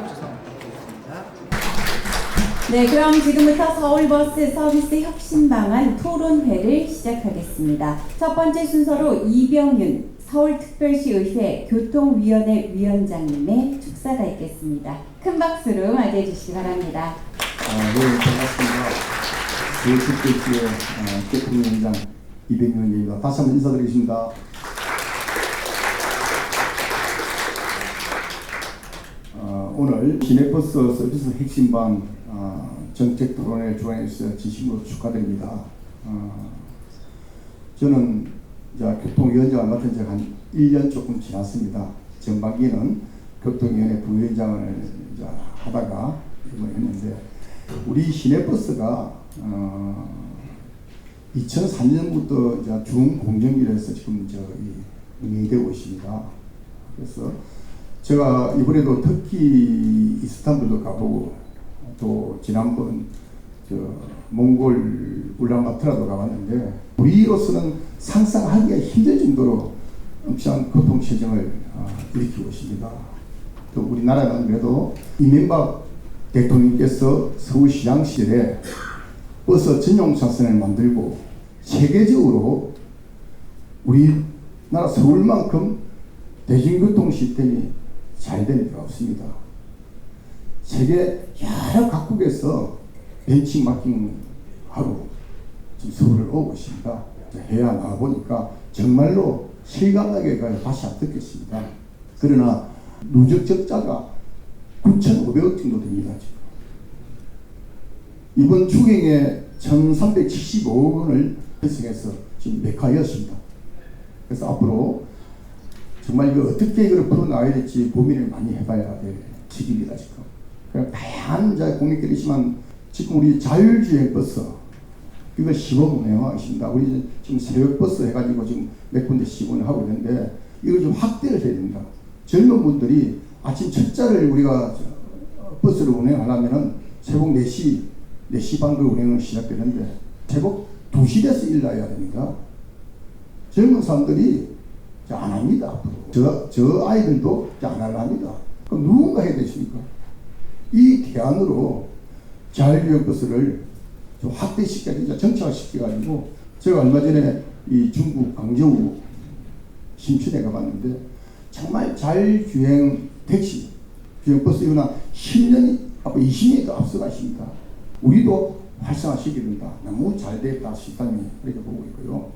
주셔서 부탁드리겠습니다. 네, 그럼 지금부터 서울버스 서비스 혁신 방안 토론회를 시작하겠습니다. 첫 번째 순서로 이병윤 서울특별시의회 교통위원회 위원장님의 축사가 있겠습니다. 큰 박수로 맞이해 주시기 바랍니다. 네, 반갑습니다. 서울특별시의 교통위원장 이병윤입니다. 다시 한번 인사드리겠습니다. 오늘 시내버스 서비스 핵심반 정책 토론회 주관해 주셔서 진심으로 축하드립니다. 저는 교통위원장을 맡은 지가 한 1년 조금 지났습니다. 전반기는 교통위원회 부위원장을 하다가 이걸 했는데, 우리 시내버스가 2003년부터 중공정비로서 지금 운영이 되고 있습니다. 그래서 제가 이번에도 터키 이스탄불도 가보고, 또 지난번 몽골 울란바토르도 가봤는데, 우리로서는 상상하기가 힘들 정도로 엄청난 교통체증을 일으키고 있습니다. 또 우리나라는 그래도 이명박 대통령께서 서울시장 시절에 버스 전용 차선을 만들고, 세계적으로 우리나라 서울만큼 대중교통 시스템이 잘 된 데가 없습니다. 세계 여러 각국에서 벤치마킹하러 지금 서울을 오고 있습니다. 해외 나가보니까 정말로 실감나게 다시 안 듣겠습니다. 그러나 누적 적자가 9,500억 정도 됩니다. 지금. 이번 추경에 1,375억 원을 편성해서 지금 메카였습니다. 그래서 앞으로 정말 이거 어떻게 이걸 풀어나가야 될지 고민을 많이 해봐야 될 시기입니다. 지금. 그러니까 다양한 고민들이 있지만, 지금 우리 자율주행 버스 이거 시범 운영하고 있습니다. 우리 지금 새벽버스 해가지고 지금 몇 군데 시범을 하고 있는데, 이걸 좀 확대를 해야 됩니다. 젊은 분들이 아침 첫자를 우리가 버스를 운행하려면은 새벽 4시 반그 운행을 시작되는데, 새벽 2시 돼서 일어나야 됩니다. 젊은 사람들이 안 합니다. 앞으로. 저 아이들도 안 하랍니다. 그럼 누군가 해야 되십니까? 이 대안으로 자율주행 버스를 좀 확대시켜서 정착시켜가지고, 제가 얼마 전에 이 중국 광저우 심춘에 가봤는데, 정말 자율주행 택시, 주행 버스 이거나 10년, 앞으로 20년이 더 앞서가십니다. 우리도 활성화시켜야 된다. 너무 잘 됐다. 시스템이 그렇게 보고 있고요.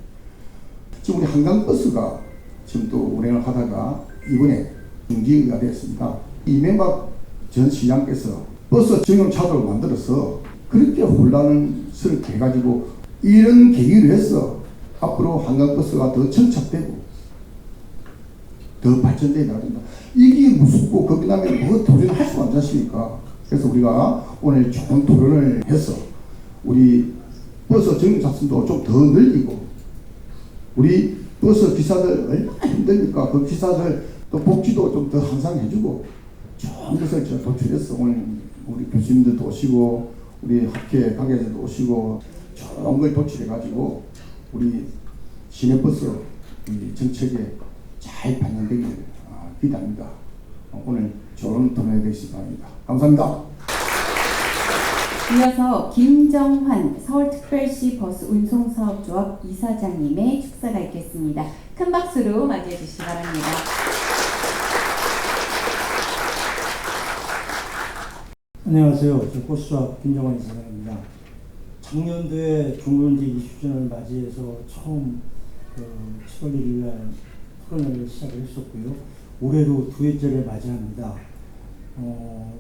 지금 우리 한강버스가 지금 또 운행을 하다가 이번에 중지가 됐습니다. 이명박 전 시장께서 버스 전용 차도를 만들어서 그렇게 혼란스럽게 해가지고, 이런 계기를 해서 앞으로 한강버스가 더 정착되고 더 발전되어 나갑니다. 이게 무섭고 겁이 나면 뭐 도전할 수가 없지 않습니까? 그래서 우리가 오늘 좋은 토론을 해서 우리 버스 전용 차선도 좀 더 늘리고, 우리 버스 기사들 얼마나 힘듭니까? 그 기사들 또 복지도 좀 더 향상해주고, 좋은 것을 도출해서 오늘 우리 교수님들도 오시고, 우리 학회 관계자들도 오시고, 좋은 걸 도출해가지고 우리 시내버스 정책에 잘 반영되길 기대합니다. 오늘 좋은 토론이 되시기 바랍니다. 감사합니다. 이어서 김정환 서울특별시 버스운송사업조합 이사장님의 축사가 있겠습니다. 큰 박수로 맞이해 주시기 바랍니다. 안녕하세요. 저 버스조합 김정환 이사장입니다. 작년도에 중론제 20주년을 맞이해서 처음 7월 1일날 토론회를 시작을 했었고요. 올해도 2회째를 맞이합니다.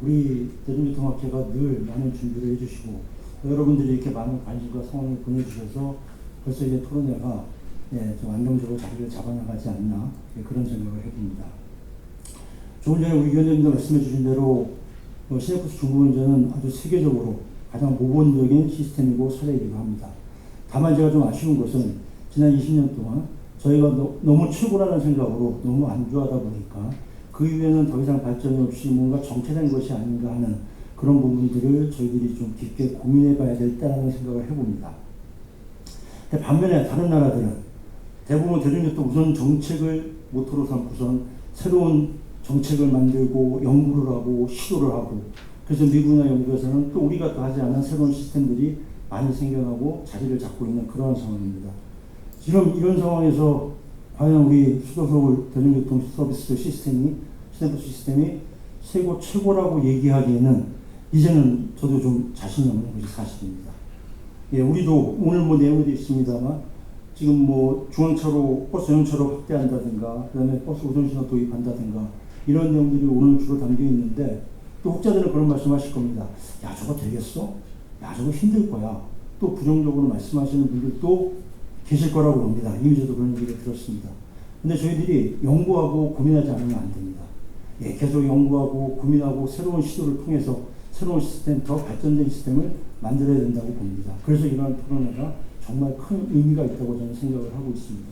우리 대중교통학회가 늘 많은 준비를 해주시고, 여러분들이 이렇게 많은 관심과 성원을 보내주셔서 벌써 이제 토론회가 좀 안정적으로 자리를 잡아나가지 않나, 그런 생각을 해봅니다. 조금 전에 우리 위원장님도 말씀해 주신 대로 시내버스 중공운전은 아주 세계적으로 가장 모범적인 시스템이고 사례이기도 합니다. 다만 제가 좀 아쉬운 것은 지난 20년 동안 저희가 너무 최고라는 생각으로 너무 안주하다 보니까 그 이후에는 더 이상 발전이 없이 뭔가 정체된 것이 아닌가 하는 그런 부분들을 저희들이 좀 깊게 고민해 봐야 될 때라는 생각을 해봅니다. 근데 반면에 다른 나라들은 대부분 대중교통 우선 정책을 모토로 삼고선 새로운 정책을 만들고 연구를 하고 시도를 하고, 그래서 미국이나 영국에서는 또 우리가 또 하지 않은 새로운 시스템들이 많이 생겨나고 자리를 잡고 있는 그런 상황입니다. 지금 이런 상황에서 과연 우리 수도서울 대중교통 서비스 시스템이 세계 최고라고 얘기하기에는 이제는 저도 좀 자신이 없는 것이 사실입니다. 예, 우리도 오늘 뭐 내용도 있습니다만 지금 뭐 중앙차로 버스 전용차로 확대한다든가 그다음에 버스 우선신호 도입한다든가 이런 내용들이 오늘 주로 담겨 있는데, 또 혹자들은 그런 말씀하실 겁니다. 야, 저거 되겠어? 야, 저거 힘들 거야. 또 부정적으로 말씀하시는 분들도 계실 거라고 봅니다. 이미 저도 그런 얘기를 들었습니다. 근데 저희들이 연구하고 고민하지 않으면 안 됩니다. 예, 계속 연구하고 고민하고 새로운 시도를 통해서 새로운 시스템, 더 발전된 시스템을 만들어야 된다고 봅니다. 그래서 이러한 토론회가 정말 큰 의미가 있다고 저는 생각을 하고 있습니다.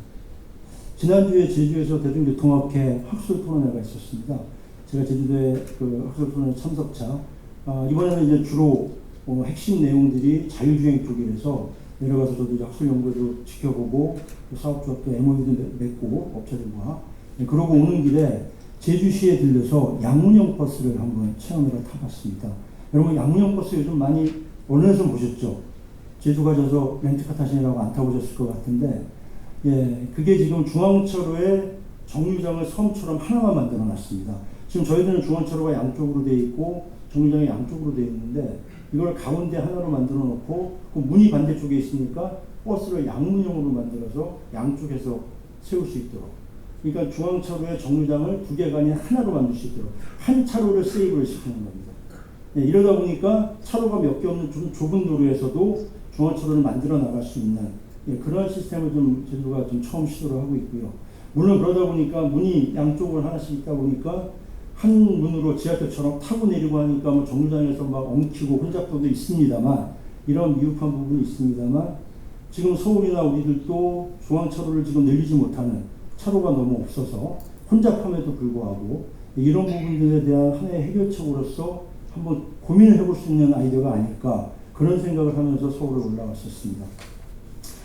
지난주에 제주에서 대중교통학회 학술 토론회가 있었습니다. 제가 제주도에 그 학술 토론회 참석자, 이번에는 이제 주로 핵심 내용들이 자율주행 쪽이라서 내려가서 저도 이제 학술 연구도 지켜보고 사업조합도 MOU도 맺고 업체들과, 그러고 오는 길에 제주시에 들려서 양문형 버스를 한번 체험을 타봤습니다. 여러분, 양문형 버스 요즘 많이 언론에서 보셨죠? 제주 가셔서 렌트카 타시느라고 안 타보셨을 것 같은데, 예, 그게 지금 중앙차로에 정류장을 섬처럼 하나만 만들어 놨습니다. 지금 저희들은 중앙차로가 양쪽으로 되어 있고 정류장이 양쪽으로 되어 있는데, 이걸 가운데 하나로 만들어 놓고 그 문이 반대쪽에 있으니까 버스를 양문형으로 만들어서 양쪽에서 세울 수 있도록, 그러니까 중앙차로의 정류장을 두 개가 아닌 하나로 만들 수 있도록 한 차로를 세이브를 시키는 겁니다. 예, 이러다 보니까 차로가 몇 개 없는 좀 좁은 도로에서도 중앙차로를 만들어 나갈 수 있는, 예, 그런 시스템을 좀 제주도가 좀 처음 시도를 하고 있고요. 물론 그러다 보니까 문이 양쪽을 하나씩 있다 보니까 한 문으로 지하철처럼 타고 내리고 하니까 뭐 정류장에서 막 엉키고 혼잡도도 있습니다만, 이런 미흡한 부분이 있습니다만, 지금 서울이나 우리들도 중앙차로를 지금 늘리지 못하는, 차로가 너무 없어서 혼잡함에도 불구하고 이런 부분들에 대한 하나의 해결책으로서 한번 고민을 해볼 수 있는 아이디어가 아닐까, 그런 생각을 하면서 서울에 올라왔었습니다.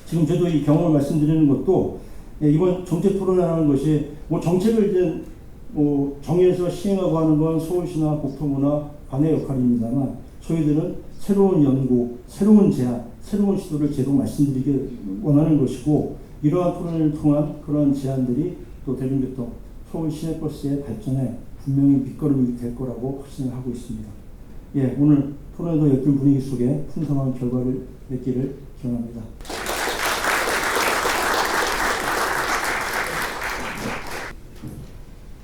지금 저도 이 경험을 말씀드리는 것도, 이번 정책 토론회라는 것이 뭐 정책을 이제 뭐 정해서 시행하고 하는 건 서울시나 국토부나 관의 역할입니다만, 저희들은 새로운 연구, 새로운 제안, 새로운 시도를 계속 말씀드리기 원하는 것이고, 이러한 토론을 통한 그런 제안들이 또 대중교통, 서울 시내버스의 발전에 분명히 밑거름이 될 거라고 확신을 하고 있습니다. 예, 오늘 토론회도 엮인 분위기 속에 풍성한 결과를 맺기를 기원합니다.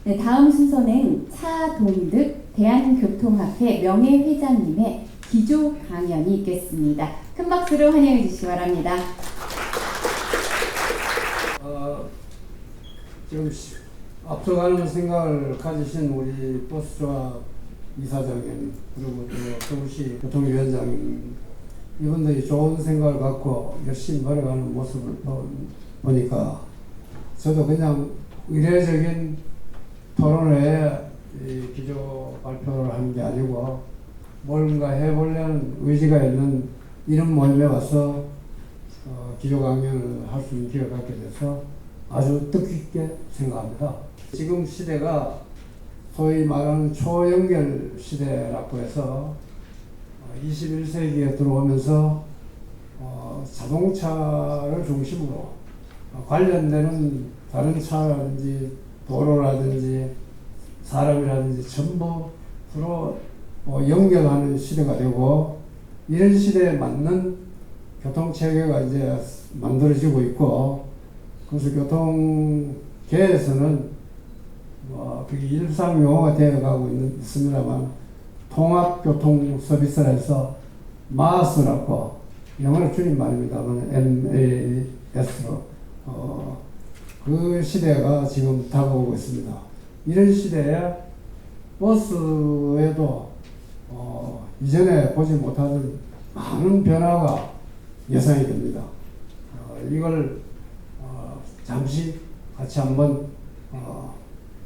네, 다음 순서는 차동득 대한교통학회 명예회장님의 기조 강연이 있겠습니다. 큰 박수로 환영해 주시기 바랍니다. 지금 앞서가는 생각을 가지신 우리 버스조합 이사장님, 그리고 또 서울시 교통위원장님, 이분들이 좋은 생각을 갖고 열심히 노력하는 모습을 보니까 저도 그냥 의례적인 토론회에 기조 발표를 하는 게 아니고 뭔가 해보려는 의지가 있는 이런 모임에 와서 기조 강연을 할 수 있는 기회를 갖게 돼서 아주 뜻깊게 생각합니다. 지금 시대가 소위 말하는 초연결 시대라고 해서 21세기에 들어오면서 자동차를 중심으로 관련되는 다른 차라든지 도로라든지 사람이라든지 전부 서로 연결하는 시대가 되고, 이런 시대에 맞는 교통체계가 이제 만들어지고 있고, 그래서 교통계에서는 그게 일상 용어가 되어가고 있습니다만, 통합교통 서비스라 해서 MAS라고, 영어로 줄인 말입니다만 MAS로 그 시대가 지금 다가오고 있습니다. 이런 시대에 버스에도 이전에 보지 못하던 많은 변화가 예상이 됩니다. 이걸 잠시 같이 한번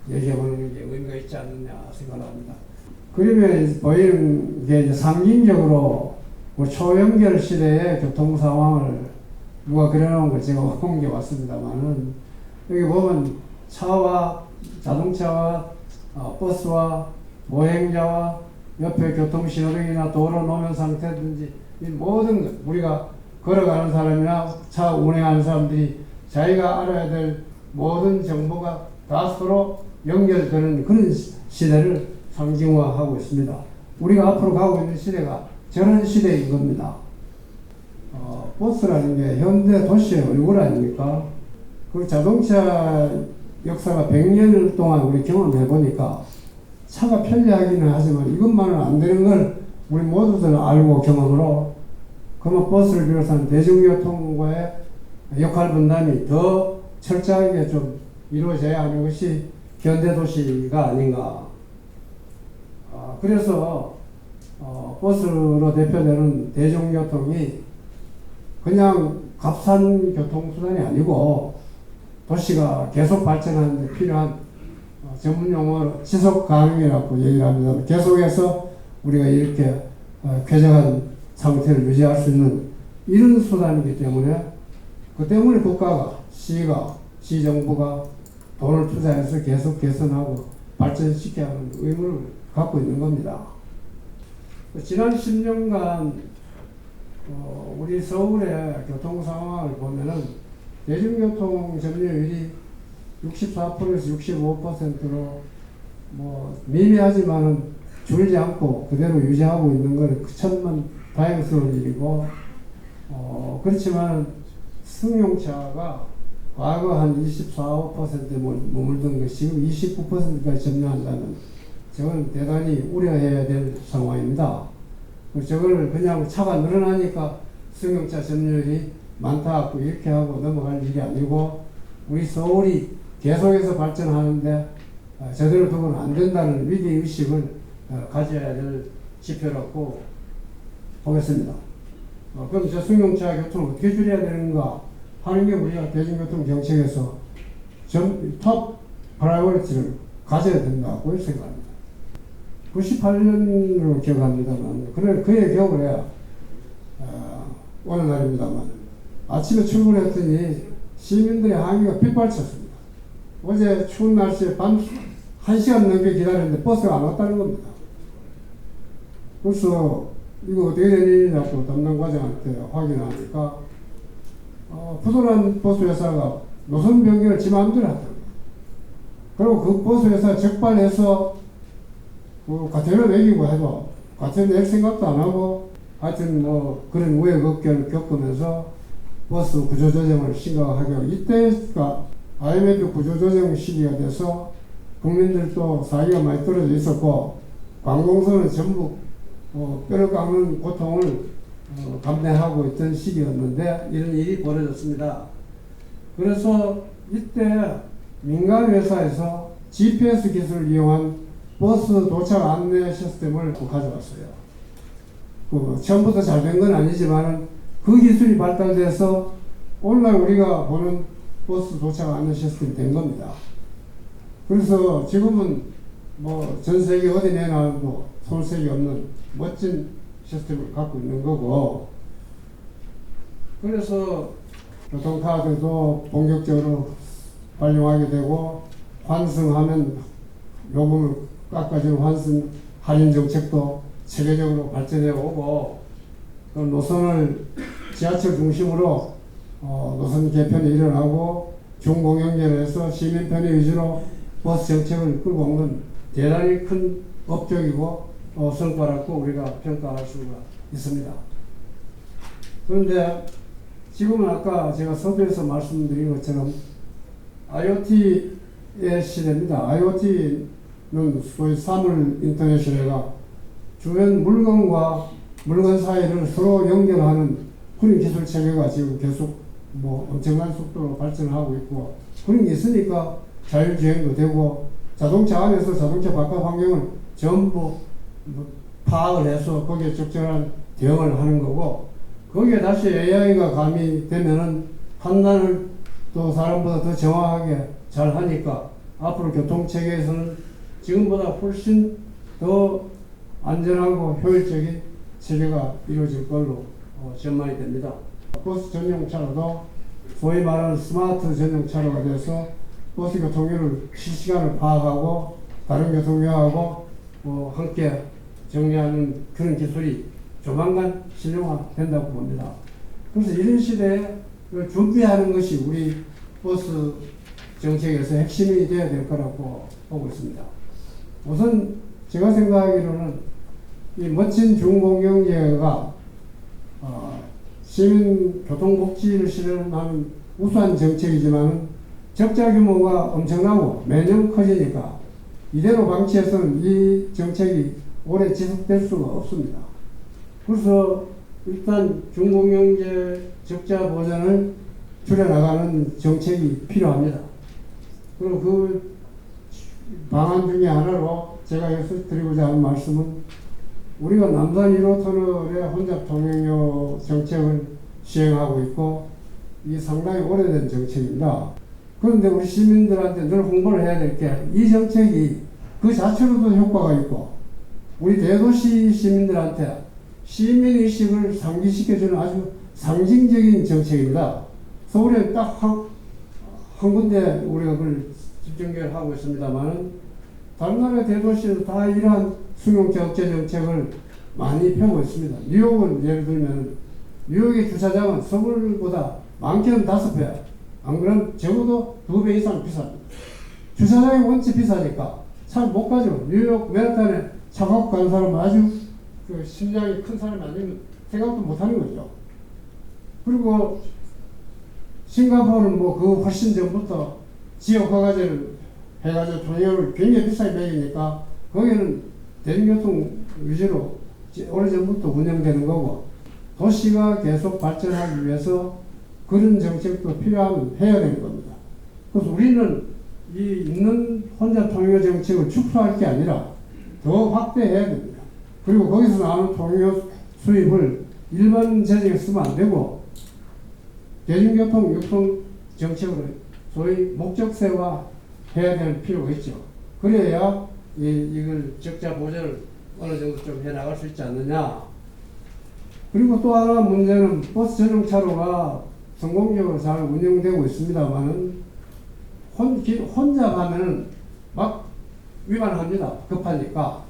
얘기해보는 게 의미가 있지 않느냐 생각합니다. 그림에 보이는 게 이제 상징적으로 초연결 시대의 교통 상황을 누가 그려놓은 걸 제가 옮겨왔습니다만은, 여기 보면 차와 자동차와 버스와 보행자와 옆에 교통신호등이나 도로 노면 상태든지 이 모든 것, 우리가 걸어가는 사람이나 차 운행하는 사람들이 자기가 알아야 될 모든 정보가 다 서로 연결되는 그런 시대를 상징화하고 있습니다. 우리가 앞으로 가고 있는 시대가 저런 시대인 겁니다. 버스라는 게 현대 도시의 얼굴 아닙니까? 그 자동차 역사가 100년 동안 우리 경험해 보니까 차가 편리하기는 하지만 이것만은 안 되는 걸 우리 모두들 알고 경험으로 그러면 버스를 비롯한 대중교통과의 역할 분담이 더 철저하게 좀 이루어져야 하는 것이 현대도시가 아닌가. 그래서 버스로 대표되는 대중교통이 그냥 값싼 교통수단이 아니고 도시가 계속 발전하는 데 필요한 전문 용어로 지속 가능이라고 얘기를 합니다. 계속해서 우리가 이렇게 쾌적한 상태를 유지할 수 있는 이런 수단이기 때문에 그 때문에 국가가 시정부가 돈을 투자해서 계속 개선하고 발전시켜야 하는 의무를 갖고 있는 겁니다. 지난 10년간 우리 서울의 교통 상황을 보면은 대중교통 점유율이 64%에서 65%로 뭐 미미하지만은 줄지 않고 그대로 유지하고 있는 것은 천만 다행스러운 일이고 그렇지만 승용차가 과거 한 24~25%에 머물던 것이 지금 29%까지 점유한다는 저건 대단히 우려해야 될 상황입니다. 저걸 그냥 차가 늘어나니까 승용차 점유율이 많다고 이렇게 하고 넘어갈 일이 아니고 우리 서울이 계속해서 발전하는데 제대로 두고는 안 된다는 위기의식을 가져야 될 지표라고 보겠습니다. 그럼 저 승용차 교통을 어떻게 줄여야 되는가 하는 게 우리가 대중교통 정책에서 톱 프라이어리티를 가져야 된다고 생각합니다. 98년으로 기억합니다만 그의 겨울에 어느 날입니다만 아침에 출근했더니 시민들의 항의가 빗발쳤습니다. 어제 추운 날씨에 밤 1시간 넘게 기다렸는데 버스가 안 왔다는 겁니다. 그래서 이거 어떻게 된 일이냐고 담당 과장한테 확인하니까 부도난 버스 회사가 노선 변경을 지 마음대로 하더라고요. 그리고 그 버스 회사 적발해서 그 과태료 매기고 해도 과태료 낼 생각도 안 하고 하여튼 뭐 그런 우여곡절을 겪으면서 버스 구조조정을 심각하게 하고 이때가 IMF 구조조정 시기가 돼서 국민들도 사기가 많이 떨어져 있었고 관공서는 전부 뼈를 깎는 고통을 감내하고 있던 시기였는데 이런 일이 벌어졌습니다. 그래서 이때 민간 회사에서 GPS 기술을 이용한 버스 도착 안내 시스템을 가져왔어요. 처음부터 잘 된 건 아니지만 그 기술이 발달돼서 오늘날 우리가 보는 버스 도착 안내 시스템이 된 겁니다. 그래서 지금은 뭐 전 세계 어디 내놔도 손색이 없는 멋진 시스템을 갖고 있는 거고, 그래서 교통카드도 본격적으로 활용하게 되고 환승하면 요금을 깎아주는 환승 할인 정책도 체계적으로 발전해 오고 또 노선을 지하철 중심으로 노선 개편이 일어나고 중공영제에서 시민 편의 위주로 버스 정책을 끌고 온 건 대단히 큰 업적이고 성과라고 우리가 평가할 수가 있습니다. 그런데 지금은 아까 제가 서두에서 말씀드린 것처럼 IoT의 시대입니다. IoT는 소위 사물 인터넷이라가 주변 물건과 물건 사이를 서로 연결하는 그런 기술 체계가 지금 계속 뭐 엄청난 속도로 발전하고 있고, 그런 게 있으니까 자율주행도 되고 자동차 안에서 자동차 바깥 환경을 전부 파악을 해서 거기에 적절한 대응을 하는 거고, 거기에 다시 AI가 가미되면은 판단을 또 사람보다 더 정확하게 잘 하니까 앞으로 교통체계에서는 지금보다 훨씬 더 안전하고 효율적인 체계가 이루어질 걸로 전망이 됩니다. 버스 전용차로도 소위 말하는 스마트 전용차로가 돼서 버스 교통률을 실시간으로 파악하고 다른 교통위하고 함께 정리하는 그런 기술이 조만간 실용화된다고 봅니다. 그래서 이런 시대에 준비하는 것이 우리 버스 정책에서 핵심이 되어야 될 거라고 보고 있습니다. 우선 제가 생각하기로는 이 멋진 중공영제가 시민 교통복지를 실현하는 우수한 정책이지만 적자 규모가 엄청나고 매년 커지니까 이대로 방치해서는 이 정책이 오래 지속될 수가 없습니다. 그래서 일단 중공영제 적자 보전을 줄여나가는 정책이 필요합니다. 그리고 그 방안 중에 하나로 제가 여기서 드리고자 하는 말씀은 우리가 남산 1호 터널의 혼잡 통행료 정책을 시행하고 있고 이 상당히 오래된 정책입니다. 그런데 우리 시민들한테 늘 홍보를 해야 될 게 이 정책이 그 자체로도 효과가 있고 우리 대도시 시민들한테 시민의식을 상기시켜주는 아주 상징적인 정책입니다. 서울에 딱 한 군데 우리가 그걸 집중적으로 하고 있습니다만 다른 나라 대도시에도 다 이러한 승용차 억제 정책을 많이 펴고 있습니다. 뉴욕은 예를 들면 뉴욕의 주차장은 서울보다 많게는 5배, 안 그러면 적어도 2배 이상 비쌉니다. 주차장이 원체 비싸니까 차 못 가죠. 뉴욕 맨하탄에 차 갖고 가는 사람 아주 그 심장이 큰 사람이 아니면 생각도 못 하는 거죠. 그리고 싱가포르는 뭐 그 훨씬 전부터 지역 허가제를 해가지고 통행료를 굉장히 비싸게 매기니까 거기는 대중교통 위주로 오래전부터 운영되는 거고 도시가 계속 발전하기 위해서 그런 정책도 필요하면 해야 되는 겁니다. 그래서 우리는 이 있는 혼잡 통행료 정책을 축소할 게 아니라 더 확대해야 됩니다. 그리고 거기서 나오는 통행료 수입을 일반 재정에 쓰면 안 되고 대중교통 유통 정책으로 소위 목적세화 해야 될 필요가 있죠. 그래야 이걸 적자 보전을 어느 정도 좀 해 나갈 수 있지 않느냐. 그리고 또 하나 문제는 버스 전용 차로가 성공적으로 잘 운영되고 있습니다만은 혼자 가면은 막 위반합니다. 급하니까.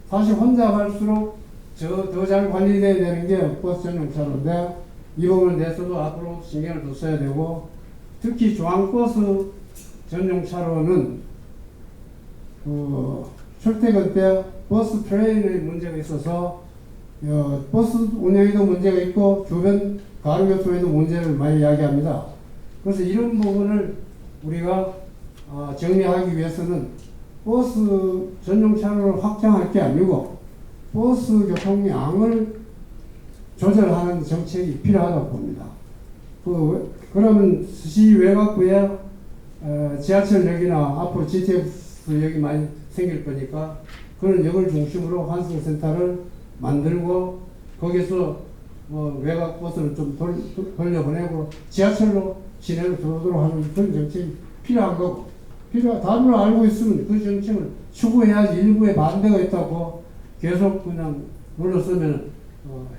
사실 혼자 갈수록 더 잘 관리돼야 되는 게 버스 전용 차로인데 이 부분에 대해서도 앞으로 신경을 더 써야 되고 특히 중앙버스 전용 차로는 출퇴근 때 버스 트레인의 문제가 있어서 버스 운영에도 문제가 있고 주변 가로교통에도 문제를 많이 이야기합니다. 그래서 이런 부분을 우리가 정리하기 위해서는 버스 전용 차로를 확장할 게 아니고 버스 교통량을 조절하는 정책이 필요하다고 봅니다. 그러면 시 외곽부에 지하철역이나 앞으로 GTX역이 많이 생길 거니까 그런 역을 중심으로 환승센터를 만들고 거기서 외곽 버스를 좀 돌려보내고 지하철로 시내로 들어오도록 하는 그런 정책이 필요한 거고 답을 알고 있으면 그 정책을 추구해야지 일부에 반대가 있다고 계속 그냥 눌러쓰면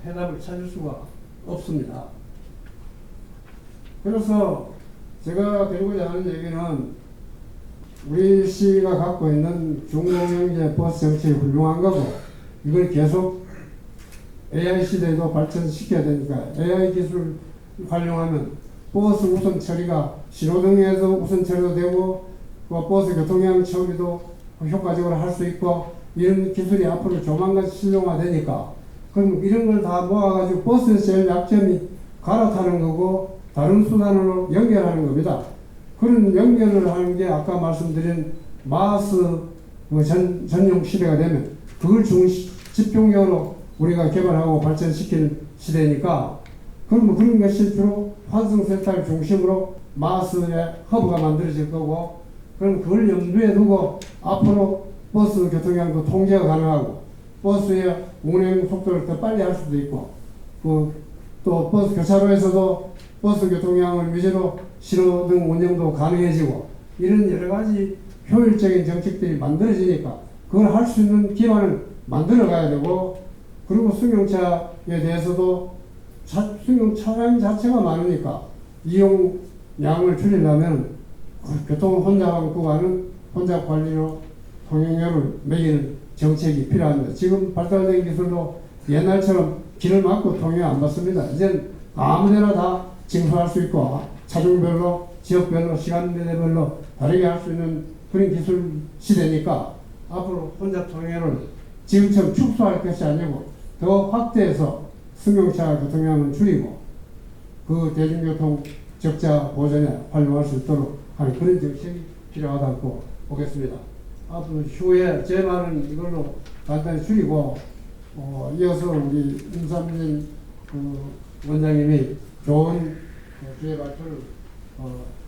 해답을 찾을 수가 없습니다. 그래서 제가 드리고자 하는 얘기는 우리 시가 갖고 있는 중공영제 버스 정책이 훌륭한 거고 이걸 계속 AI 시대에도 발전시켜야 되니까 AI 기술을 활용하면 버스 우선 처리가 신호등에서 우선 처리도 되고 버스 교통량 처리도 효과적으로 할 수 있고 이런 기술이 앞으로 조만간 실용화되니까 그럼 이런 걸 다 모아가지고 버스의 제일 약점이 갈아타는 거고 다른 수단으로 연결하는 겁니다. 그런 연결을 하는 게 아까 말씀드린 마스 전용 시대가 되면 그걸 집중적으로 우리가 개발하고 발전시키는 시대니까 그러면 그런 것이 주로 환승센터를 중심으로 마스의 허브가 만들어질 거고 그럼 그걸 염두에 두고 앞으로 버스 교통량도 통제가 가능하고 버스의 운행 속도를 더 빨리 할 수도 있고 또 버스 교차로에서도 버스 교통량을 위주로 신호등 운영도 가능해지고 이런 여러 가지 효율적인 정책들이 만들어지니까 그걸 할 수 있는 기반을 만들어 가야 되고 그리고 승용차에 대해서도 승용 차량 자체가 많으니까 이용량을 줄이려면 교통 혼잡 구간은 혼잡 관리로 통행료를 매기는 정책이 필요합니다. 지금 발달된 기술로 옛날처럼 길을 막고 통행 안 받습니다. 이제는 아무데나 다 징수할 수 있고 차종별로 지역별로 시간대별로 다르게 할 수 있는 그런 기술 시대니까 앞으로 혼잡 통행을 지금처럼 축소할 것이 아니고 더 확대해서 승용차 교통량을 줄이고 그 대중교통 적자 보전에 활용할 수 있도록 하는 그런 정책이 필요하다고 보겠습니다. 앞으로 휴에 제 말은 이걸로 간단히 줄이고 이어서 우리 임삼진 원장님이 좋은 주제 발표를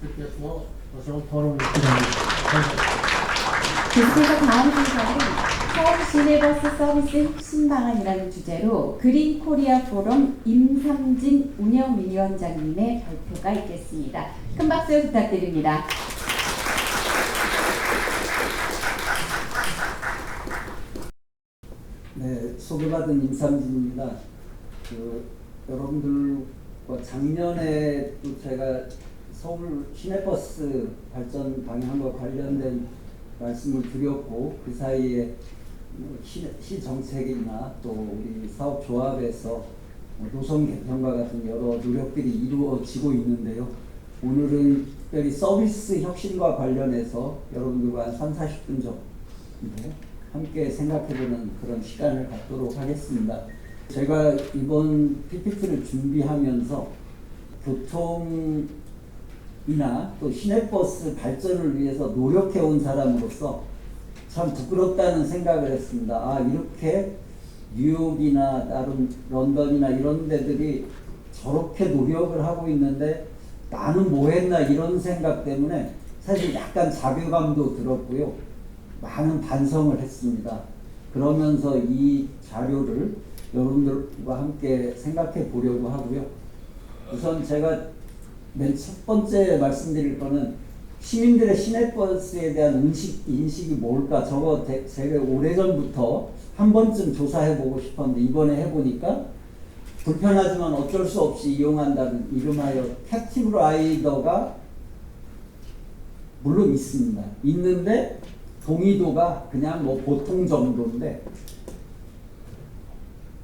듣겠고 좋은 토론을 기대합니다. 계속해서 다음 순서는 서울 시내버스 서비스 혁신 방안이라는 주제로 그린 코리아 포럼 임삼진 운영위원장님의 발표가 있겠습니다. 큰 박수 부탁드립니다. 네, 소개받은 임삼진입니다. 여러분들과 작년에 또 제가 서울 시내버스 발전 방향과 관련된 말씀을 드렸고 그 사이에 시 정책이나 또 우리 사업조합에서 노선 개편과 같은 여러 노력들이 이루어지고 있는데요. 오늘은 특별히 서비스 혁신과 관련해서 여러분들과 한 30-40분 정도 함께 생각해보는 그런 시간을 갖도록 하겠습니다. 제가 이번 PPT를 준비하면서 교통이나 또 시내버스 발전을 위해서 노력해온 사람으로서 참 부끄럽다는 생각을 했습니다. 아, 이렇게 뉴욕이나 다른 런던이나 이런 데들이 저렇게 노력을 하고 있는데 나는 뭐 했나 이런 생각 때문에 사실 약간 자괴감도 들었고요. 많은 반성을 했습니다. 그러면서 이 자료를 여러분들과 함께 생각해 보려고 하고요. 우선 제가 맨 첫 번째 말씀드릴 거는 시민들의 시내버스에 대한 인식이 뭘까? 저거 제가 오래전부터 한 번쯤 조사해 보고 싶었는데 이번에 해보니까 불편하지만 어쩔 수 없이 이용한다는 이름하여 캡티브 라이더가 물론 있습니다. 있는데 동의도가 그냥 뭐 보통 정도인데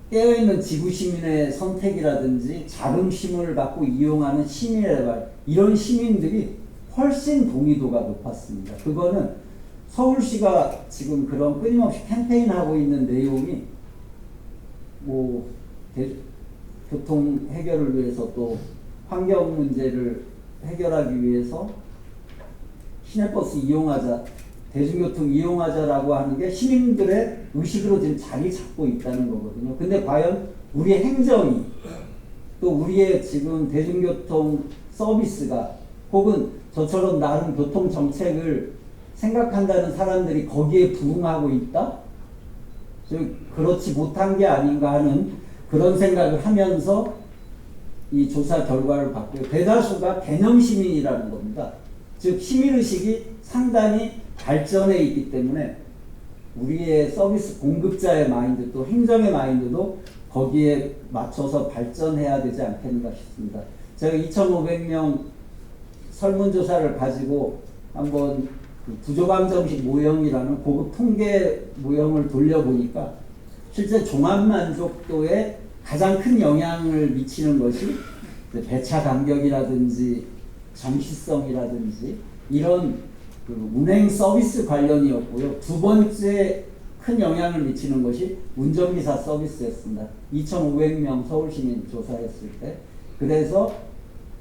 깨어있는 지구 시민의 선택이라든지 자긍심을 갖고 이용하는 시민의 말 이런 시민들이 훨씬 동의도가 높았습니다. 그거는 서울시가 지금 그런 끊임없이 캠페인하고 있는 내용이 뭐 교통 해결을 위해서 또 환경 문제를 해결하기 위해서 시내버스 이용하자, 대중교통 이용하자라고 하는 게 시민들의 의식으로 지금 자리 잡고 있다는 거거든요. 근데 과연 우리의 행정이 또 우리의 지금 대중교통 서비스가 혹은 저처럼 나름 교통 정책을 생각한다는 사람들이 거기에 부응하고 있다? 즉 그렇지 못한 게 아닌가 하는 그런 생각을 하면서 이 조사 결과를 봤고요. 대다수가 개념 시민이라는 겁니다. 즉 시민의식이 상당히 발전해 있기 때문에 우리의 서비스 공급자의 마인드 또 행정의 마인드도 거기에 맞춰서 발전해야 되지 않겠는가 싶습니다. 제가 2,500명 설문조사를 가지고 한번 그 부조감정식 모형이라는 고급 통계 모형을 돌려보니까 실제 종합만족도에 가장 큰 영향을 미치는 것이 배차 간격이라든지 정시성이라든지 이런 그 운행 서비스 관련이었고요. 두 번째 큰 영향을 미치는 것이 운전기사 서비스였습니다. 2,500명 서울시민 조사했을 때. 그래서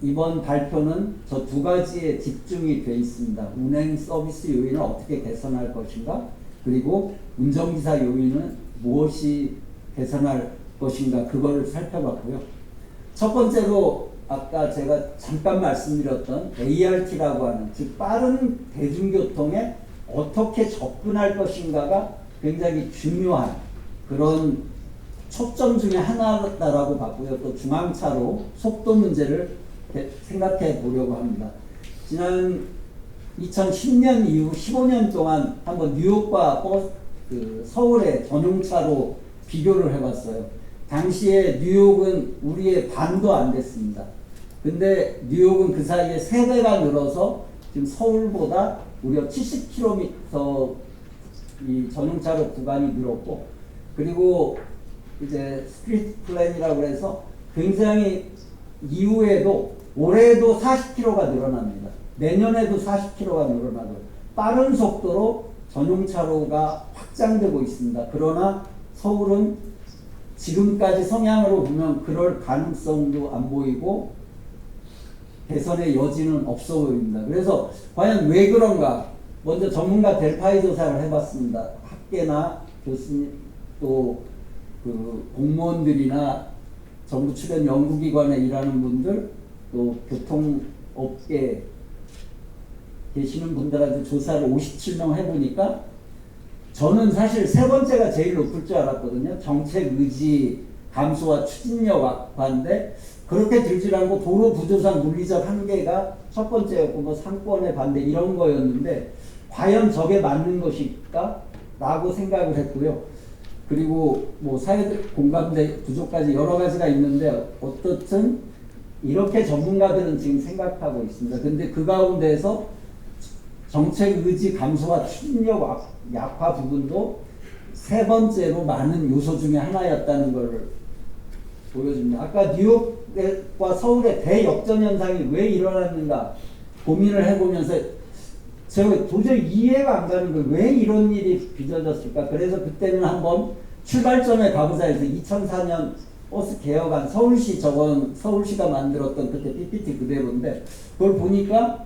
이번 발표는 저 두 가지에 집중이 되어 있습니다. 운행 서비스 요인을 어떻게 개선할 것인가, 그리고 운전기사 요인은 무엇이 개선할 것인가, 그거를 살펴봤고요. 첫 번째로 아까 제가 잠깐 말씀드렸던 ART라고 하는, 즉 빠른 대중교통에 어떻게 접근할 것인가가 굉장히 중요한 그런 초점 중에 하나다라고 봤고요. 또 중앙차로 속도 문제를 생각해 보려고 합니다. 지난 2010년 이후 15년 동안 한번 뉴욕과 서울의 전용차로 비교를 해봤어요. 당시에 뉴욕은 우리의 반도 안 됐습니다. 근데 뉴욕은 그 사이에 3배가 늘어서 지금 서울보다 무려 70km 이 전용차로 구간이 늘었고, 그리고 이제 스트리트 플랜이라고 해서 굉장히 이후에도 올해도 40km가 늘어납니다. 내년에도 40km가 늘어나고 빠른 속도로 전용차로가 확장되고 있습니다. 그러나 서울은 지금까지 성향으로 보면 그럴 가능성도 안 보이고 개선의 여지는 없어 보입니다. 그래서 과연 왜 그런가? 먼저 전문가 델파이 조사를 해봤습니다. 학계나 교수님 또 그 공무원들이나 정부 출연 연구기관에 일하는 분들 또 교통업계 계시는 분들한테 조사를 57명 해보니까 저는 사실 세 번째가 제일 높을 줄 알았거든요. 정책 의지 감소와 추진력 악화인데 그렇게 들질 않고 도로 구조상 물리적 한계가 첫 번째였고 뭐 상권의 반대 이런 거였는데 과연 저게 맞는 것일까? 라고 생각을 했고요. 그리고 뭐 사회 공감대 부족까지 여러 가지가 있는데 어떻든 이렇게 전문가들은 지금 생각하고 있습니다. 근데 그 가운데서 정책 의지 감소와 추진력 약화 부분도 세 번째로 많은 요소 중에 하나였다는 걸 보여줍니다. 아까 뉴욕과 서울의 대역전 현상이 왜 일어났는가 고민을 해보면서 제가 도저히 이해가 안 가는 거예요. 왜 이런 일이 빚어졌을까? 그래서 그때는 한번 출발점에 가보자 해서 2004년 버스 개혁안 서울시가 만들었던 그때 PPT 그대로인데 그걸 보니까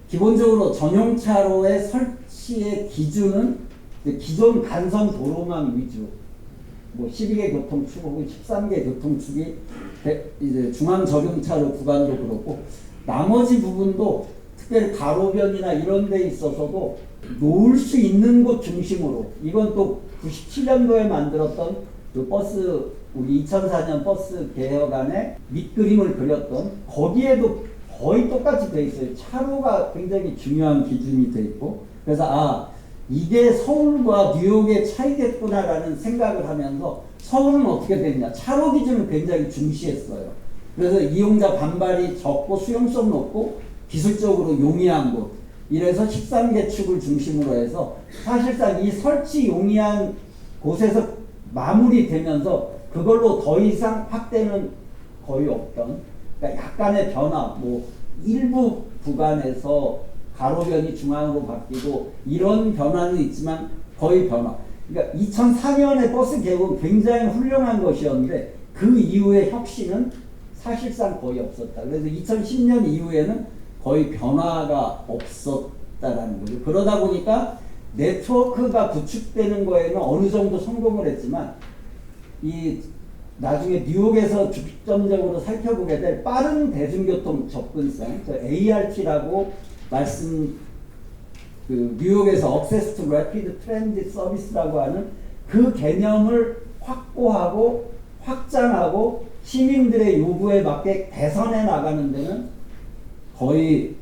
기본적으로 전용차로의 설치의 기준은 기존 간선 도로망 위주, 뭐 12개 교통축 혹은 13개 교통축이 이제 중앙 전용차로 구간도 그렇고 나머지 부분도 특별히 가로변이나 이런 데 있어서도 놓을 수 있는 곳 중심으로 이건 또 97년도에 만들었던 그 버스 우리 2004년 버스 개혁안에 밑그림을 그렸던 거기에도 거의 똑같이 돼 있어요. 차로가 굉장히 중요한 기준이 돼 있고 그래서 이게 서울과 뉴욕의 차이겠구나라는 생각을 하면서 서울은 어떻게 됐냐 차로 기준을 굉장히 중시했어요. 그래서 이용자 반발이 적고 수용성 높고 기술적으로 용이한 곳 이래서 13개 축을 중심으로 해서 사실상 이 설치 용이한 곳에서 마무리되면서 그걸로 더 이상 확대는 거의 없던 그러니까 약간의 변화 뭐 일부 구간에서 가로변이 중앙으로 바뀌고 이런 변화는 있지만 거의 변화 그러니까 2004년에 버스 개혁은 굉장히 훌륭한 것이었는데 그 이후의 혁신은 사실상 거의 없었다. 그래서 2010년 이후에는 거의 변화가 없었다라는 거죠. 그러다 보니까 네트워크가 구축되는 거에는 어느 정도 성공을 했지만 이 나중에 뉴욕에서 중점적으로 살펴보게 될 빠른 대중교통 접근성, ART라고 뉴욕에서 Access to Rapid Transit Service라고 하는 그 개념을 확고하고 확장하고 시민들의 요구에 맞게 개선해 나가는 데는 거의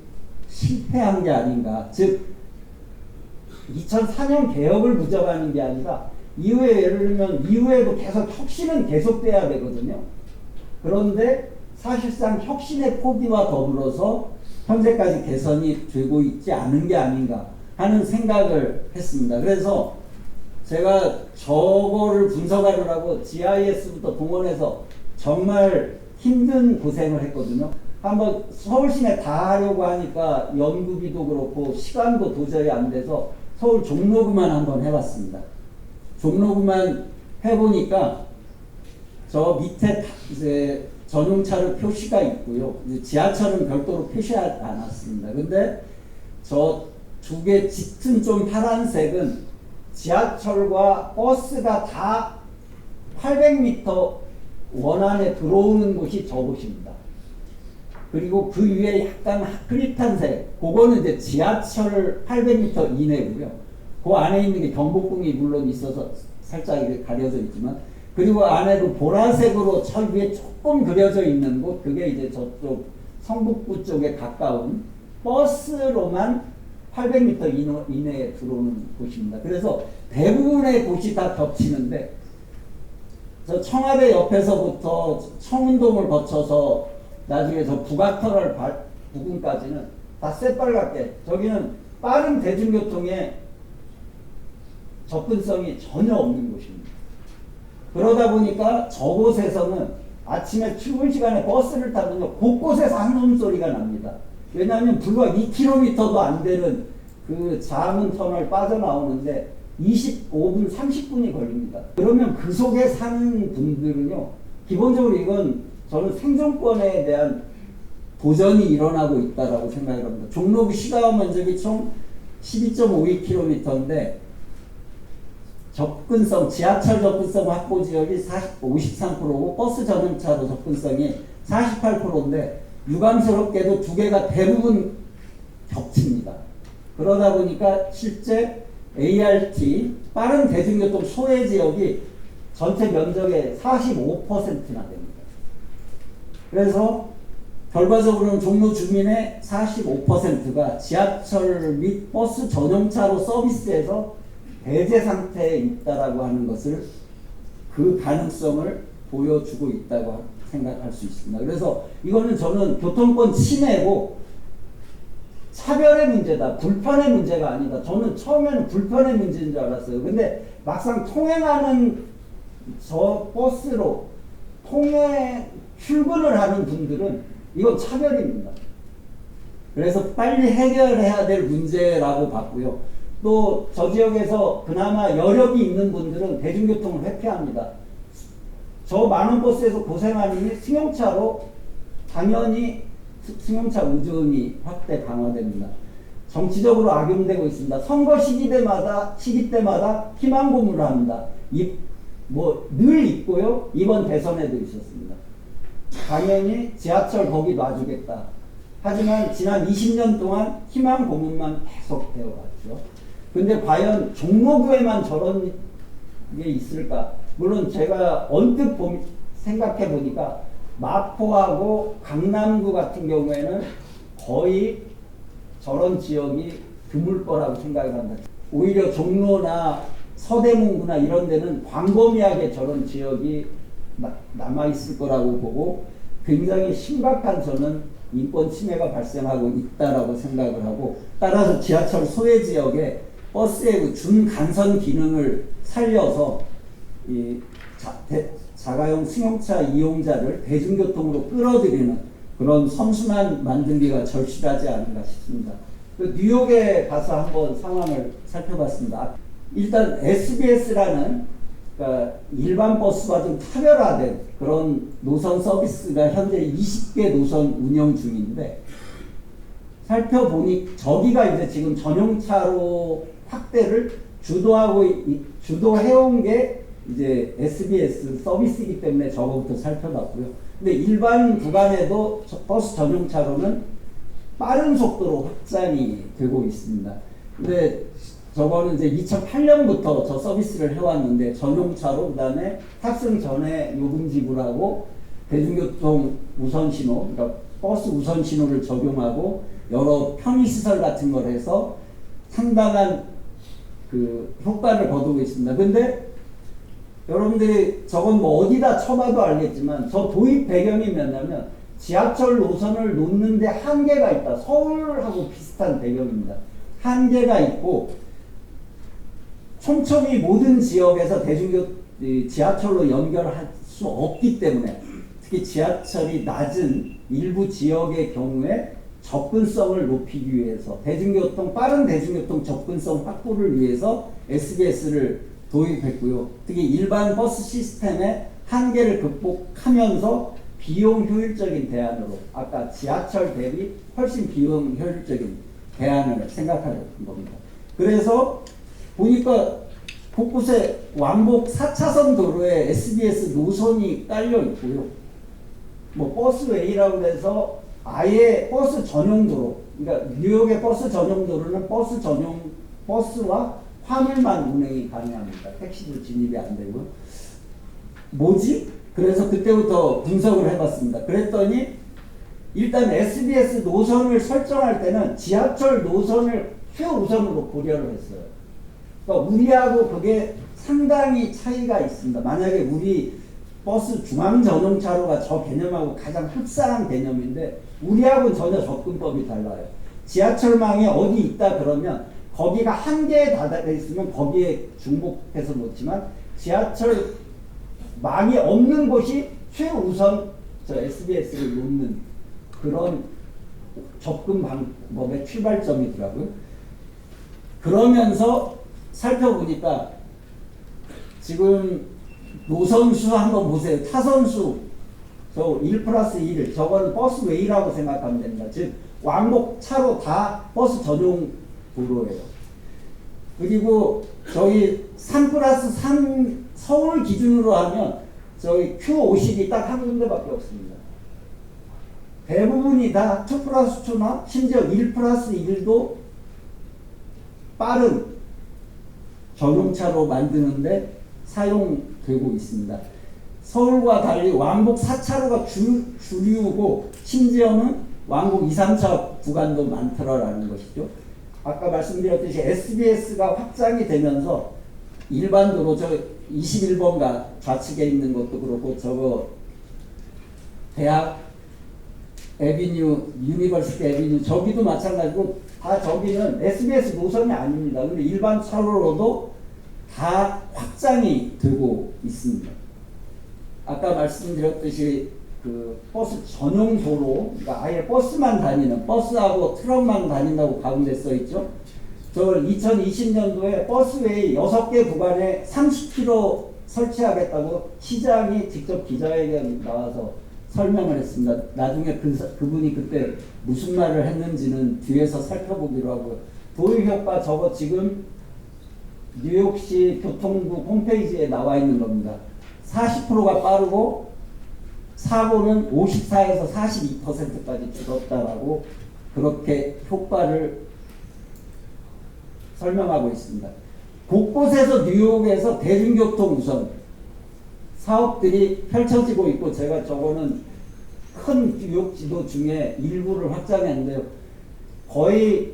실패한 게 아닌가. 즉 2004년 개혁을 부정하는 게 아니라 이후에 예를 들면 이후에도 계속 혁신은 계속돼야 되거든요. 그런데 사실상 혁신의 포기와 더불어서 현재까지 개선이 되고 있지 않은 게 아닌가 하는 생각을 했습니다. 그래서 제가 저거를 분석하느라고 GIS부터 동원해서 정말 힘든 고생을 했거든요. 한번 서울 시내 다 하려고 하니까 연구비도 그렇고 시간도 도저히 안 돼서 서울 종로구만 한번 해봤습니다. 종로구만 해보니까 저 밑에 이제 전용차로 표시가 있고요. 이제 지하철은 별도로 표시하지 않았습니다. 근데 저 두 개 짙은 좀 파란색은 지하철과 버스가 다 800m 원안에 들어오는 곳이 저곳입니다. 그리고 그 위에 약간 흐릿한 색, 그거는 이제 지하철 800m 이내고요. 그 안에 있는 게 경복궁이 물론 있어서 살짝 이렇게 가려져 있지만, 그리고 안에도 보라색으로 철 위에 조금 그려져 있는 곳, 그게 이제 저쪽 성북구 쪽에 가까운 버스로만 800m 이내에 들어오는 곳입니다. 그래서 대부분의 곳이 다 겹치는데, 저 청와대 옆에서부터 청운동을 거쳐서 나중에 저 북악터널 부근까지는 다 새빨갛게, 저기는 빠른 대중교통의 접근성이 전혀 없는 곳입니다. 그러다 보니까 저곳에서는 아침에 출근 시간에 버스를 타면요, 곳곳에서 한숨 소리가 납니다. 왜냐하면 불과 2km도 안 되는 그 자문 터널 빠져나오는데 25분, 30분이 걸립니다. 그러면 그 속에 사는 분들은요, 기본적으로 이건 저는 생존권에 대한 도전이 일어나고 있다라고 생각을 합니다. 종로구 시가와 면적이 총 12.52km인데 접근성, 지하철 접근성 확보 지역이 53%고 버스 전용차로 접근성이 48%인데 유감스럽게도 두 개가 대부분 겹칩니다. 그러다 보니까 실제 ART, 빠른 대중교통 소외 지역이 전체 면적의 45%나 됩니다. 그래서 결과적으로는 종로 주민의 45%가 지하철 및 버스 전용차로 서비스에서 배제 상태에 있다라고 하는 것을, 그 가능성을 보여주고 있다고 생각할 수 있습니다. 그래서 이거는 저는 교통권 침해고 차별의 문제다, 불편의 문제가 아니다. 저는 처음에는 불편의 문제인 줄 알았어요. 근데 막상 통행하는 저 버스로 출근을 하는 분들은 이건 차별입니다. 그래서 빨리 해결해야 될 문제라고 봤고요. 또 저 지역에서 그나마 여력이 있는 분들은 대중교통을 회피합니다. 저 많은 버스에서 고생하니 승용차로 당연히 승용차 의존이 확대 강화됩니다. 정치적으로 악용되고 있습니다. 선거 시기 때마다 희망 고문을 합니다. 늘 있고요. 이번 대선에도 있었습니다. 당연히 지하철 거기 놔주겠다. 하지만 지난 20년 동안 희망 고문만 계속 되어왔죠. 근데 과연 종로구에만 저런 게 있을까? 물론 제가 언뜻 생각해 보니까 마포하고 강남구 같은 경우에는 거의 저런 지역이 드물 거라고 생각을 합니다. 오히려 종로나 서대문구나 이런 데는 광범위하게 저런 지역이 남아있을 거라고 보고 굉장히 심각한 저는 인권 침해가 발생하고 있다라고 생각을 하고, 따라서 지하철 소외 지역에 버스의 준간선 기능을 살려서 이 자가용 승용차 이용자를 대중교통으로 끌어들이는 그런 선순환 만들기가 절실하지 않은가 싶습니다. 뉴욕에 가서 한번 상황을 살펴봤습니다. 일단 SBS라는 그러니까 일반 버스와 좀 차별화된 그런 노선 서비스가 현재 20개 노선 운영 중인데, 살펴보니 저기가 이제 지금 전용차로 확대를 주도해온 게 이제 SBS 서비스이기 때문에 저거부터 살펴봤고요. 근데 일반 구간에도 버스 전용차로는 빠른 속도로 확장이 되고 있습니다. 근데 저거는 이제 2008년부터 저 서비스를 해왔는데, 전용차로 그다음에 탑승 전에 요금 지불하고 대중교통 우선신호, 그러니까 버스 우선신호를 적용하고 여러 편의시설 같은 걸 해서 상당한 그 효과를 거두고 있습니다. 근데 여러분들이 저건 뭐 어디다 쳐봐도 알겠지만 저 도입 배경이 뭐냐면 지하철 노선을 놓는데 한계가 있다. 서울하고 비슷한 배경입니다. 한계가 있고 촘촘히 모든 지역에서 지하철로 연결할 수 없기 때문에, 특히 지하철이 낮은 일부 지역의 경우에 접근성을 높이기 위해서 빠른 대중교통 접근성 확보를 위해서 SBS를 도입했고요. 특히 일반 버스 시스템의 한계를 극복하면서 비용 효율적인 대안으로, 아까 지하철 대비 훨씬 비용 효율적인 대안을 생각하는 겁니다. 그래서 보니까 곳곳에 왕복 4차선 도로에 SBS 노선이 깔려 있고요. 뭐 버스웨이라고 해서 아예 버스 전용 도로, 그러니까 뉴욕의 버스 전용 도로는 버스와 화물만 운행이 가능합니다. 택시도 진입이 안 되고요. 뭐지? 그래서 그때부터 분석을 해봤습니다. 그랬더니 일단 SBS 노선을 설정할 때는 지하철 노선을 최우선으로 고려를 했어요. 그러니까 우리하고 그게 상당히 차이가 있습니다. 만약에 우리 버스 중앙 전용차로가 저 개념하고 가장 흡사한 개념인데 우리하고는 전혀 접근법이 달라요. 지하철망에 어디 있다 그러면 거기가 한계에 다다르 있으면 거기에 중복해서 놓지만 지하철 망이 없는 곳이 최우선 저 SBS를 놓는 그런 접근 방법의 출발점이더라고요. 그러면서 살펴보니까 지금 노선수 한번 보세요. 차선수 저 1+1 저거는 버스웨이라고 생각하면 됩니다. 즉 왕복 차로 다 버스 전용 도로예요. 그리고 저희 3+3 서울 기준으로 하면 저희 Q50이 딱 한 군데밖에 없습니다. 대부분이 다 2+2나 심지어 1+1도 빠른 전용차로 만드는데 사용되고 있습니다. 서울과 달리 왕복 4차로가 주류고 심지어는 왕복 2, 3차 구간도 많더라라는 것이죠. 아까 말씀드렸듯이 SBS가 확장이 되면서 일반도로 저 21번가 좌측에 있는 것도 그렇고 저거 대학 에비뉴, 유니버시티 에비뉴 저기도 마찬가지고 다 저기는 SBS 노선이 아닙니다. 근데 일반 차로로도 다 확장이 되고 있습니다. 아까 말씀드렸듯이 그 버스 전용 도로, 그러니까 아예 버스만 다니는, 버스하고 트럭만 다닌다고 가운데 써 있죠. 저 2020년도에 버스웨이 6개 구간에 30km 설치하겠다고 시장이 직접 기자회견 나와서 설명을 했습니다. 나중에 그분이 그때 무슨 말을 했는지는 뒤에서 살펴보기로 하고요. 도입 효과 저거 지금 뉴욕시 교통부 홈페이지에 나와 있는 겁니다. 40%가 빠르고 사고는 54에서 42%까지 줄었다라고 그렇게 효과를 설명하고 있습니다. 곳곳에서 뉴욕에서 대중교통 우선 사업들이 펼쳐지고 있고 제가 저거는 큰 뉴욕 지도 중에 일부를 확장했는데요. 거의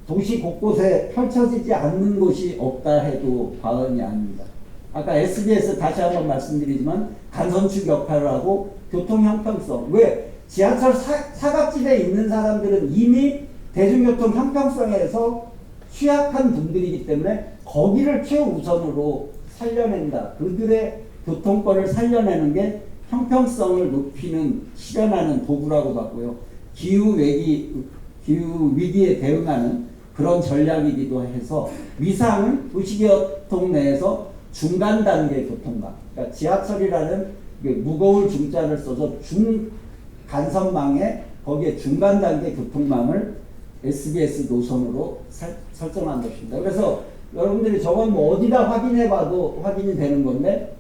도시 곳곳에 펼쳐지지 않는 곳이 없다 해도 과언이 아닙니다. 아까 SBS 다시 한번 말씀드리지만 간선축 역할을 하고 교통 형평성. 왜? 지하철 사각지대에 있는 사람들은 이미 대중교통 형평성에서 취약한 분들이기 때문에 거기를 최우선으로 살려낸다. 그들의 교통권을 살려내는 게 형평성을 높이는 실현하는 도구라고 봤고요. 기후 위기에 대응하는 그런 전략이기도 해서 위상은 도시교통 내에서 중간 단계 교통망. 그러니까 지하철이라는 무거울 중자를 써서 중간선망에 거기에 중간 단계 교통망을 SBS 노선으로 설정한 것입니다. 그래서 여러분들이 저건 뭐 어디다 확인해봐도 확인이 되는 건데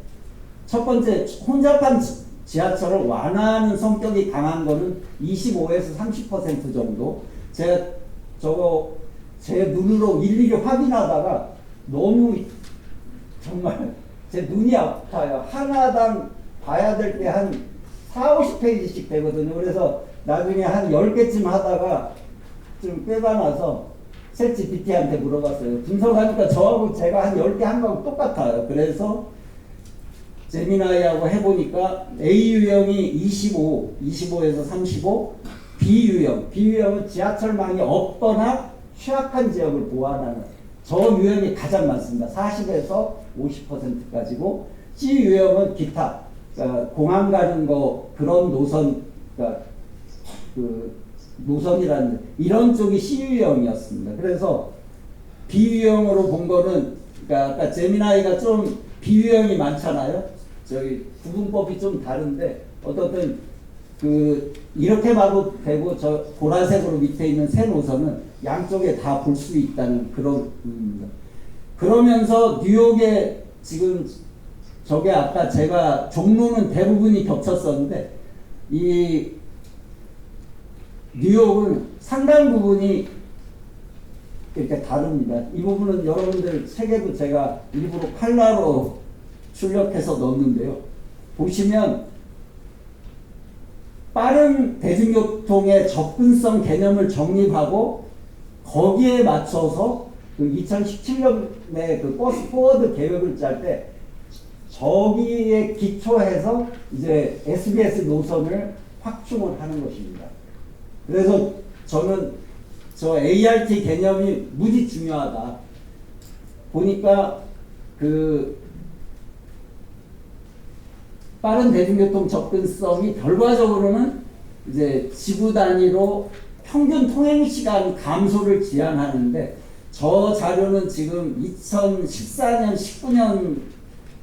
첫 번째 혼잡한 지하철을 완화하는 성격이 강한 거는 25에서 30% 정도. 제가 저거 제 눈으로 일일이 확인하다가 너무 정말 제 눈이 아파요. 하나당 봐야 될 게 한 4, 50페이지씩 되거든요. 그래서 나중에 한 10개쯤 하다가 좀 꾀가 나서 챗GPT한테 물어봤어요. 분석하니까 저하고 제가 한 10개 한 거하고 똑같아요. 그래서 제미나이하고 해보니까 A유형이 25에서 35, B유형은 지하철망이 없거나 취약한 지역을 보완하는 저 유형이 가장 많습니다. 40에서 50%까지고 C유형은 기타, 그러니까 공항 가는 거 그런 노선, 그러니까 그 노선이라는 이런 쪽이 C유형이었습니다. 그래서 B유형으로 본 거는 그러니까 아까 제미나이가 좀 B유형이 많잖아요. 저희 구분법이 좀 다른데 어떻든 그 이렇게 봐도 되고 저 보라색으로 밑에 있는 새 노선은 양쪽에 다 볼 수 있다는 그런 의미입니다. 그러면서 뉴욕에 지금 저게 아까 제가 종로는 대부분이 겹쳤었는데 이 뉴욕은 상당 부분이 이렇게 다릅니다. 이 부분은 여러분들 책에도 제가 일부러 칼라로 출력해서 넣었는데요. 보시면 빠른 대중교통의 접근성 개념을 정립하고 거기에 맞춰서 그 2017년에 그 버스 포워드 계획을 짤 때 저기에 기초해서 이제 SBS 노선을 확충을 하는 것입니다. 그래서 저는 저 ART 개념이 무지 중요하다. 보니까 그 빠른 대중교통 접근성이 결과적으로는 이제 지구 단위로 평균 통행 시간 감소를 지향하는데, 저 자료는 지금 2014년, 19년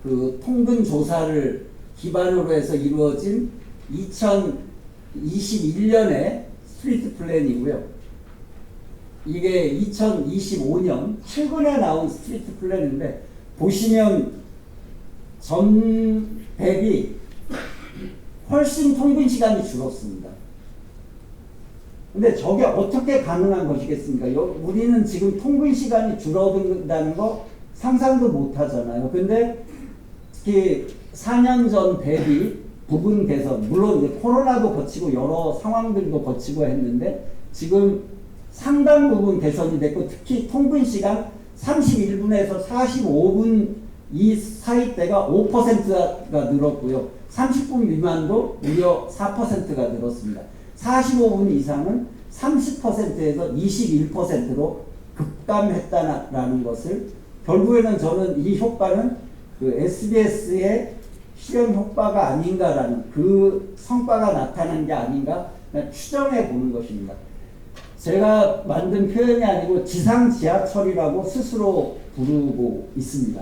그 통근 조사를 기반으로 해서 이루어진 2021년의 스트리트 플랜이고요. 이게 2025년 최근에 나온 스트리트 플랜인데, 보시면 전 대비 훨씬 통근 시간이 줄었습니다. 근데 저게 어떻게 가능한 것이겠습니까? 우리는 지금 통근 시간이 줄어든다는 거 상상도 못 하잖아요. 근데 특히 4년 전 대비 부분 개선, 물론 이제 코로나도 거치고 여러 상황들도 거치고 했는데 지금 상당 부분 개선이 됐고, 특히 통근 시간 31분에서 45분 이 사이대가 5%가 늘었고요. 30분 미만도 무려 4%가 늘었습니다. 45분 이상은 30%에서 21%로 급감했다라는 것을, 결국에는 저는 이 효과는 그 SBS의 실현 효과가 아닌가라는, 그 성과가 나타난 게 아닌가 추정해 보는 것입니다. 제가 만든 표현이 아니고 지상 지하철이라고 스스로 부르고 있습니다.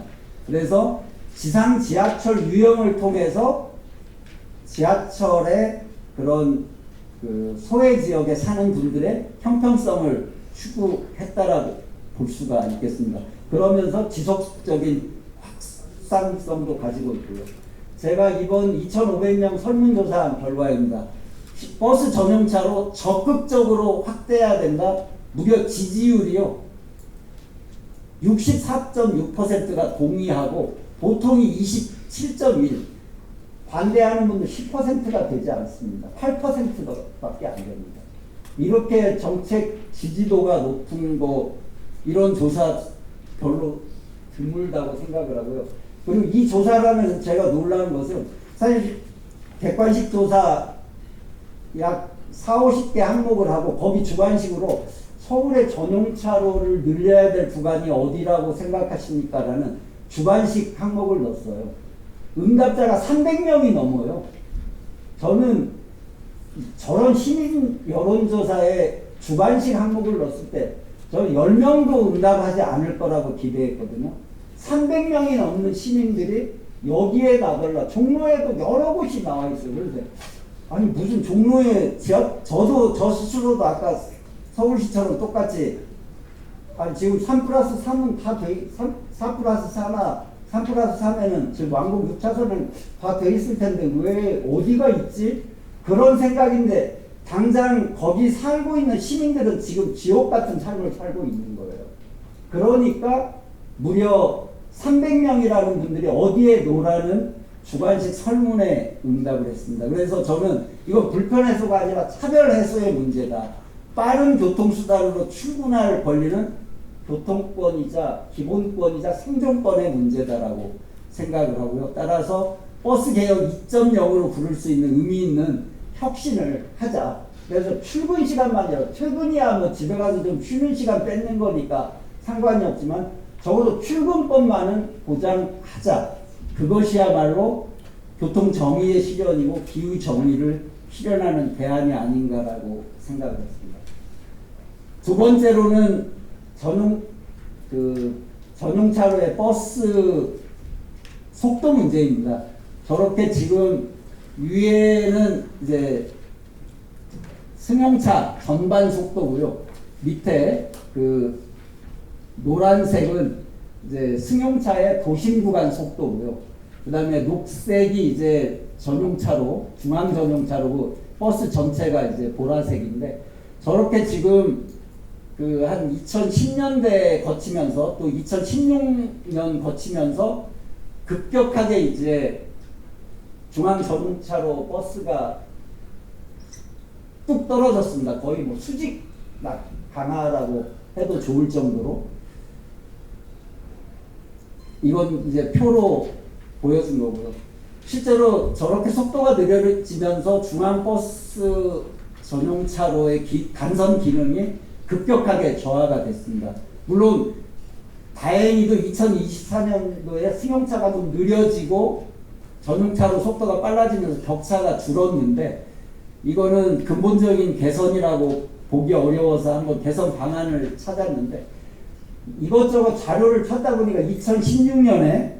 그래서 지상 지하철 유형을 통해서 지하철의 그런 그 소외 지역에 사는 분들의 형평성을 추구했다라고 볼 수가 있겠습니다. 그러면서 지속적인 확산성도 가지고 있고요. 제가 이번 2,500명 설문조사한 결과입니다. 버스 전용차로 적극적으로 확대해야 된다. 무려 지지율이요, 64.6%가 동의하고 보통이 27.1%, 반대하는 분들 10%가 되지 않습니다. 8%밖에 안 됩니다. 이렇게 정책 지지도가 높은 거, 이런 조사 별로 드물다고 생각을 하고요. 그리고 이 조사를 하면서 제가 놀라는 것은, 사실 객관식 조사 약 40-50개 항목을 하고 거기 주관식으로 서울의 전용차로를 늘려야 될 구간이 어디라고 생각하십니까? 라는 주관식 항목을 넣었어요. 응답자가 300명이 넘어요. 저는 저런 시민 여론조사에 주관식 항목을 넣었을 때 저는 10명도 응답하지 않을 거라고 기대했거든요. 300명이 넘는 시민들이 여기에 나달라, 종로에도 여러 곳이 나와 있어요. 그래서 아니 무슨 종로에 저도 저 스스로도 아까 서울시처럼 똑같이, 아니 지금 3+3은 다 돼, 4+4나 3+3에는 지금 왕복 6차선은 다 돼 있을 텐데 왜 어디가 있지? 그런 생각인데, 당장 거기 살고 있는 시민들은 지금 지옥 같은 삶을 살고 있는 거예요. 그러니까 무려 300명이라는 분들이 어디에 노라는 주관식 설문에 응답을 했습니다. 그래서 저는 이건 불편 해소가 아니라 차별 해소의 문제다. 빠른 교통수단으로 출근할 권리는 교통권이자 기본권이자 생존권의 문제다라고 생각을 하고요. 따라서 버스 개혁 2.0으로 부를 수 있는 의미 있는 혁신을 하자. 그래서 출근 시간만이라도, 퇴근이야 뭐 집에 가서 좀 쉬는 시간 뺏는 거니까 상관이 없지만 적어도 출근권만은 보장하자. 그것이야말로 교통 정의의 실현이고 기후 정의를 실현하는 대안이 아닌가라고 생각을 했습니다. 두 번째로는 전용차로의 버스 속도 문제입니다. 저렇게 지금 위에는 이제 승용차 전반 속도고요. 밑에 그 노란색은 이제 승용차의 도심 구간 속도고요. 그 다음에 녹색이 이제 전용차로, 중앙 전용차로고, 버스 전체가 이제 보라색인데, 저렇게 지금 그 한 2010년대 거치면서 또 2016년 거치면서 급격하게 이제 중앙 전용차로 버스가 뚝 떨어졌습니다. 거의 뭐 수직 강화라고 해도 좋을 정도로. 이건 이제 표로 보여준 거고요. 실제로 저렇게 속도가 느려지면서 중앙버스 전용차로의 간선 기능이 급격하게 저하가 됐습니다. 물론 다행히도 2024년도에 승용차가 좀 느려지고 전용차로 속도가 빨라지면서 격차가 줄었는데 이거는 근본적인 개선이라고 보기 어려워서 한번 개선 방안을 찾았는데 이것저것 자료를 찾다 보니까 2016년에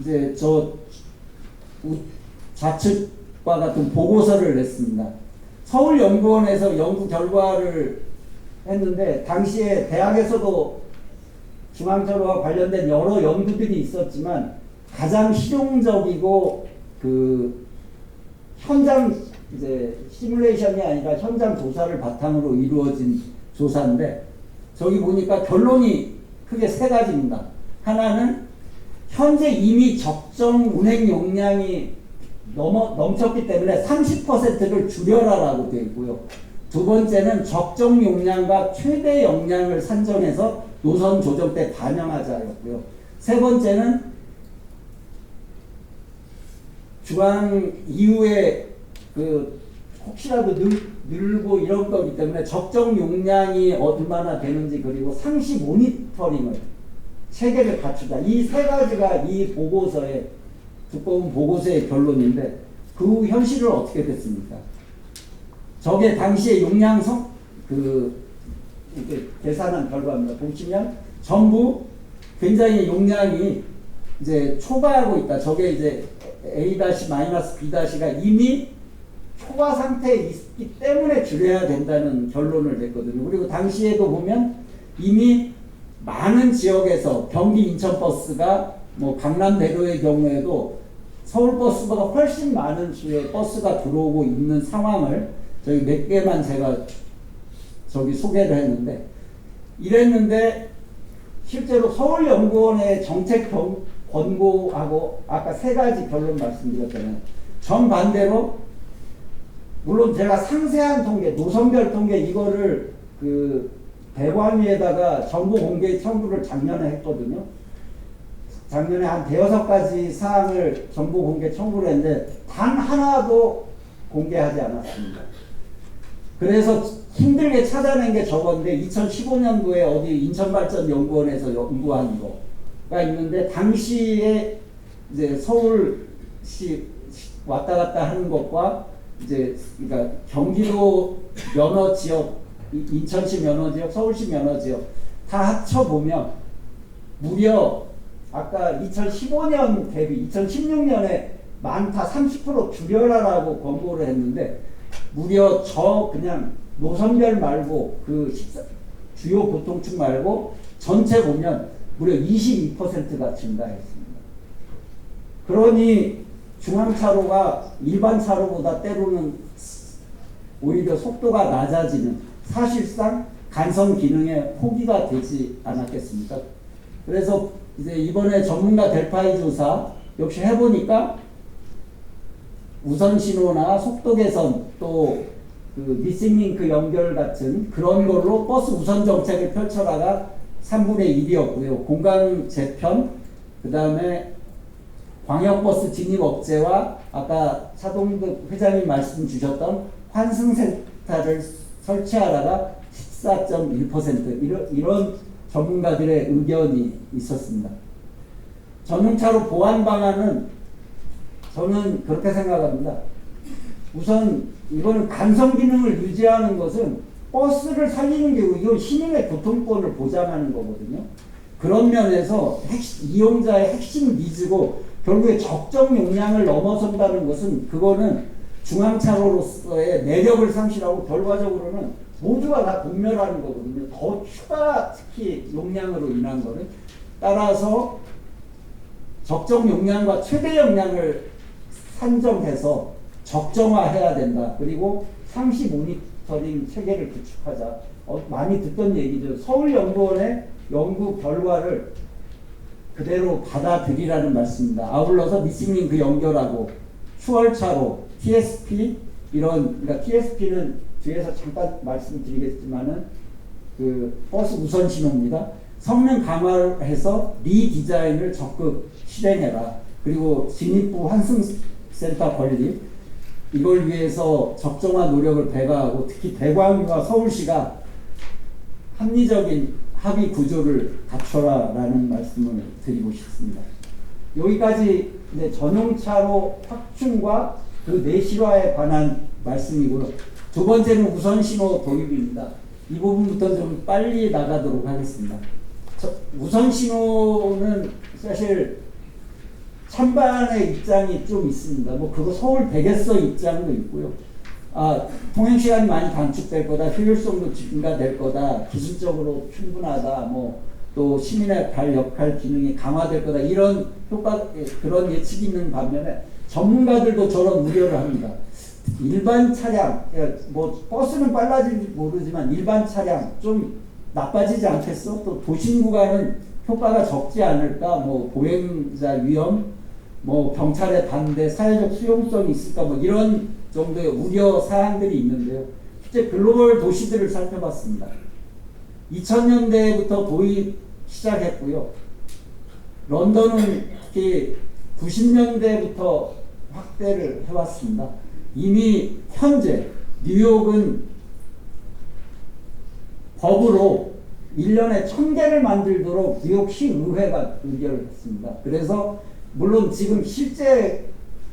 이제 저 좌측과 같은 보고서를 냈습니다. 서울연구원에서 연구 결과를 했는데 당시에 대학에서도 중앙차로와 관련된 여러 연구들이 있었지만 가장 실용적이고 그 현장 이제 시뮬레이션이 아니라 현장 조사를 바탕으로 이루어진 조사인데 저기 보니까 결론이 크게 세 가지입니다. 하나는 현재 이미 적정 운행 용량이 넘쳤기 때문에 30%를 줄여라라고 되어 있고요. 두 번째는 적정 용량과 최대 용량을 산정해서 노선 조정 때 반영하자였고요. 세 번째는 중앙 이후에 그 혹시라도 늘고 이런 거기 때문에 적정 용량이 얼마나 되는지 그리고 상시 모니터링을 체계를 갖추자. 이 세 가지가 이 보고서의 두꺼운 보고서의 결론인데 그 후 현실은 어떻게 됐습니까? 저게 당시의 용량성 이렇게 계산한 결과입니다. 보시면 전부 굉장히 용량이 이제 초과하고 있다. 저게 이제 A--B'가 이미 초과 상태에 있기 때문에 줄여야 된다는 결론을 냈거든요. 그리고 당시에도 보면 이미 많은 지역에서 경기 인천 버스가 뭐 강남 대로의 경우에도 서울 버스보다 훨씬 많은 수의 버스가 들어오고 있는 상황을 저희 몇 개만 제가 저기 소개를 했는데 이랬는데 실제로 서울연구원의 정책 권고하고 아까 세 가지 결론 말씀드렸잖아요. 정반대로 물론 제가 상세한 통계, 노선별 통계 이거를 그 대관위에다가 정보 공개 청구를 작년에 했거든요. 작년에 한 대여섯 가지 사항을 정보 공개 청구를 했는데 단 하나도 공개하지 않았습니다. 그래서 힘들게 찾아낸 게 저건데 2015년도에 어디 인천발전연구원에서 연구한 거가 있는데 당시에 이제 서울시 왔다 갔다 하는 것과 이제 그러니까 경기도 면허 지역, 인천시 면허 지역, 서울시 면허 지역 다 합쳐 보면 무려 아까 2015년 대비 2016년에 많다 30% 줄여라라고 권고를 했는데 무려 저 그냥 노선별 말고 그 주요 교통축 말고 전체 보면 무려 22%가 증가했습니다. 그러니 중앙차로가 일반 차로보다 때로는 오히려 속도가 낮아지는 사실상 간선 기능의 포기가 되지 않았겠습니까? 그래서 이제 이번에 전문가 델파이 조사 역시 해보니까 우선 신호나 속도 개선 또 그 미싱링크 연결 같은 그런 걸로 버스 우선 정책을 펼쳐라가 3분의 1이었고요. 공간 재편, 그 다음에 광역버스 진입 억제와 아까 차동득 회장님 말씀 주셨던 환승센터를 설치하라가 14.1% 이런 전문가들의 의견이 있었습니다. 전용차로 보완 방안은 저는 그렇게 생각합니다. 우선 이거는 간선 기능을 유지하는 것은 버스를 살리는 게 이건 시민의 교통권을 보장하는 거거든요. 그런 면에서 이용자의 핵심 니즈고 결국에 적정 용량을 넘어선다는 것은 그거는 중앙차로로서의 매력을 상실하고 결과적으로는 모두가 다 공멸하는 거거든요. 더 추가 특히 용량으로 인한 거는 따라서 적정 용량과 최대 용량을 산정해서 적정화해야 된다. 그리고 상시 모니터링 체계를 구축하자. 많이 듣던 얘기죠. 서울연구원의 연구 결과를 그대로 받아들이라는 말씀입니다. 아울러서 미싱링크 연결하고 추월차로, TSP 이런 그러니까 TSP는 뒤에서 잠깐 말씀드리겠지만은 그 버스 우선 신호입니다. 성능 강화해서 리디자인을 적극 실행해라. 그리고 진입부 환승센터 건립 이걸 위해서 적정한 노력을 배가하고 특히 대광과 서울시가 합리적인 합의 구조를 갖춰라라는 말씀을 드리고 싶습니다. 여기까지 이제 전용차로 확충과 그 내실화에 관한 말씀이고요. 두 번째는 우선신호 도입입니다. 이 부분부터 좀 빨리 나가도록 하겠습니다. 우선신호는 사실 찬반의 입장이 좀 있습니다. 뭐 그거 서울 되겠어 입장도 있고요. 통행 시간이 많이 단축될 거다, 효율성도 증가될 거다, 기술적으로 충분하다, 뭐 또 시민의 역할 기능이 강화될 거다, 이런 그런 예측이 있는 반면에 전문가들도 저런 우려를 합니다. 일반 차량, 뭐 버스는 빨라질지 모르지만 일반 차량 좀 나빠지지 않겠어? 또 도심 구간은 효과가 적지 않을까? 뭐 보행자 위험, 뭐 경찰의 반대, 사회적 수용성이 있을까? 뭐 이런 정도의 우려 사항들이 있는데요. 실제 글로벌 도시들을 살펴봤습니다. 2000년대부터 도입 시작했고요. 런던은 특히 90년대부터 확대를 해왔습니다. 이미 현재 뉴욕은 법으로 1년에 1000개를 만들도록 뉴욕시 의회가 의결을 했습니다. 그래서 물론 지금 실제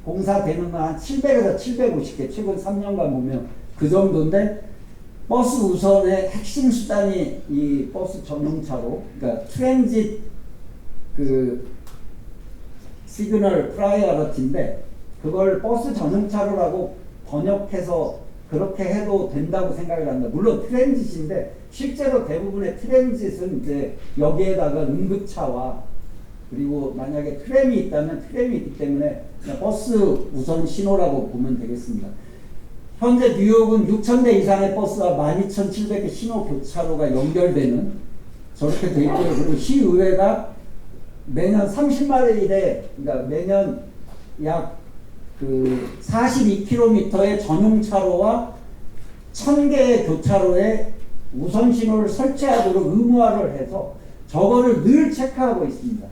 공사되는 건 한 700에서 750개, 최근 3년간 보면 그 정도인데, 버스 우선의 핵심 수단이 이 버스 전용차로, 그러니까 트랜짓 시그널 프라이어리티인데, 그걸 버스 전용차로라고 번역해서 그렇게 해도 된다고 생각을 합니다. 물론 트랜짓인데 실제로 대부분의 트랜짓은 이제 여기에다가 응급차와 그리고 만약에 트램이 있다면 트램이 있기 때문에 그냥 버스 우선 신호라고 보면 되겠습니다. 현재 뉴욕은 6,000대 이상의 버스와 12,700개 신호 교차로가 연결되는 저렇게 돼 있고요. 그리고 시의회가 매년 30마일에, 그러니까 매년 약 42km의 전용차로와 1000개의 교차로에 우선 신호를 설치하도록 의무화를 해서 저거를 늘 체크하고 있습니다.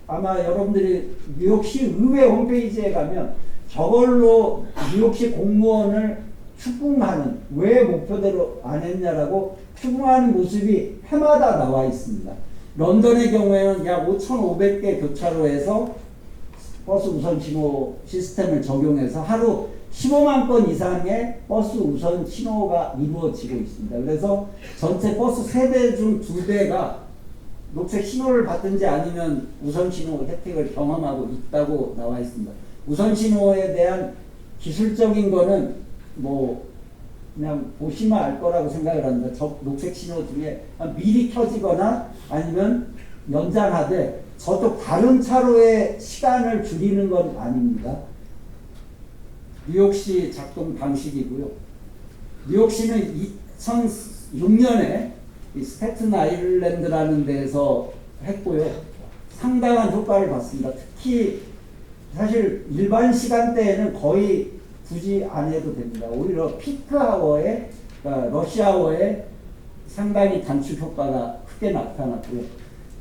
아마 여러분들이 뉴욕시 의회 홈페이지에 가면 저걸로 뉴욕시 공무원을 추궁하는, 왜 목표대로 안 했냐라고 추궁하는 모습이 해마다 나와 있습니다. 런던의 경우에는 약 5,500개 교차로에서 버스 우선 신호 시스템을 적용해서 하루 15만 건 이상의 버스 우선 신호가 이루어지고 있습니다. 그래서 전체 버스 세대 중 2대가 녹색 신호를 받든지 아니면 우선 신호 혜택을 경험하고 있다고 나와 있습니다. 우선 신호에 대한 기술적인 거는 뭐 그냥 보시면 알 거라고 생각을 합니다. 녹색 신호 중에 미리 켜지거나 아니면 연장하되 저쪽 다른 차로의 시간을 줄이는 건 아닙니다. 뉴욕시 작동 방식이고요. 뉴욕시는 2006년에 스태튼 아일랜드라는 데에서 했고요. 상당한 효과를 봤습니다. 특히 사실 일반 시간대에는 거의 굳이 안 해도 됩니다. 오히려 피크 아워에, 그러니까 러시 아워에 상당히 단축 효과가 크게 나타났고요.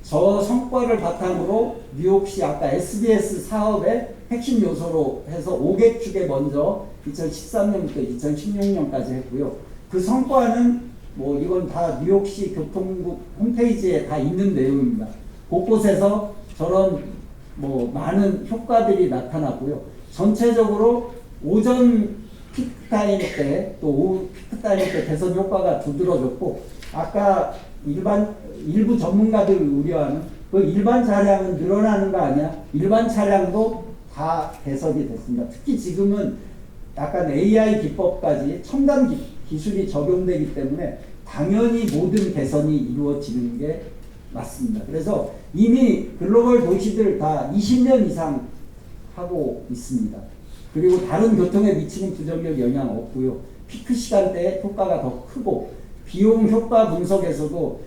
저 성과를 바탕으로 뉴욕시 아까 SBS 사업의 핵심 요소로 해서 5개축에 먼저 2013년부터 2016년까지 했고요. 그 성과는 뭐 이건 다 뉴욕시 교통국 홈페이지에 다 있는 내용입니다. 곳곳에서 저런 뭐 많은 효과들이 나타났고요. 전체적으로 오전 피크타임 때 또 오후 피크타임 때 개선 효과가 두드러졌고, 아까 일부 전문가들이 우려하는 그 일반 차량은 늘어나는 거 아니야? 일반 차량도 다 개선이 됐습니다. 특히 지금은 약간 AI 기법까지 첨단 기술이 적용되기 때문에 당연히 모든 개선이 이루어지는 게 맞습니다. 그래서 이미 글로벌 도시들 다 20년 이상 하고 있습니다. 그리고 다른 교통에 미치는 부정적 영향 없고요. 피크 시간대에 효과가 더 크고, 비용 효과 분석에서도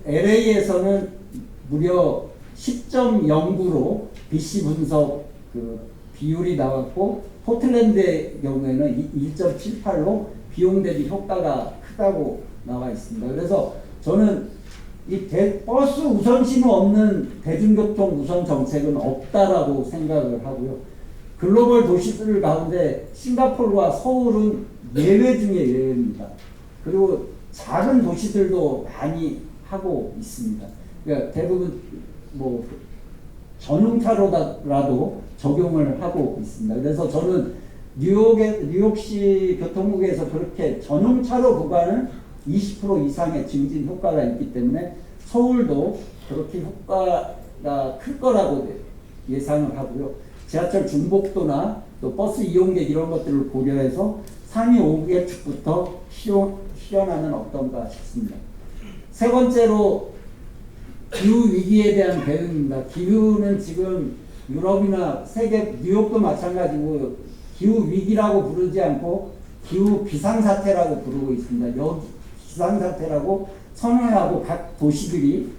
LA에서는 무려 10.09로 BC 분석 비율이 나왔고, 포틀랜드의 경우에는 1.78로 비용 대비 효과가 크다고 나와 있습니다. 그래서 저는 이 버스 우선 신호 없는 대중교통 우선 정책은 없다라고 생각을 하고요. 글로벌 도시들 가운데 싱가포르와 서울은 예외 중에 예외입니다. 그리고 작은 도시들도 많이 하고 있습니다. 그러니까 대부분 뭐 전용차로라도 적용을 하고 있습니다. 그래서 저는 뉴욕시 교통국에서 그렇게 전용차로 구간은 20% 이상의 증진 효과가 있기 때문에 서울도 그렇게 효과가 클 거라고 예상을 하고요. 지하철 중복도나 또 버스 이용객 이런 것들을 고려해서 상위 5개 축부터 실현하면 어떤가 싶습니다. 세 번째로 기후 위기에 대한 대응입니다. 기후는 지금 유럽이나 세계 뉴욕도 마찬가지고 기후 위기라고 부르지 않고 기후 비상사태라고 부르고 있습니다. 여기 비상사태라고 선언하고 각 도시들이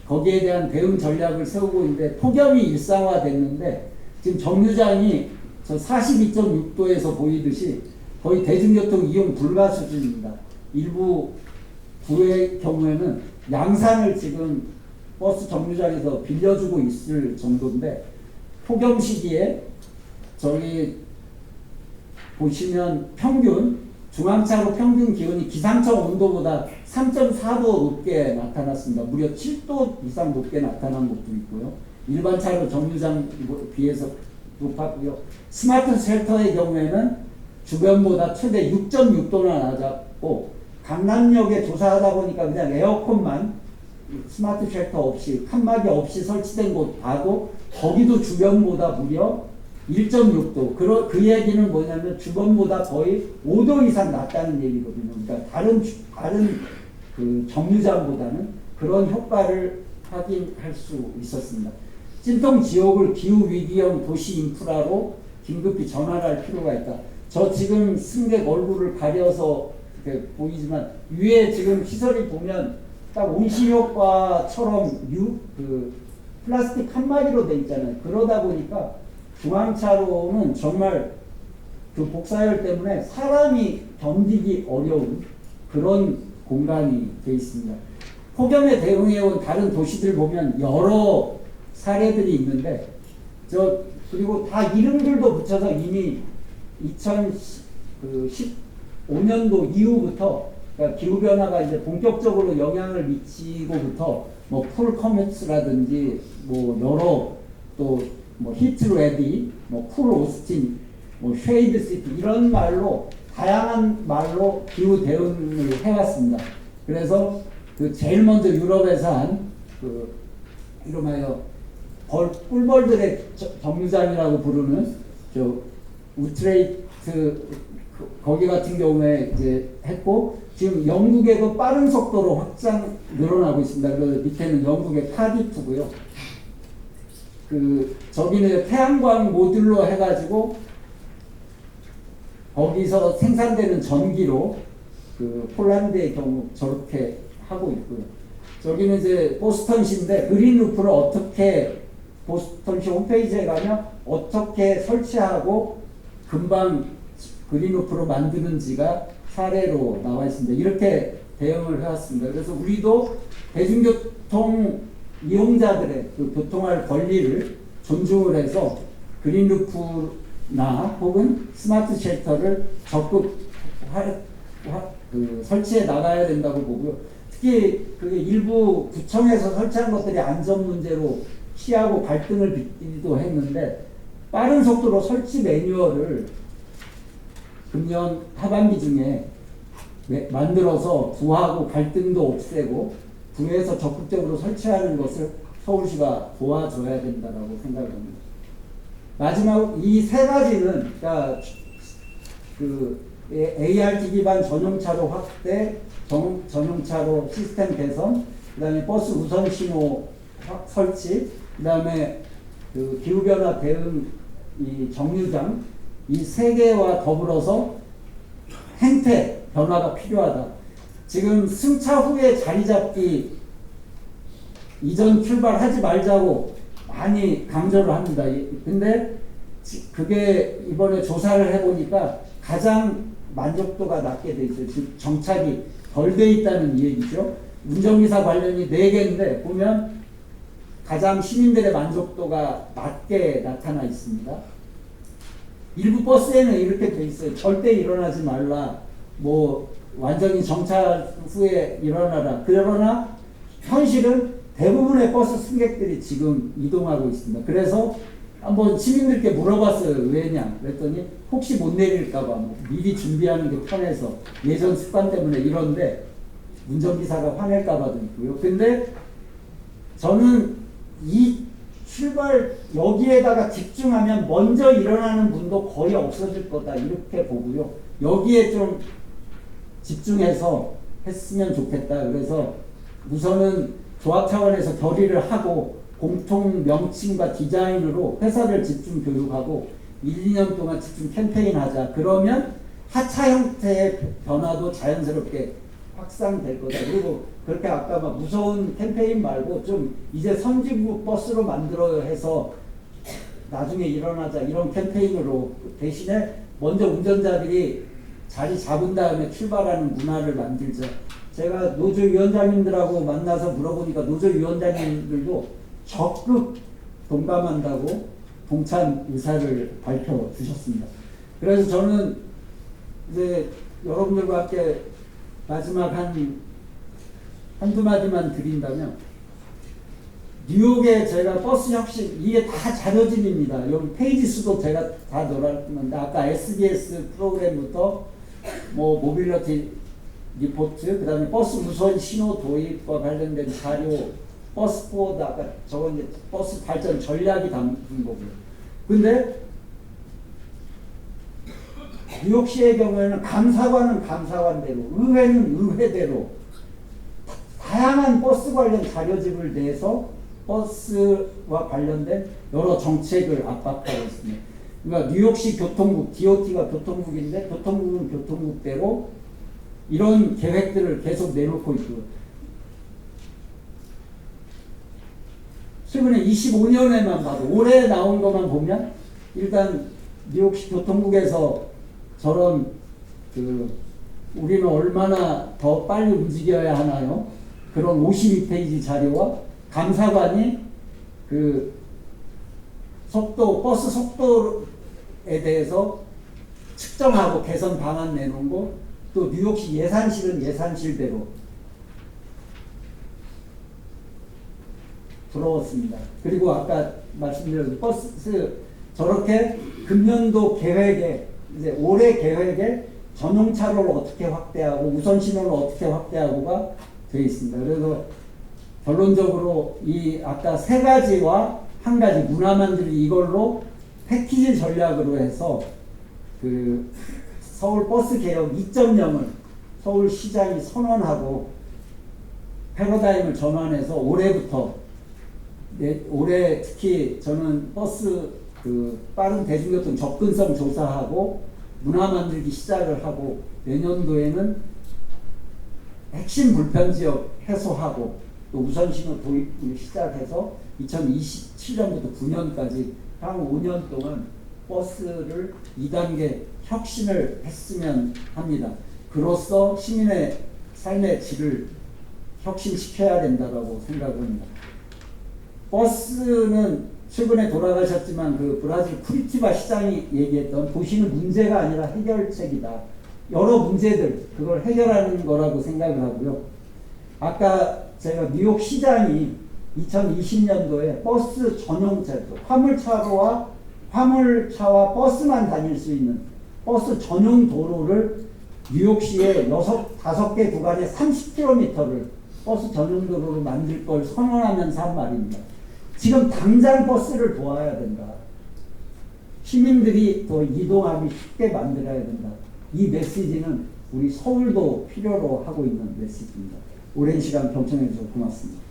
거기에 대한 대응 전략을 세우고 있는데 폭염이 일상화됐는데 지금 정류장이 저 42.6도에서 보이듯이 거의 대중교통 이용 불가 수준입니다. 일부 구의 경우에는 양산을 지금 버스 정류장에서 빌려주고 있을 정도인데 폭염 시기에 저기 보시면 중앙차로 평균 기온이 기상청 온도보다 3.4도 높게 나타났습니다. 무려 7도 이상 높게 나타난 것도 있고요. 일반 차로 정류장 비해서 높았고요. 스마트 쉘터의 경우에는 주변보다 최대 6.6도나 낮았고 강남역에 조사하다 보니까 그냥 에어컨만 스마트 쉘터 없이 칸막이 없이 설치된 곳 봐도 거기도 주변보다 무려 1.6도. 그 얘기는 뭐냐면 주변보다 거의 5도 이상 낮다는 얘기거든요. 그러니까 다른 그 정류장보다는 그런 효과를 확인할 수 있었습니다. 찜통 지역을 기후 위기형 도시 인프라로 긴급히 전환할 필요가 있다. 저 지금 승객 얼굴을 가려서 이렇게 보이지만 위에 지금 시설이 보면 딱 온실효과처럼 그 플라스틱 칸막이로 돼 있잖아요. 그러다 보니까 중앙차로는 정말 그 복사열 때문에 사람이 견디기 어려운 그런 공간이 돼 있습니다. 폭염에 대응해온 다른 도시들 보면 여러 사례들이 있는데 그리고 다 이름들도 붙여서 이미 2015년도 이후부터 그러니까 기후변화가 이제 본격적으로 영향을 미치고부터 뭐 풀커뮤트라든지 뭐 여러 또 뭐 히트 레디, 뭐 쿨 오스틴, 뭐 쉐이드 시티 이런 말로 다양한 말로 기후 대응을 해왔습니다. 그래서 그 제일 먼저 유럽에서 한 그 이름하여 꿀벌들의 정류장이라고 부르는 저 우트레이트 거기 같은 경우에 이제 했고 지금 영국에도 빠른 속도로 확장 늘어나고 있습니다. 그 밑에는 영국의 카디프고요. 저기는 태양광 모듈로 해가지고 거기서 생산되는 전기로 그 폴란드의 경우 저렇게 하고 있고요. 저기는 이제 보스턴시인데 그린 루프를 어떻게 보스턴시 홈페이지에 가면 어떻게 설치하고 금방 그린 루프로 만드는지가 사례로 나와 있습니다. 이렇게 대응을 해왔습니다. 그래서 우리도 대중교통 이용자들의 그 교통할 권리를 존중을 해서 그린루프나 혹은 스마트 쉘터를 적극 설치해 나가야 된다고 보고요. 특히 그게 일부 구청에서 설치한 것들이 안전 문제로 시하고 갈등을 빚기도 했는데 빠른 속도로 설치 매뉴얼을 금년 하반기 중에 만들어서 부하고 갈등도 없애고 구에서 적극적으로 설치하는 것을 서울시가 도와줘야 된다고 생각을 합니다. 마지막 이 세 가지는 그러니까 그 ART 기반 전용차로 확대, 전용차로 시스템 개선, 그다음에 버스 우선 신호 설치, 그다음에 그 기후변화 대응 이 정류장 이 세 개와 더불어서 행태 변화가 필요하다. 지금 승차 후에 자리 잡기 이전 출발하지 말자고 많이 강조를 합니다. 근데 그게 이번에 조사를 해보니까 가장 만족도가 낮게 돼 있어요. 즉 정착이 덜 돼 있다는 얘기죠. 운전기사 관련이 4개인데 보면 가장 시민들의 만족도가 낮게 나타나 있습니다. 일부 버스에는 이렇게 돼 있어요. 절대 일어나지 말라. 뭐 완전히 정차 후에 일어나라. 그러나 현실은 대부분의 버스 승객들이 지금 이동하고 있습니다. 그래서 한번 시민들께 물어봤어요. 왜냐? 그랬더니 혹시 못 내릴까봐 뭐 미리 준비하는 게 편해서 예전 습관 때문에 이런데 운전기사가 화낼까봐도 있고요. 근데 저는 이 출발 여기에다가 집중하면 먼저 일어나는 분도 거의 없어질 거다 이렇게 보고요. 여기에 좀 집중해서 했으면 좋겠다. 그래서 우선은 조합 차원에서 결의를 하고 공통 명칭과 디자인으로 회사를 집중 교육하고 1, 2년 동안 집중 캠페인 하자. 그러면 하차 형태의 변화도 자연스럽게 확산될 거다. 그리고 그렇게 아까 막 무서운 캠페인 말고 좀 이제 선진국 버스로 만들어야 해서 나중에 일어나자 이런 캠페인으로 대신에 먼저 운전자들이 자리 잡은 다음에 출발하는 문화를 만들자. 제가 노조위원장님들하고 만나서 물어보니까 노조위원장님들도 적극 동감한다고 동참 의사를 밝혀 주셨습니다. 그래서 저는 이제 여러분들과 함께 마지막 한두 마디만 드린다면, 뉴욕에 제가 버스 혁신, 이게 다 자료진입니다. 여기 페이지 수도 제가 다 넣어놨는데, 아까 SBS 프로그램부터 뭐 모빌리티 리포트, 그 다음에 버스 우선 신호 도입과 관련된 자료, 버스 포드, 아까 저건 이제 버스 발전 전략이 담긴 거고요. 근데 뉴욕시의 경우에는 감사관은 감사관대로, 의회는 의회대로 다양한 버스 관련 자료집을 내서 버스와 관련된 여러 정책을 압박하고 있습니다. 그러니까 뉴욕시 교통국, DOT가 교통국인데 교통국은 교통국대로 이런 계획들을 계속 내놓고 있고요. 최근에 25년에만 봐도 올해 나온 것만 보면 일단 뉴욕시 교통국에서 저런 우리는 얼마나 더 빨리 움직여야 하나요? 그런 52페이지 자료와 감사관이 버스 속도에 대해서 측정하고 개선 방안 내놓은 거, 또 뉴욕시 예산실은 예산실대로 부러웠습니다. 그리고 아까 말씀드린 버스 저렇게 금년도 계획에 이제 올해 계획에 전용차로를 어떻게 확대하고 우선 신호를 어떻게 확대하고가 되어 있습니다. 그래서 결론적으로 이 아까 세 가지와 한 가지 문화 만들기 이걸로 패키지 전략으로 해서 서울 버스 개혁 2.0을 서울시장이 선언하고 패러다임을 전환해서 올해부터 올해 특히 저는 버스 빠른 대중교통 접근성 조사하고 문화 만들기 시작을 하고 내년도에는 핵심 불편 지역 해소하고 또 우선신호 도입을 시작해서 2027년부터 9년까지 향후 5년 동안 버스를 2단계 혁신을 했으면 합니다. 그로써 시민의 삶의 질을 혁신시켜야 된다고 생각합니다. 버스는 최근에 돌아가셨지만 브라질 쿠리티바 시장이 얘기했던 도시는 문제가 아니라 해결책이다. 여러 문제들 그걸 해결하는 거라고 생각을 하고요. 아까 제가 뉴욕 시장이 2020년도에 버스 전용차, 화물차와 버스만 다닐 수 있는 버스 전용 도로를 뉴욕시에 5개 구간에 30km를 버스 전용 도로로 만들 걸 선언하면서 한 말입니다. 지금 당장 버스를 도와야 된다. 시민들이 더 이동하기 쉽게 만들어야 된다. 이 메시지는 우리 서울도 필요로 하고 있는 메시지입니다. 오랜 시간 경청해 주셔서 고맙습니다.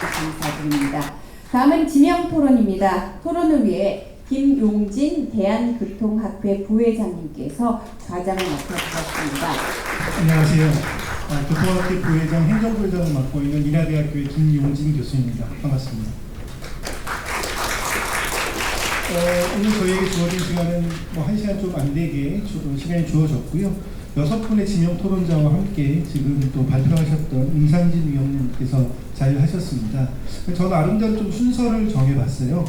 감사드립니다. 다음은 진영 토론입니다. 토론을 위해 김용진 대한교통학회 부회장님께서 과장을 맡아주셨습니다. 안녕하세요. 교통학회 부회장 행정부회장을 맡고 있는 인하대학교의 김용진 교수입니다. 반갑습니다. 오늘 저희에게 주어진 시간은 1시간 좀 안 되게 시간이 주어졌고요. 6분의 지명 토론자와 함께 지금 또 발표하셨던 임상진 위원님께서 자유하셨습니다. 저는 아름다운 좀 순서를 정해봤어요.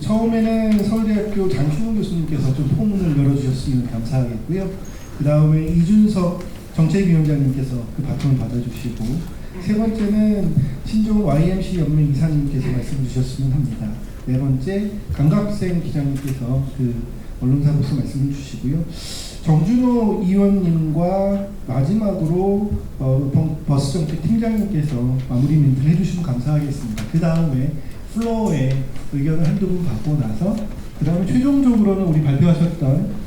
처음에는 서울대학교 장충훈 교수님께서 좀 포문을 열어주셨으면 감사하겠고요. 그 다음에 이준석 정책위원장님께서 그 바통을 받아주시고, 세 번째는 신종 YMC 연맹 이사님께서 말씀 주셨으면 합니다. 네 번째 강갑생 기자님께서 그 언론사로서 말씀해 주시고요. 정준호 의원님과 마지막으로 버스정책 팀장님께서 마무리 멘트를 해주시면 감사하겠습니다. 그 다음에 플로어에 의견을 한두 분 받고 나서 그 다음에 최종적으로는 우리 발표하셨던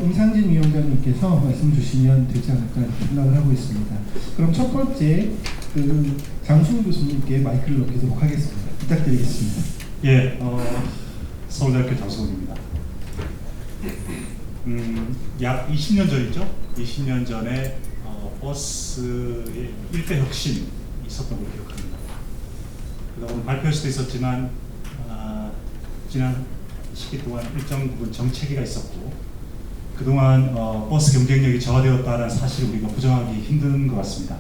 임상진 위원장님께서 말씀 주시면 되지 않을까 생각을 하고 있습니다. 그럼 첫 번째 그 장충훈 교수님께 마이크를 넘기도록 하겠습니다. 부탁드리겠습니다. 예, 서울대학교 장승훈입니다. 약 20년 전이죠. 20년 전에 버스의 일대 혁신이 있었던 걸 기억합니다. 그래서 오늘 발표할 수도 있었지만 지난 시기 동안 일정 부분 정체기가 있었고 그동안 버스 경쟁력이 저하되었다는 사실을 우리가 부정하기 힘든 것 같습니다.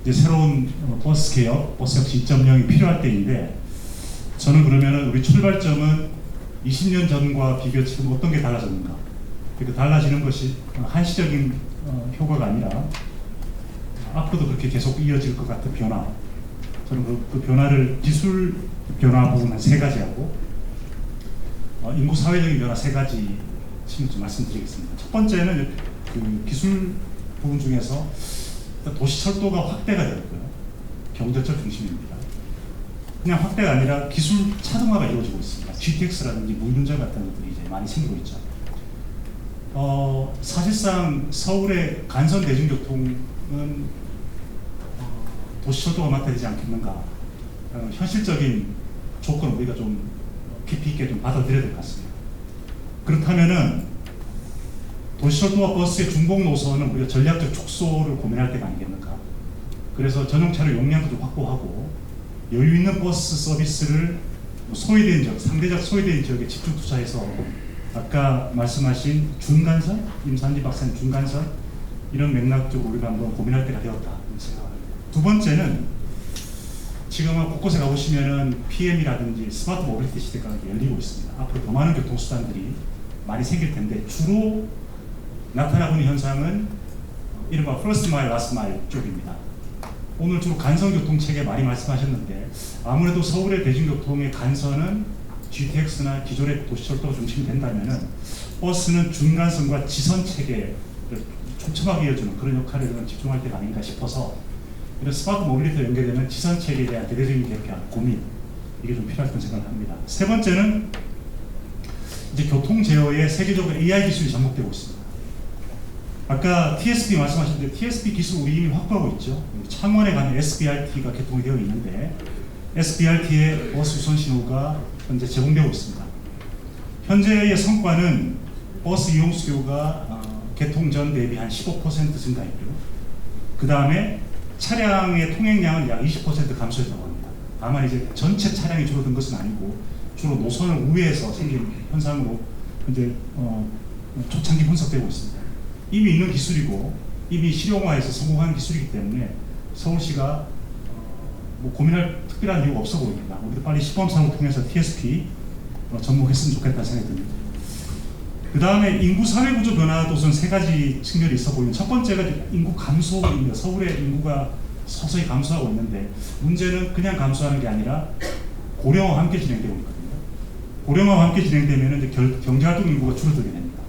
이제 새로운 버스 개혁, 버스 혁신 2.0이 필요할 때인데 저는 그러면 우리 출발점은 20년 전과 비교 지금 어떤 게 달라졌는가? 그 달라지는 것이 한시적인 효과가 아니라 앞으로도 그렇게 계속 이어질 것 같은 변화. 저는 그 변화를 기술 변화 부분 한 3가지하고 인구 사회적인 변화 3가지 좀 말씀드리겠습니다. 첫 번째는 그 기술 부분 중에서 도시철도가 확대가 되었고요. 경제적 중심입니다. 그냥 확대가 아니라 기술 차등화가 이루어지고 있습니다. GTX라든지 무인운전 같은 것들이 이제 많이 생기고 있죠. 사실상 서울의 간선 대중교통은 도시철도가 맡아야 되지 않겠는가. 현실적인 조건을 우리가 좀 깊이 있게 좀 받아들여야 될 것 같습니다. 그렇다면은 도시철도와 버스의 중복 노선은 우리가 전략적 축소를 고민할 때가 아니겠는가. 그래서 전용차를 용량도 좀 확보하고 여유 있는 버스 서비스를 소외된 지역, 상대적 소외된 지역에 집중 투자해서 아까 말씀하신 중간선, 임산지 박사님 중간선 이런 맥락적으로 우리가 한번 고민할 때가 되었다 생각합니다. 두 번째는 지금 곳곳에 가보시면은 PM이라든지 스마트 모빌리티 시대가 열리고 있습니다. 앞으로 더 많은 교통수단들이 많이 생길 텐데 주로 나타나고 있는 현상은 이른바 퍼스트 마일, 라스트 마일 쪽입니다. 오늘 주로 간선교통체계 많이 말씀하셨는데 아무래도 서울의 대중교통의 간선은 GTX나 기존의 도시철도가 중심이 된다면은 버스는 중간선과 지선체계를 촘촘하게 이어주는 그런 역할에 집중할 때가 아닌가 싶어서 이런 스마트 모빌리티와 연계되는 지선체계에 대한 대대적인 개편, 고민 이게 좀 필요할 거라고 생각을 합니다. 세 번째는 이제 교통 제어에 세계적으로 AI 기술이 접목되고 있습니다. 아까 TSP 말씀하셨는데 TSP 기술 우리 이미 확보하고 있죠. 창원에 가면 SBRT가 개통이 되어 있는데 SBRT의 버스 유선 신호가 현재 제공되고 있습니다. 현재의 성과는 버스 이용 수요가 개통 전 대비 한 15% 증가했고요. 그 다음에 차량의 통행량은 약 20% 감소했다고 합니다. 다만 이제 전체 차량이 줄어든 것은 아니고 주로 노선을 우회해서 생긴 현상으로 현재 초창기 분석되고 있습니다. 이미 있는 기술이고 이미 실용화해서 성공한 기술이기 때문에 서울시가 뭐 고민할 특별한 이유가 없어 보입니다. 우리도 빨리 시범사업을 통해서 TSP 접목했으면 좋겠다는 생각이 듭니다. 그 다음에 인구 사회 구조 변화도 우선 3가지 측면이 있어 보이는 첫 번째가 인구 감소입니다. 서울의 인구가 서서히 감소하고 있는데 문제는 그냥 감소하는 게 아니라 고령화와 함께 진행되고 있거든요. 고령화와 함께 진행되면 이제 경제활동 인구가 줄어들게 됩니다.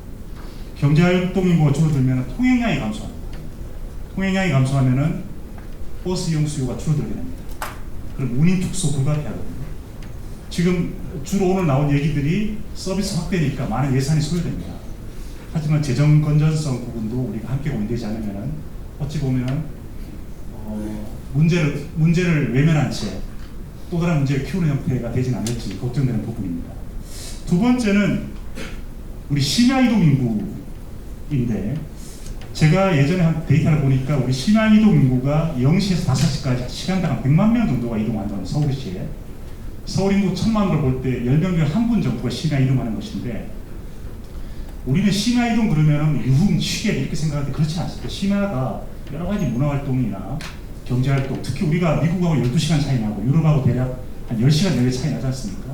경제활동 인구가 줄어들면 통행량이 감소합니다. 통행량이 감소하면은 버스 이용 수요가 줄어들게 됩니다. 그럼 운임 축소 불가피하거든요. 지금 주로 오늘 나온 얘기들이 서비스 확대니까 많은 예산이 소요됩니다. 하지만 재정 건전성 부분도 우리가 함께 고민되지 않으면은 어찌 보면은 문제를 외면한 채 또 다른 문제를 키우는 형태가 되진 않을지 걱정되는 부분입니다. 두 번째는 우리 심야 이동 인구인데 제가 예전에 한 데이터를 보니까 우리 심야 이동 인구가 0시에서 5시까지 시간당 100만 명 정도가 이동한다는 서울시에 서울 인구 1000만 걸 볼 때 10명 중에 한 분 정도가 심야 이동하는 것인데 우리는 심야 이동 그러면 유흥, 취객 이렇게 생각하는데 그렇지 않습니다. 심야가 여러 가지 문화활동이나 경제활동, 특히 우리가 미국하고 12시간 차이 나고 유럽하고 대략 한 10시간 내외 차이 나지 않습니까?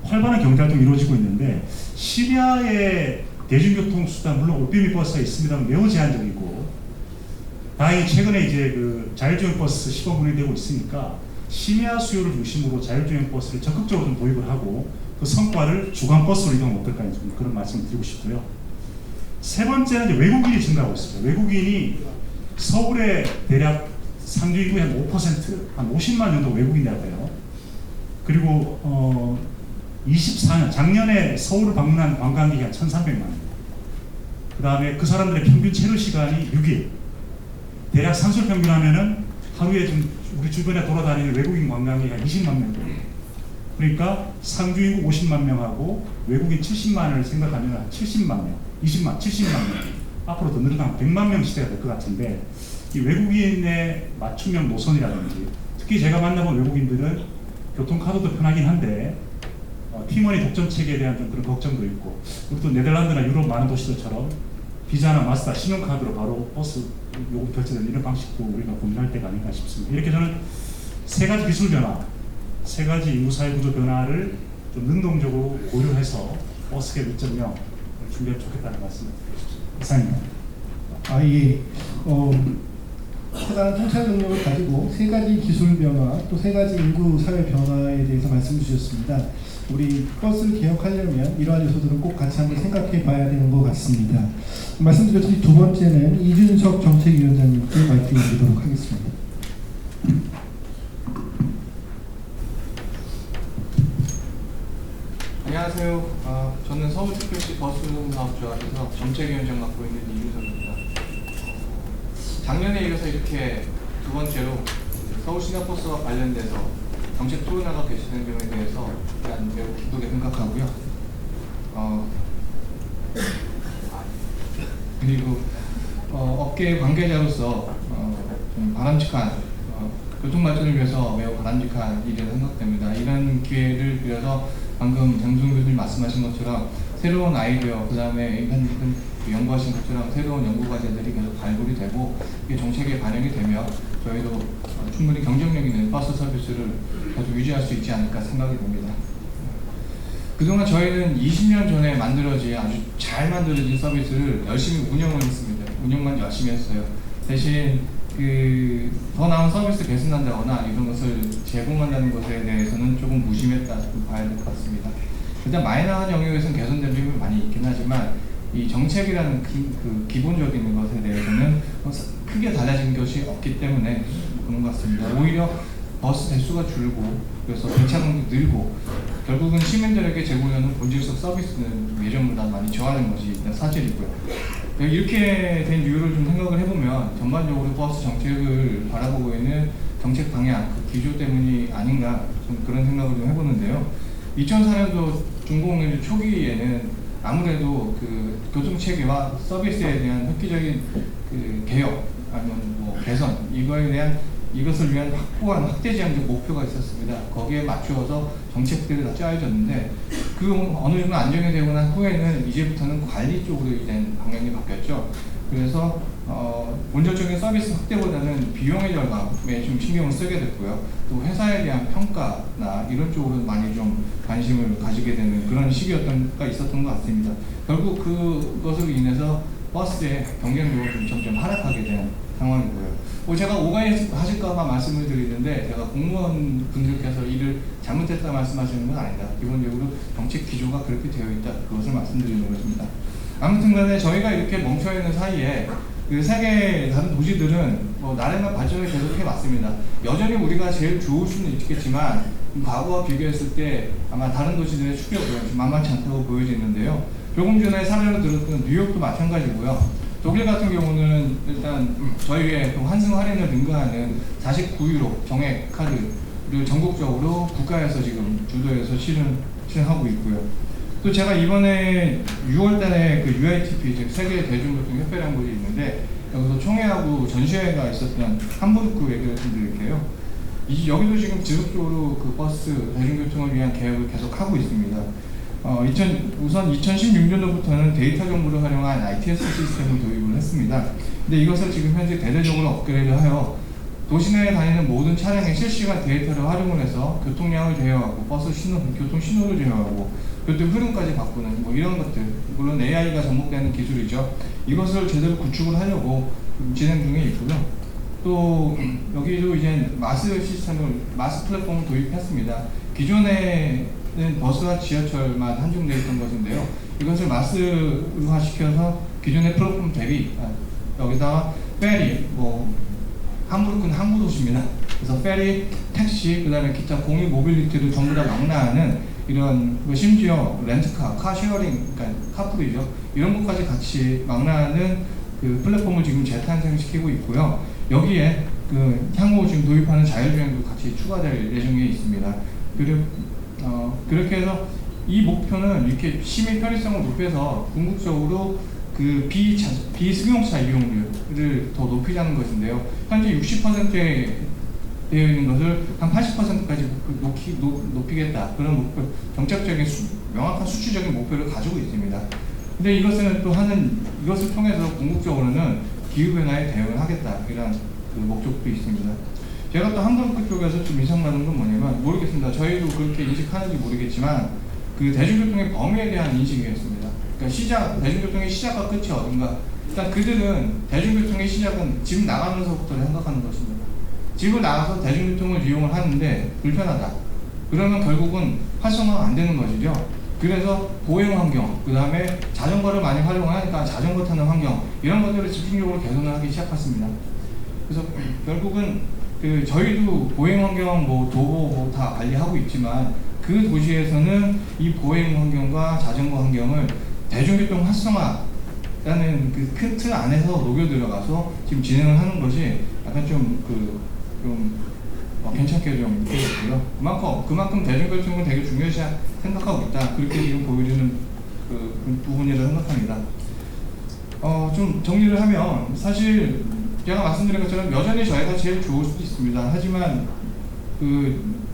활발한 경제활동이 이루어지고 있는데 심야의 대중교통 수단, 물론 올빼미 버스가 있습니다만 매우 제한적이고, 다행히 최근에 이제 그 자율주행 버스 시범 운행되고 있으니까 심야 수요를 중심으로 자율주행 버스를 적극적으로 좀 도입을 하고 그 성과를 주간 버스로 이동하면 어떨까 좀 그런 말씀을 드리고 싶고요. 세 번째는 이제 외국인이 증가하고 있습니다. 외국인이 서울에 대략 상주 인구의 한 5%, 한 50만 정도 외국인이라고 해요. 그리고 24년, 작년에 서울을 방문한 관광객이 한 1,300만 명. 그 다음에 그 사람들의 평균 체류 시간이 6일. 대략 산술 평균하면은 하루에 좀 우리 주변에 돌아다니는 외국인 관광객이 한 20만 명 정도. 그러니까 상주 인구 50만 명하고 외국인 70만을 생각하면 한 70만 명, 70만 명. 앞으로 더 늘어나면 100만 명 시대가 될 것 같은데, 이 외국인의 맞춤형 노선이라든지, 특히 제가 만나본 외국인들은 교통카드도 편하긴 한데 팀원의 독점 체계에 대한 좀 그런 걱정도 있고, 우리 또 네덜란드나 유럽 많은 도시들처럼 비자나 마스터, 신용카드로 바로 버스 요금 결제되는 이런 방식도 우리가 고민할 때가 아닌가 싶습니다. 이렇게 저는 세 가지 기술 변화, 세 가지 인구 사회 구조 변화를 좀 능동적으로 고려해서 버스계 2.0을 준비하면 좋겠다는 말씀을 드리겠습니다. 이상입니다. 예. 해당 통찰 능력을 가지고 세 가지 기술 변화, 또 세 가지 인구 사회 변화에 대해서 말씀 주셨습니다. 우리 버스를 개혁하려면 이러한 요소들은 꼭 같이 한번 생각해 봐야 되는 것 같습니다. 말씀드렸듯이 두 번째는 이준석 정책위원장님께 말씀을 드리도록 하겠습니다. 안녕하세요. 저는 서울특별시 버스사업조합에서 정책위원장 맡고 있는 이준석입니다. 작년에 이어서 이렇게 두 번째로 서울시내버스와 관련돼서 정책 토론회가 개최되는 점에 대해서 일단 매우 기쁘게 생각하고요. 그리고 업계 관계자로서 좀 바람직한 교통 발전을 위해서 매우 바람직한 일이라고 생각됩니다. 이런 기회를 빌어서 방금 장준 교수님 말씀하신 것처럼 새로운 아이디어, 그 다음에 연구하신 것처럼 새로운 연구 과제들이 계속 발굴이 되고 이게 정책에 반영이 되면 저희도 충분히 경쟁력 있는 버스 서비스를 계속 유지할 수 있지 않을까 생각이 됩니다. 그동안 저희는 20년 전에 만들어진 아주 잘 만들어진 서비스를 열심히 운영을 했습니다. 운영만 열심히 했어요. 대신 더 나은 서비스 개선한다거나 이런 것을 제공한다는 것에 대해서는 조금 무심했다 봐야 될 것 같습니다. 일단 마이너한 영역에서는 개선된 부분이 많이 있긴 하지만 이 정책이라는 기본적인 것에 대해서는 크게 달라진 것이 없기 때문에 그런 것 같습니다. 오히려 버스 대수가 줄고 그래서 배차량도 늘고 결국은 시민들에게 제공하는 본질적 서비스는 예전보다 많이 저하는 것이 일단 사실이고요. 이렇게 된 이유를 좀 생각을 해보면 전반적으로 버스 정책을 바라보고 있는 정책 방향, 기조 때문이 아닌가 좀 그런 생각을 좀 해보는데요. 2004년도 중공일 초기에는 아무래도 교통체계와 서비스에 대한 획기적인 개혁 아니면 개선 이것을 위한 확고한 확대지향적 목표가 있었습니다. 거기에 맞추어서 정책들이 다 짜여졌는데 어느 정도 안정이 되고 난 후에는 이제부터는 관리 쪽으로 이제 방향이 바뀌었죠. 그래서 본질적인 서비스 확대보다는 비용의 절감에 좀 신경을 쓰게 됐고요. 또 회사에 대한 평가나 이런 쪽으로 많이 좀 관심을 가지게 되는 그런 시기가 있었던 것 같습니다. 결국 그것으로 인해서 버스의 경쟁력이 좀 점점 하락하게 된 상황이고요. 제가 오가하실까봐 말씀을 드리는데 제가 공무원 분들께서 일을 잘못했다 말씀하시는 건 아니다. 기본적으로 정책 기조가 그렇게 되어 있다. 그것을 말씀드리는 것입니다. 아무튼 간에 저희가 이렇게 멈춰있는 사이에 세계 다른 도시들은 나름의 발전을 계속해 왔습니다. 여전히 우리가 제일 좋을 수는 있겠지만 과거와 비교했을 때 아마 다른 도시들의 추격은 만만치 않다고 보여지는데요. 조금 전에 사례로 들었던 뉴욕도 마찬가지고요. 독일 같은 경우는 일단 저희의 환승 할인을 능가하는 49유로 정액 카드를 전국적으로 국가에서 지금 주도해서 실행하고 있고요. 또 제가 이번에 6월달에 UITP 즉 세계 대중교통협회라는 곳이 있는데 여기서 총회하고 전시회가 있었던 함부르크 얘기를 드릴게요. 여기도 지금 지속적으로 버스 대중교통을 위한 개혁을 계속 하고 있습니다. 우선 2016년도부터는 데이터 정보를 활용한 ITS 시스템을 도입을 했습니다. 근데 이것을 지금 현재 대대적으로 업그레이드하여 도시 내에 다니는 모든 차량의 실시간 데이터를 활용을 해서 교통량을 제어하고 버스 신호, 교통 신호를 제어하고 교통 흐름까지 바꾸는 뭐 이런 것들, 물론 AI가 접목되는 기술이죠. 이것을 제대로 구축을 하려고 진행 중에 있고요. 또 여기도 이제 마스 시스템을, 마스 플랫폼을 도입했습니다. 기존에는 버스와 지하철만 한정되어 있던 것인데요. 이것을 마스화 시켜서 기존의 플랫폼 대비 여기다가 페리, 뭐 함부르크는 항구 도시입니다. 그래서 페리, 택시, 그 다음에 기타 공유 모빌리티를 전부 다 망라하는 이런, 심지어 렌트카, 카쉐어링, 그러니까 카풀이죠. 이런 것까지 같이 망라하는 그 플랫폼을 지금 재탄생시키고 있고요. 여기에 그 향후 지금 도입하는 자율주행도 같이 추가될 예정에 있습니다. 그렇게 해서 이 목표는 이렇게 시민 편의성을 높여서 궁극적으로 그 비승용차 이용률을 더 높이자는 것인데요. 현재 60%에 되어 있는 것을 한 80%까지 높이겠다. 그런 목표, 정책적인 명확한 수치적인 목표를 가지고 있습니다. 근데 이것을 이것을 통해서 궁극적으로는 기후변화에 대응을 하겠다. 이런 그 목적도 있습니다. 제가 또 함부르크 쪽에서 좀 인상받은 건 뭐냐면, 모르겠습니다. 저희도 그렇게 인식하는지 모르겠지만, 그 대중교통의 범위에 대한 인식이었습니다. 그러니까 대중교통의 시작과 끝이 어딘가. 일단 그들은 대중교통의 시작은 집 나가면서부터 생각하는 것입니다. 집을 나가서 대중교통을 이용을 하는데 불편하다. 그러면 결국은 활성화가 안 되는 것이죠. 그래서 보행 환경, 그 다음에 자전거를 많이 활용하니까 자전거 타는 환경, 이런 것들을 집중적으로 개선을 하기 시작했습니다. 그래서 결국은 그 저희도 보행 환경, 뭐 도보 다 관리하고 있지만, 그 도시에서는 이 보행 환경과 자전거 환경을 대중교통 활성화라는 그 큰 틀 안에서 녹여 들어가서 지금 진행을 하는 것이 약간 괜찮게 좀 느껴졌고요. 그만큼 대중교통은 되게 중요시 생각하고 있다. 그렇게 지금 보여주는 그 부분이라고 생각합니다. 좀 정리를 하면, 사실 제가 말씀드린 것처럼 여전히 저희가 제일 좋을 수도 있습니다. 하지만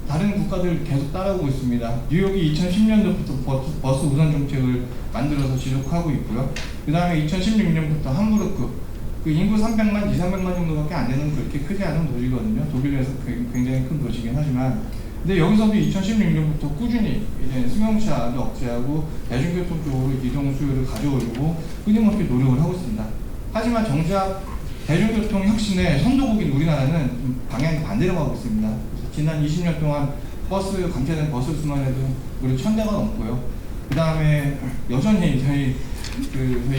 다른 국가들 계속 따라오고 있습니다. 뉴욕이 2010년도부터 버스 우선 정책을 만들어서 지속하고 있고요. 그 다음에 2016년부터 함부르크, 그 인구 300만, 200만 정도밖에 안 되는 그렇게 크지 않은 도시거든요. 독일에서 굉장히 큰 도시긴 하지만, 근데 여기서도 2016년부터 꾸준히 이제 승용차를 억제하고 대중교통 쪽으로 이동 수요를 가져오려고 끊임없이 노력을 하고 있습니다. 하지만 정작 대중교통 혁신의 선도국인 우리나라는 좀 방향이 반대로 가고 있습니다. 그래서 지난 20년 동안 감퇴된 버스 수만에도 무려 1000대가 넘고요. 그 다음에 여전히 저희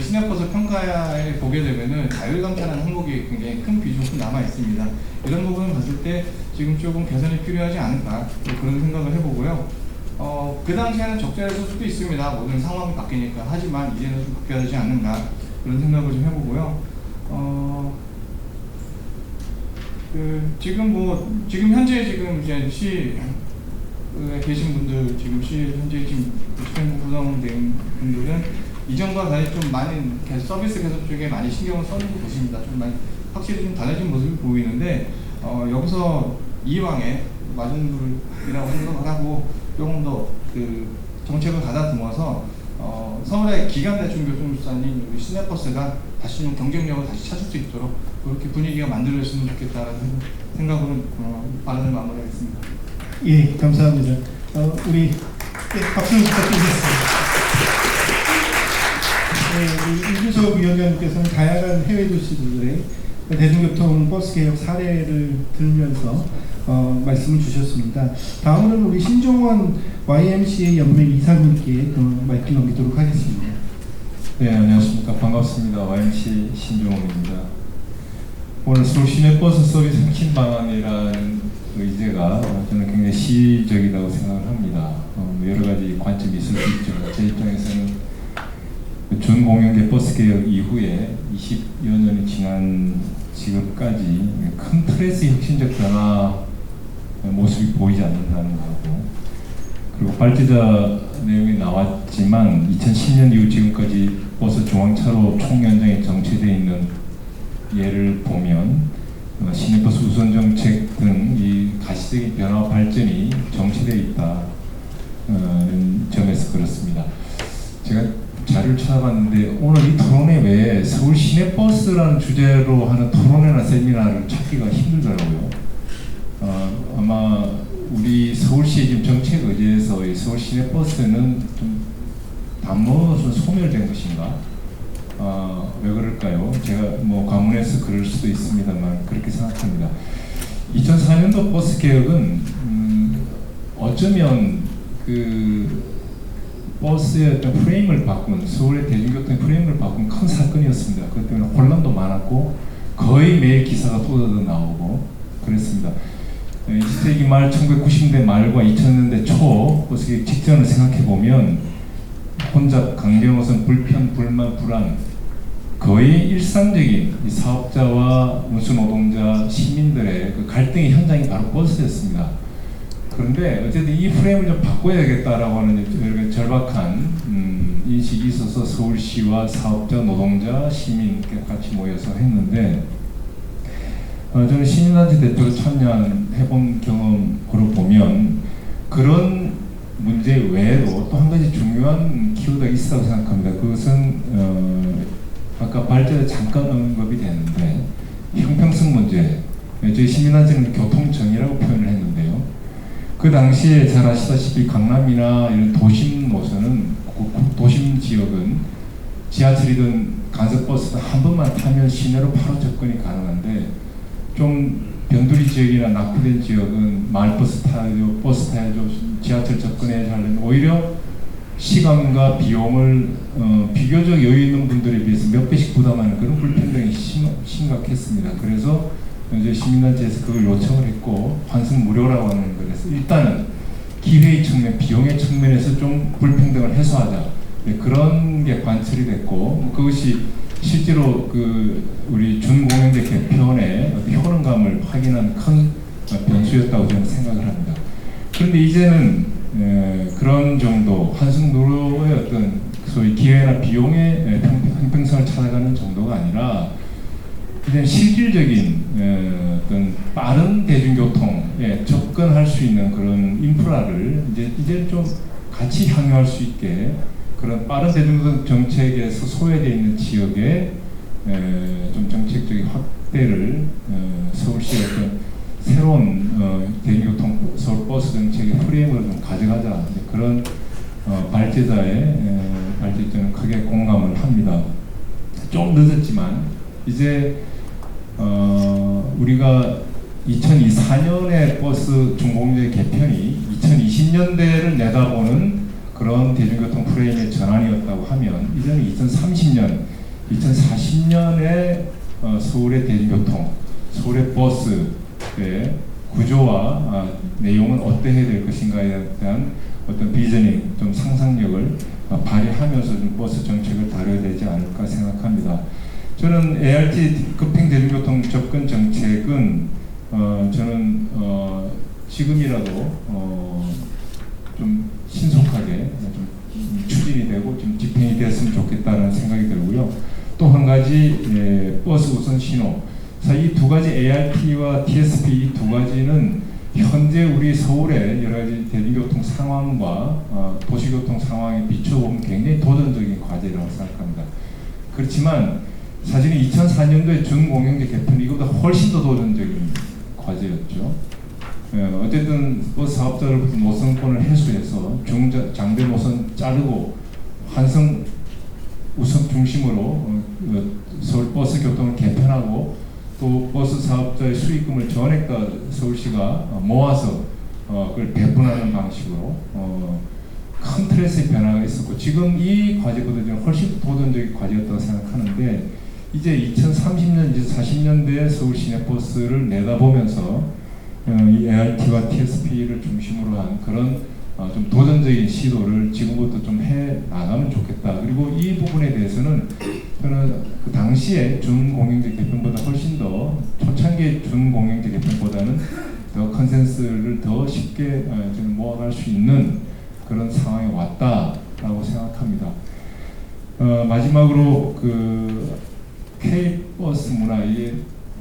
시내버스 평가에 보게 되면은 자율감차라는 항목이 굉장히 큰 비중이 남아 있습니다. 이런 부분을 봤을 때 지금 조금 개선이 필요하지 않을까, 그런 생각을 해보고요. 그 당시에는 적절했을 수도 있습니다. 모든 상황이 바뀌니까. 하지만 이제는 좀 바뀌어야 되지 않는가, 그런 생각을 좀 해보고요. 지금 현재 이제 시에 계신 분들, 지금 시에 현재 지금 시행부 구성된 분들은 이전과 달리 좀 많은 서비스 개선 쪽에 많이 신경을 써주고 계십니다. 좀 많이 확실히 좀 달라진 모습이 보이는데, 여기서 이왕에 맞은 분이라고 생각을 하고 조금 더 그 정책을 가다듬어서 서울의 기간 대중교통수단인 우리 시내버스가 다시 좀 경쟁력을 다시 찾을 수 있도록 그렇게 분위기가 만들어졌으면 좋겠다는 생각으로 발언을 마무리하겠습니다. 예, 감사합니다. 우리 박수 부탁드리겠습니다. 네, 이규석 위원장님께서는 다양한 해외 도시들의 대중교통 버스 개혁 사례를 들면서 말씀을 주셨습니다. 다음으로는 우리 신종원 YMCA 연맹 이사님께 마이크 넘기도록 하겠습니다. 네, 안녕하십니까. 반갑습니다. YMCA 신종원입니다. 오늘 서울 시내버스 서비스 혁신 방안이라는 의제가 저는 굉장히 시의적이라고 생각을 합니다. 여러 가지 관점이 있을 수 있죠. 제 입장에서는 준공영제 버스 개혁 이후에 20여 년이 지난 지금까지 큰 틀에서 혁신적 변화 모습이 보이지 않는다는 거고, 그리고 발제자 내용이 나왔지만 2010년 이후 지금까지 버스 중앙차로 총연장에 정체되어 있는 예를 보면 시내버스 우선 정책 등 이 가시적인 변화 발전이 정체되어 있다는 점에서 그렇습니다. 찾아봤는데 오늘 이 토론회 외에 서울 시내버스라는 주제로 하는 토론회나 세미나를 찾기가 힘들더라고요. 아마 우리 서울시의 지금 정책 의제에서 이 서울 시내버스는 좀 담론으로서 소멸된 것인가? 왜 그럴까요? 제가 뭐 과문해서 그럴 수도 있습니다만 그렇게 생각합니다. 2004년도 버스 개혁은 어쩌면 그 버스의 어떤 프레임을 바꾼, 서울의 대중교통의 프레임을 바꾼 큰 사건이었습니다. 그것 때문에 혼란도 많았고 거의 매일 기사가 쏟아져 나오고 그랬습니다. 20세기 말 1990년대 말과 2000년대 초 버스 개혁 직전을 생각해 보면 혼잡, 강경노선, 불편, 불만, 불안 거의 일상적인 이 사업자와 운수 노동자, 시민들의 그 갈등의 현장이 바로 버스였습니다. 그런데 어쨌든 이 프레임을 좀 바꿔야겠다라고 하는 절박한 인식이 있어서 서울시와 사업자, 노동자, 시민 같이 모여서 했는데 저는 시민단체 대표로 참여해본 경험으로 보면 그런 문제 외에도 또 한 가지 중요한 키워드가 있다고 생각합니다. 그것은 아까 발제에 잠깐 언급이 됐는데 형평성 문제. 저희 시민단체는 교통정의라고 표현을 했는데요. 그 당시에 잘 아시다시피 강남이나 이런 도심 노선은 도심 지역은 지하철이든 간접버스든 한 번만 타면 시내로 바로 접근이 가능한데 좀 변두리 지역이나 낙후된 지역은 마을버스 타야죠, 버스 타야죠, 지하철 접근해야 하려면 오히려 시간과 비용을 비교적 여유 있는 분들에 비해서 몇 배씩 부담하는 그런 불평등이 심각했습니다. 그래서 이제 시민단체에서 그걸 요청을 했고 환승 무료라고 하는 거라서 일단은 기회의 측면, 비용의 측면에서 좀 불평등을 해소하자. 네, 그런 게 관철이 됐고 그것이 실제로 그 우리 준공영제 개편의 효능감을 확인한 큰 변수였다고 저는 생각을 합니다. 그런데 이제는 그런 정도 환승 무료의 어떤 소위 기회나 비용의 형평성을 찾아가는 정도가 아니라 이제 실질적인 어떤 빠른 대중교통에 접근할 수 있는 그런 인프라를 이제 좀 같이 향유할 수 있게 그런 빠른 대중교통 정책에서 소외되어 있는 지역에 좀 정책적인 확대를 서울시의 어떤 새로운 대중교통 서울버스 정책의 프레임으로 좀 가져가자 그런 발제자의 발제에 저는 크게 공감을 합니다. 좀 늦었지만 이제 우리가 2024년에 버스 준공제 개편이 2020년대를 내다보는 그런 대중교통 프레임의 전환이었다고 하면 이제는 2030년, 2040년에 서울의 대중교통, 서울의 버스의 구조와 내용은 어떠해야 될 것인가에 대한 어떤 비저닝, 좀 상상력을 발휘하면서 좀 버스 정책을 다뤄야 되지 않을까 생각합니다. 저는 ART 급행 대중교통 접근 정책은 저는 지금이라도 좀 신속하게 좀 추진이 되고 좀 집행이 됐으면 좋겠다는 생각이 들고요. 또 한 가지 버스 우선 신호. 이 두 가지 ART와 TSP 이 두 가지는 현재 우리 서울의 여러 가지 대중교통 상황과 도시교통 상황에 비춰보면 굉장히 도전적인 과제라고 생각합니다. 그렇지만 사실은 2004년도에 준공영제 개편 이보다 훨씬 더 도전적인 과제였죠. 어쨌든 버스 사업자로부터 노선권을 해소해서 장대 노선 자르고 환승 우선 중심으로 서울 버스 교통을 개편하고 또 버스 사업자의 수익금을 전액다 서울시가 모아서 그걸 배분하는 방식으로 큰 틀에서의 변화가 있었고 지금 이 과제보다 좀 훨씬 도전적인 과제였다고 생각하는데 이제 2030년, 2040년대에 서울 시내버스를 내다보면서 이 ART와 TSP를 중심으로 한 그런 좀 도전적인 시도를 지금부터 좀 해 나가면 좋겠다. 그리고 이 부분에 대해서는 저는 그 당시에 준공영제 개편보다 훨씬 더 초창기 준공영제 개편보다는 더 컨센서스를 더 쉽게 저는 모아갈 수 있는 그런 상황에 왔다라고 생각합니다. 마지막으로 그 K버스 문화의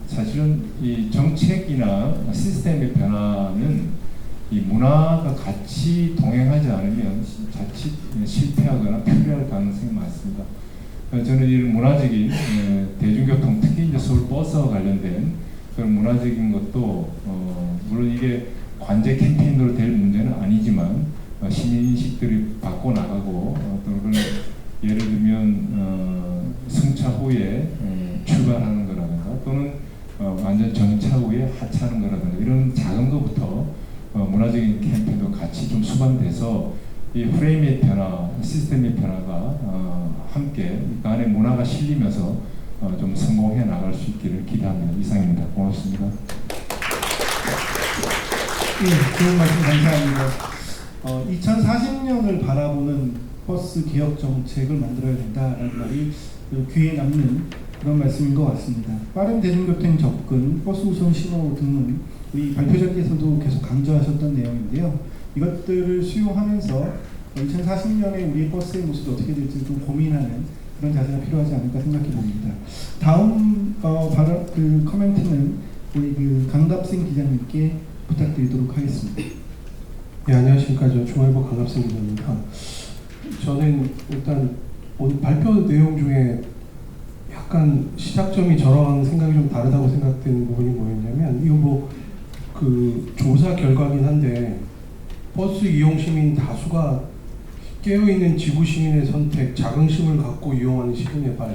사실은 이 정책이나 시스템의 변화는 이 문화가 같이 동행하지 않으면 자칫 실패하거나 패배할 가능성이 많습니다. 저는 이런 문화적인 대중교통, 특히 이제 서울 버스와 관련된 그런 문화적인 것도 물론 이게 관제 캠페인으로 될 문제는 아니지만 시민인식들이 바꿔 나가고 또 그런 예를 들면 승차 후에 출발하는 거라든가 또는 완전 정차 후에 하차하는 거라든가 이런 작은 것부터 문화적인 캠페인도 같이 좀 수반돼서 이 프레임의 변화, 시스템의 변화가 함께 그 안에 문화가 실리면서 좀 성공해 나갈 수 있기를 기대합니다. 이상입니다. 고맙습니다. 네, 좋은 말씀 감사합니다. 2040년을 바라보는 버스 개혁 정책을 만들어야 된다라는 말이 귀에 남는 그런 말씀인 것 같습니다. 빠른 대중교통 접근, 버스 우선 신호 등은 우리 발표자께서도 계속 강조하셨던 내용인데요. 이것들을 수용하면서 2040년에 우리 버스의 모습이 어떻게 될지 좀 고민하는 그런 자세가 필요하지 않을까 생각해 봅니다. 다음 커멘트는 우리 강갑생 기자님께 부탁드리도록 하겠습니다. 네, 안녕하십니까. 저 중앙일보 강갑생 기자입니다. 저는 일단 오늘 발표 내용 중에 약간 시작점이 저랑 생각이 좀 다르다고 생각되는 부분이 뭐였냐면, 이거 뭐 그 조사 결과긴 한데 버스 이용 시민 다수가 깨어있는 지구 시민의 선택, 자긍심을 갖고 이용하는 시민의 발.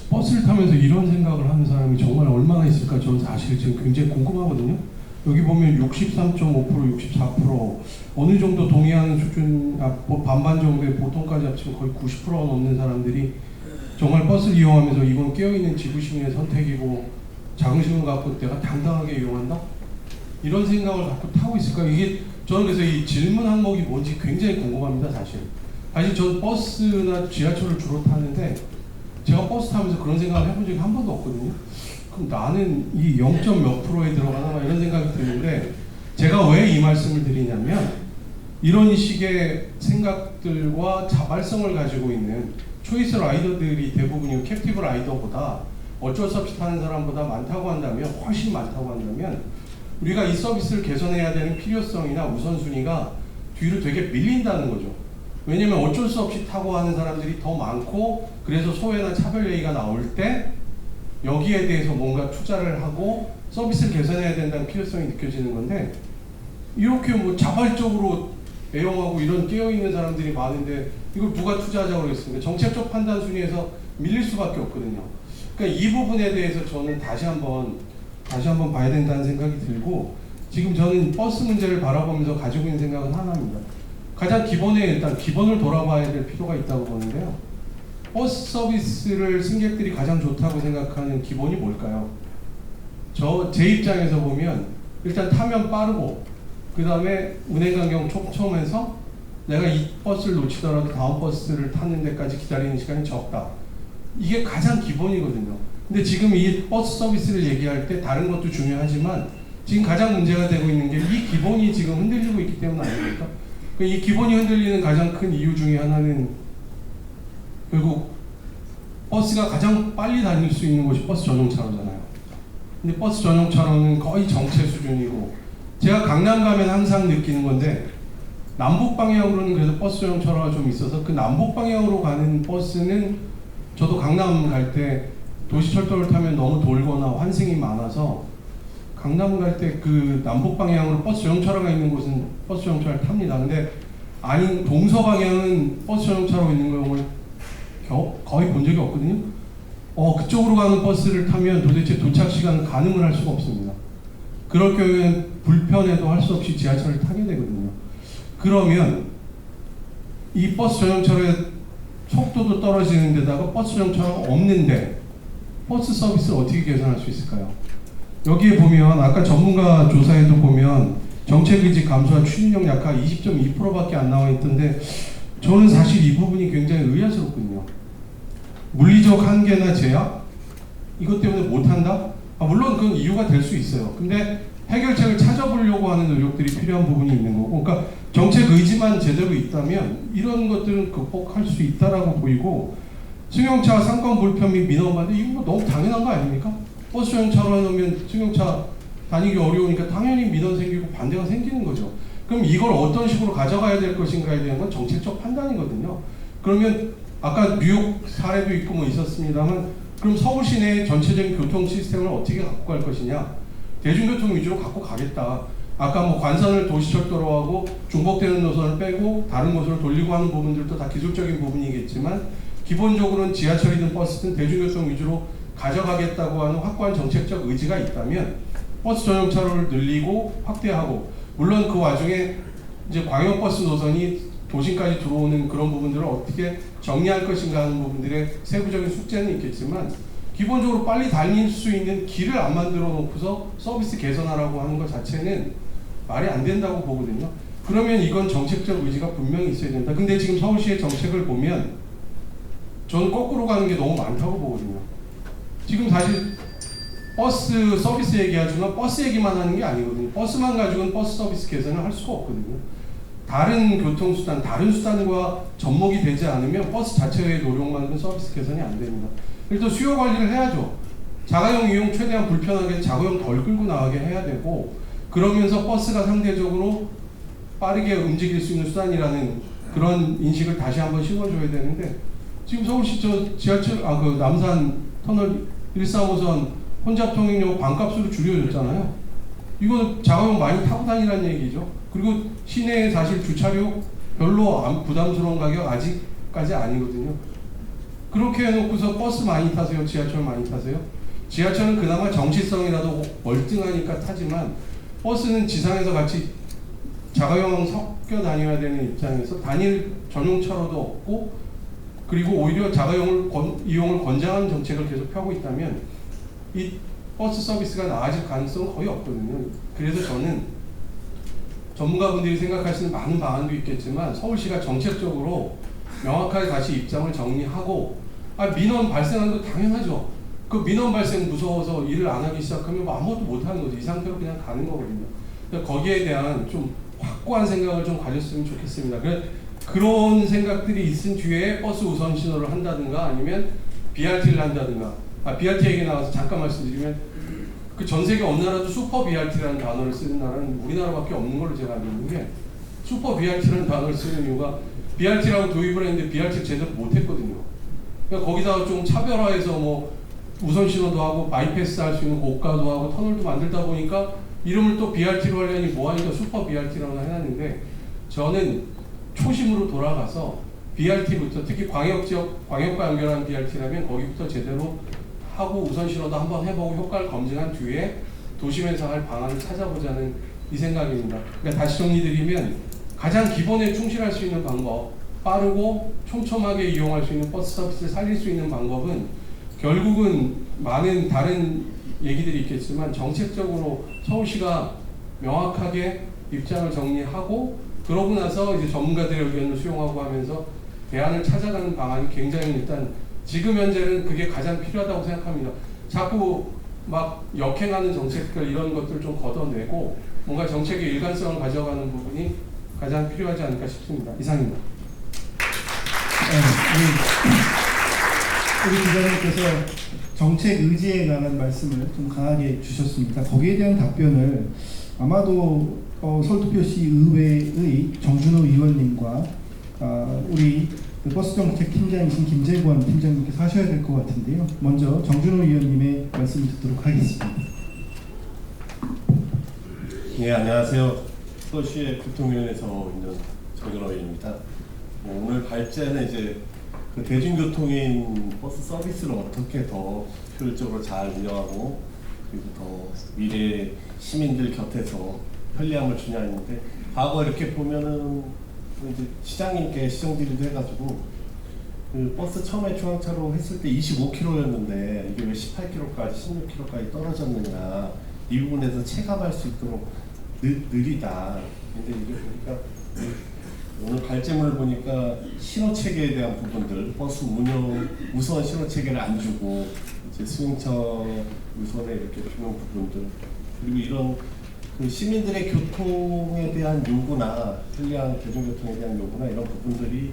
버스를 타면서 이런 생각을 하는 사람이 정말 얼마나 있을까 저는 사실 지금 굉장히 궁금하거든요. 여기 보면 63.5%, 64% 어느 정도 동의하는 수준, 반반 정도의 보통까지 합치면 거의 90%가 넘는 사람들이 정말 버스를 이용하면서 이건 깨어있는 지구 시민의 선택이고 자긍심을 갖고 내가 당당하게 이용한다? 이런 생각을 갖고 타고 있을까? 이게 저는 그래서 이 질문 항목이 뭔지 굉장히 궁금합니다. 사실 전 버스나 지하철을 주로 타는데 제가 버스 타면서 그런 생각을 해본 적이 한 번도 없거든요. 그럼 나는 이 0. 몇 프로에 들어가나 이런 생각이 드는데, 제가 왜 이 말씀을 드리냐면 이런 식의 생각들과 자발성을 가지고 있는 초이스 라이더들이 대부분이 캡티브 라이더보다 어쩔 수 없이 타는 사람보다 많다고 한다면, 훨씬 많다고 한다면 우리가 이 서비스를 개선해야 되는 필요성이나 우선순위가 뒤로 되게 밀린다는 거죠. 왜냐면 어쩔 수 없이 타고 하는 사람들이 더 많고, 그래서 소외나 차별 얘기가 나올 때 여기에 대해서 뭔가 투자를 하고 서비스를 개선해야 된다는 필요성이 느껴지는 건데, 이렇게 뭐 자발적으로 애용하고 이런 깨어있는 사람들이 많은데 이걸 누가 투자하자고 그러겠습니까? 정책적 판단 순위에서 밀릴 수밖에 없거든요. 그러니까 이 부분에 대해서 저는 다시 한번 봐야 된다는 생각이 들고, 지금 저는 버스 문제를 바라보면서 가지고 있는 생각은 하나입니다. 가장 일단 기본을 돌아봐야 될 필요가 있다고 보는데요. 버스 서비스를 승객들이 가장 좋다고 생각하는 기본이 뭘까요? 제 입장에서 보면 일단 타면 빠르고, 그 다음에 운행간격 촘촘해서 내가 이 버스를 놓치더라도 다음 버스를 타는 데까지 기다리는 시간이 적다. 이게 가장 기본이거든요. 근데 지금 이 버스 서비스를 얘기할 때 다른 것도 중요하지만 지금 가장 문제가 되고 있는 게 이 기본이 지금 흔들리고 있기 때문 아닙니까? 이 기본이 흔들리는 가장 큰 이유 중에 하나는 결국 버스가 가장 빨리 다닐 수 있는 곳이 버스 전용차로잖아요. 근데 버스 전용차로는 거의 정체 수준이고, 제가 강남 가면 항상 느끼는 건데, 남북 방향으로는 그래도 버스 전용차로가 좀 있어서 그 남북 방향으로 가는 버스는 저도 강남 갈 때 도시철도를 타면 너무 돌거나 환승이 많아서 강남 갈 때 그 남북 방향으로 버스 전용차로가 있는 곳은 버스 전용차를 탑니다. 근데 아닌 동서 방향은 버스 전용차로 있는 경우를 거의 본 적이 없거든요. 그쪽으로 가는 버스를 타면 도대체 도착 시간 가늠을 할 수가 없습니다. 그럴 경우에는 불편해도 할 수 없이 지하철을 타게 되거든요. 그러면 이 버스 전용차로의 속도도 떨어지는 데다가 버스 전용차로가 없는데 버스 서비스를 어떻게 개선할 수 있을까요? 여기에 보면 아까 전문가 조사에도 보면 정책 의지 감소와 추진력 약화 20.2%밖에 안 나와 있던데, 저는 사실 이 부분이 굉장히 의아스럽거든요. 물리적 한계나 제약? 이것 때문에 못한다? 물론 그건 이유가 될 수 있어요. 근데 해결책을 찾아보려고 하는 노력들이 필요한 부분이 있는 거고, 그러니까 정책 의지만 제대로 있다면 이런 것들은 극복할 수 있다라고 보이고, 승용차 상권 불편 및 민원 반대, 이거 뭐 너무 당연한 거 아닙니까? 버스 전용차로 해놓으면 승용차 다니기 어려우니까 당연히 민원 생기고 반대가 생기는 거죠. 그럼 이걸 어떤 식으로 가져가야 될 것인가에 대한 건 정책적 판단이거든요. 그러면 아까 뉴욕 사례도 있고 뭐 있었습니다만, 그럼 서울 시내 전체적인 교통 시스템을 어떻게 갖고 갈 것이냐? 대중교통 위주로 갖고 가겠다. 아까 뭐 관선을 도시철도로하고 중복되는 노선을 빼고 다른 곳으로 돌리고 하는 부분들도 다 기술적인 부분이겠지만, 기본적으로는 지하철이든 버스든 대중교통 위주로 가져가겠다고 하는 확고한 정책적 의지가 있다면 버스 전용차로를 늘리고 확대하고, 물론 그 와중에 이제 광역버스 노선이 도심까지 들어오는 그런 부분들을 어떻게 정리할 것인가 하는 부분들의 세부적인 숙제는 있겠지만, 기본적으로 빨리 달릴 수 있는 길을 안 만들어 놓고서 서비스 개선하라고 하는 것 자체는 말이 안 된다고 보거든요. 그러면 이건 정책적 의지가 분명히 있어야 된다. 근데 지금 서울시의 정책을 보면 저는 거꾸로 가는 게 너무 많다고 보거든요. 지금 사실 버스 서비스 얘기하지만 버스 얘기만 하는 게 아니거든요. 버스만 가지고는 버스 서비스 개선을 할 수가 없거든요. 다른 교통수단, 다른 수단과 접목이 되지 않으면 버스 자체의 노력만으로는 서비스 개선이 안 됩니다. 일단 수요 관리를 해야죠. 자가용 이용 최대한 불편하게 자가용 덜 끌고 나가게 해야 되고, 그러면서 버스가 상대적으로 빠르게 움직일 수 있는 수단이라는 그런 인식을 다시 한번 심어줘야 되는데, 지금 서울시 지하철, 그 남산 터널 135선 혼잡 통행료 반값으로 줄여줬잖아요. 이거 자가용 많이 타고 다니라는 얘기죠. 그리고 시내에 사실 주차료 별로 부담스러운 가격 아직까지 아니거든요. 그렇게 해놓고서 버스 많이 타세요? 지하철 많이 타세요? 지하철은 그나마 정시성이라도 월등하니까 타지만, 버스는 지상에서 같이 자가용 섞여 다녀야 되는 입장에서 단일 전용차로도 없고, 그리고 오히려 자가용을 이용을 권장하는 정책을 계속 펴고 있다면 이 버스 서비스가 나아질 가능성은 거의 없거든요. 그래서 저는 전문가분들이 생각하시는 많은 방안도 있겠지만, 서울시가 정책적으로 명확하게 다시 입장을 정리하고, 민원 발생하는 거 당연하죠. 그 민원 발생 무서워서 일을 안 하기 시작하면 뭐 아무것도 못 하는 거죠. 이 상태로 그냥 가는 거거든요. 거기에 대한 좀 확고한 생각을 좀 가졌으면 좋겠습니다. 그런 생각들이 있은 뒤에 버스 우선 신호를 한다든가, 아니면 BRT를 한다든가. BRT 얘기 나와서 잠깐 말씀드리면, 그 전 세계 어느 나라도 슈퍼 BRT라는 단어를 쓰는 나라는 우리나라밖에 없는 걸로 제가 알고 있는 게, 슈퍼 BRT라는 단어를 쓰는 이유가 BRT라고 도입을 했는데 BRT를 제대로 못했거든요. 그러니까 거기다가 좀 차별화해서 뭐 우선 신호도 하고 바이패스 할 수 있는 고가도 하고 터널도 만들다 보니까 이름을 또 BRT로 하려니 뭐하니까 슈퍼 BRT라고 해놨는데, 저는 초심으로 돌아가서 BRT부터, 특히 광역지역, 광역과 연결하는 BRT라면 거기부터 제대로 하고 우선 신호도 한번 해보고 효과를 검증한 뒤에 도심에서 할 방안을 찾아보자는 이 생각입니다. 그러니까 다시 정리드리면, 가장 기본에 충실할 수 있는 방법, 빠르고 촘촘하게 이용할 수 있는 버스 서비스를 살릴 수 있는 방법은 결국은 많은 다른 얘기들이 있겠지만 정책적으로 서울시가 명확하게 입장을 정리하고, 그러고 나서 이제 전문가들의 의견을 수용하고 하면서 대안을 찾아가는 방안이 굉장히, 일단 지금 현재는 그게 가장 필요하다고 생각합니다. 자꾸 막 역행하는 정책들 이런 것들 좀 걷어내고 뭔가 정책의 일관성을 가져가는 부분이 가장 필요하지 않을까 싶습니다. 이상입니다. 우리 기자님께서 정책 의지에 관한 말씀을 좀 강하게 주셨습니다. 거기에 대한 답변을 아마도 서울특별시 의회의 정준호 의원님과 우리 버스 정책 팀장이신 김재권 팀장님께서 하셔야 될 것 같은데요. 먼저 정준호 의원님의 말씀을 듣도록 하겠습니다. 네, 안녕하세요. 서울시의 교통위원회에서 있는 정준호 의원입니다. 오늘 발제는 이제 그 대중교통인 버스 서비스를 어떻게 더 효율적으로 잘 운영하고, 그리고 더 미래 시민들 곁에서 편리함을 주냐는데, 과거 이렇게 보면은 이제 시장님께 시정질의도 해가지고 그 버스 처음에 중앙차로 했을 때 25km였는데 이게 왜 18km까지 16km까지 떨어졌느냐, 이 부분에서 체감할 수 있도록 느리다. 근데 이게 보니까 오늘 발제문을 보니까 신호 체계에 대한 부분들, 버스 운영 우선 신호 체계를 안 주고 이제 수용차 우선에 이렇게 주는 부분들, 그리고 이런 그 시민들의 교통에 대한 요구나 편리한 대중교통에 대한 요구나 이런 부분들이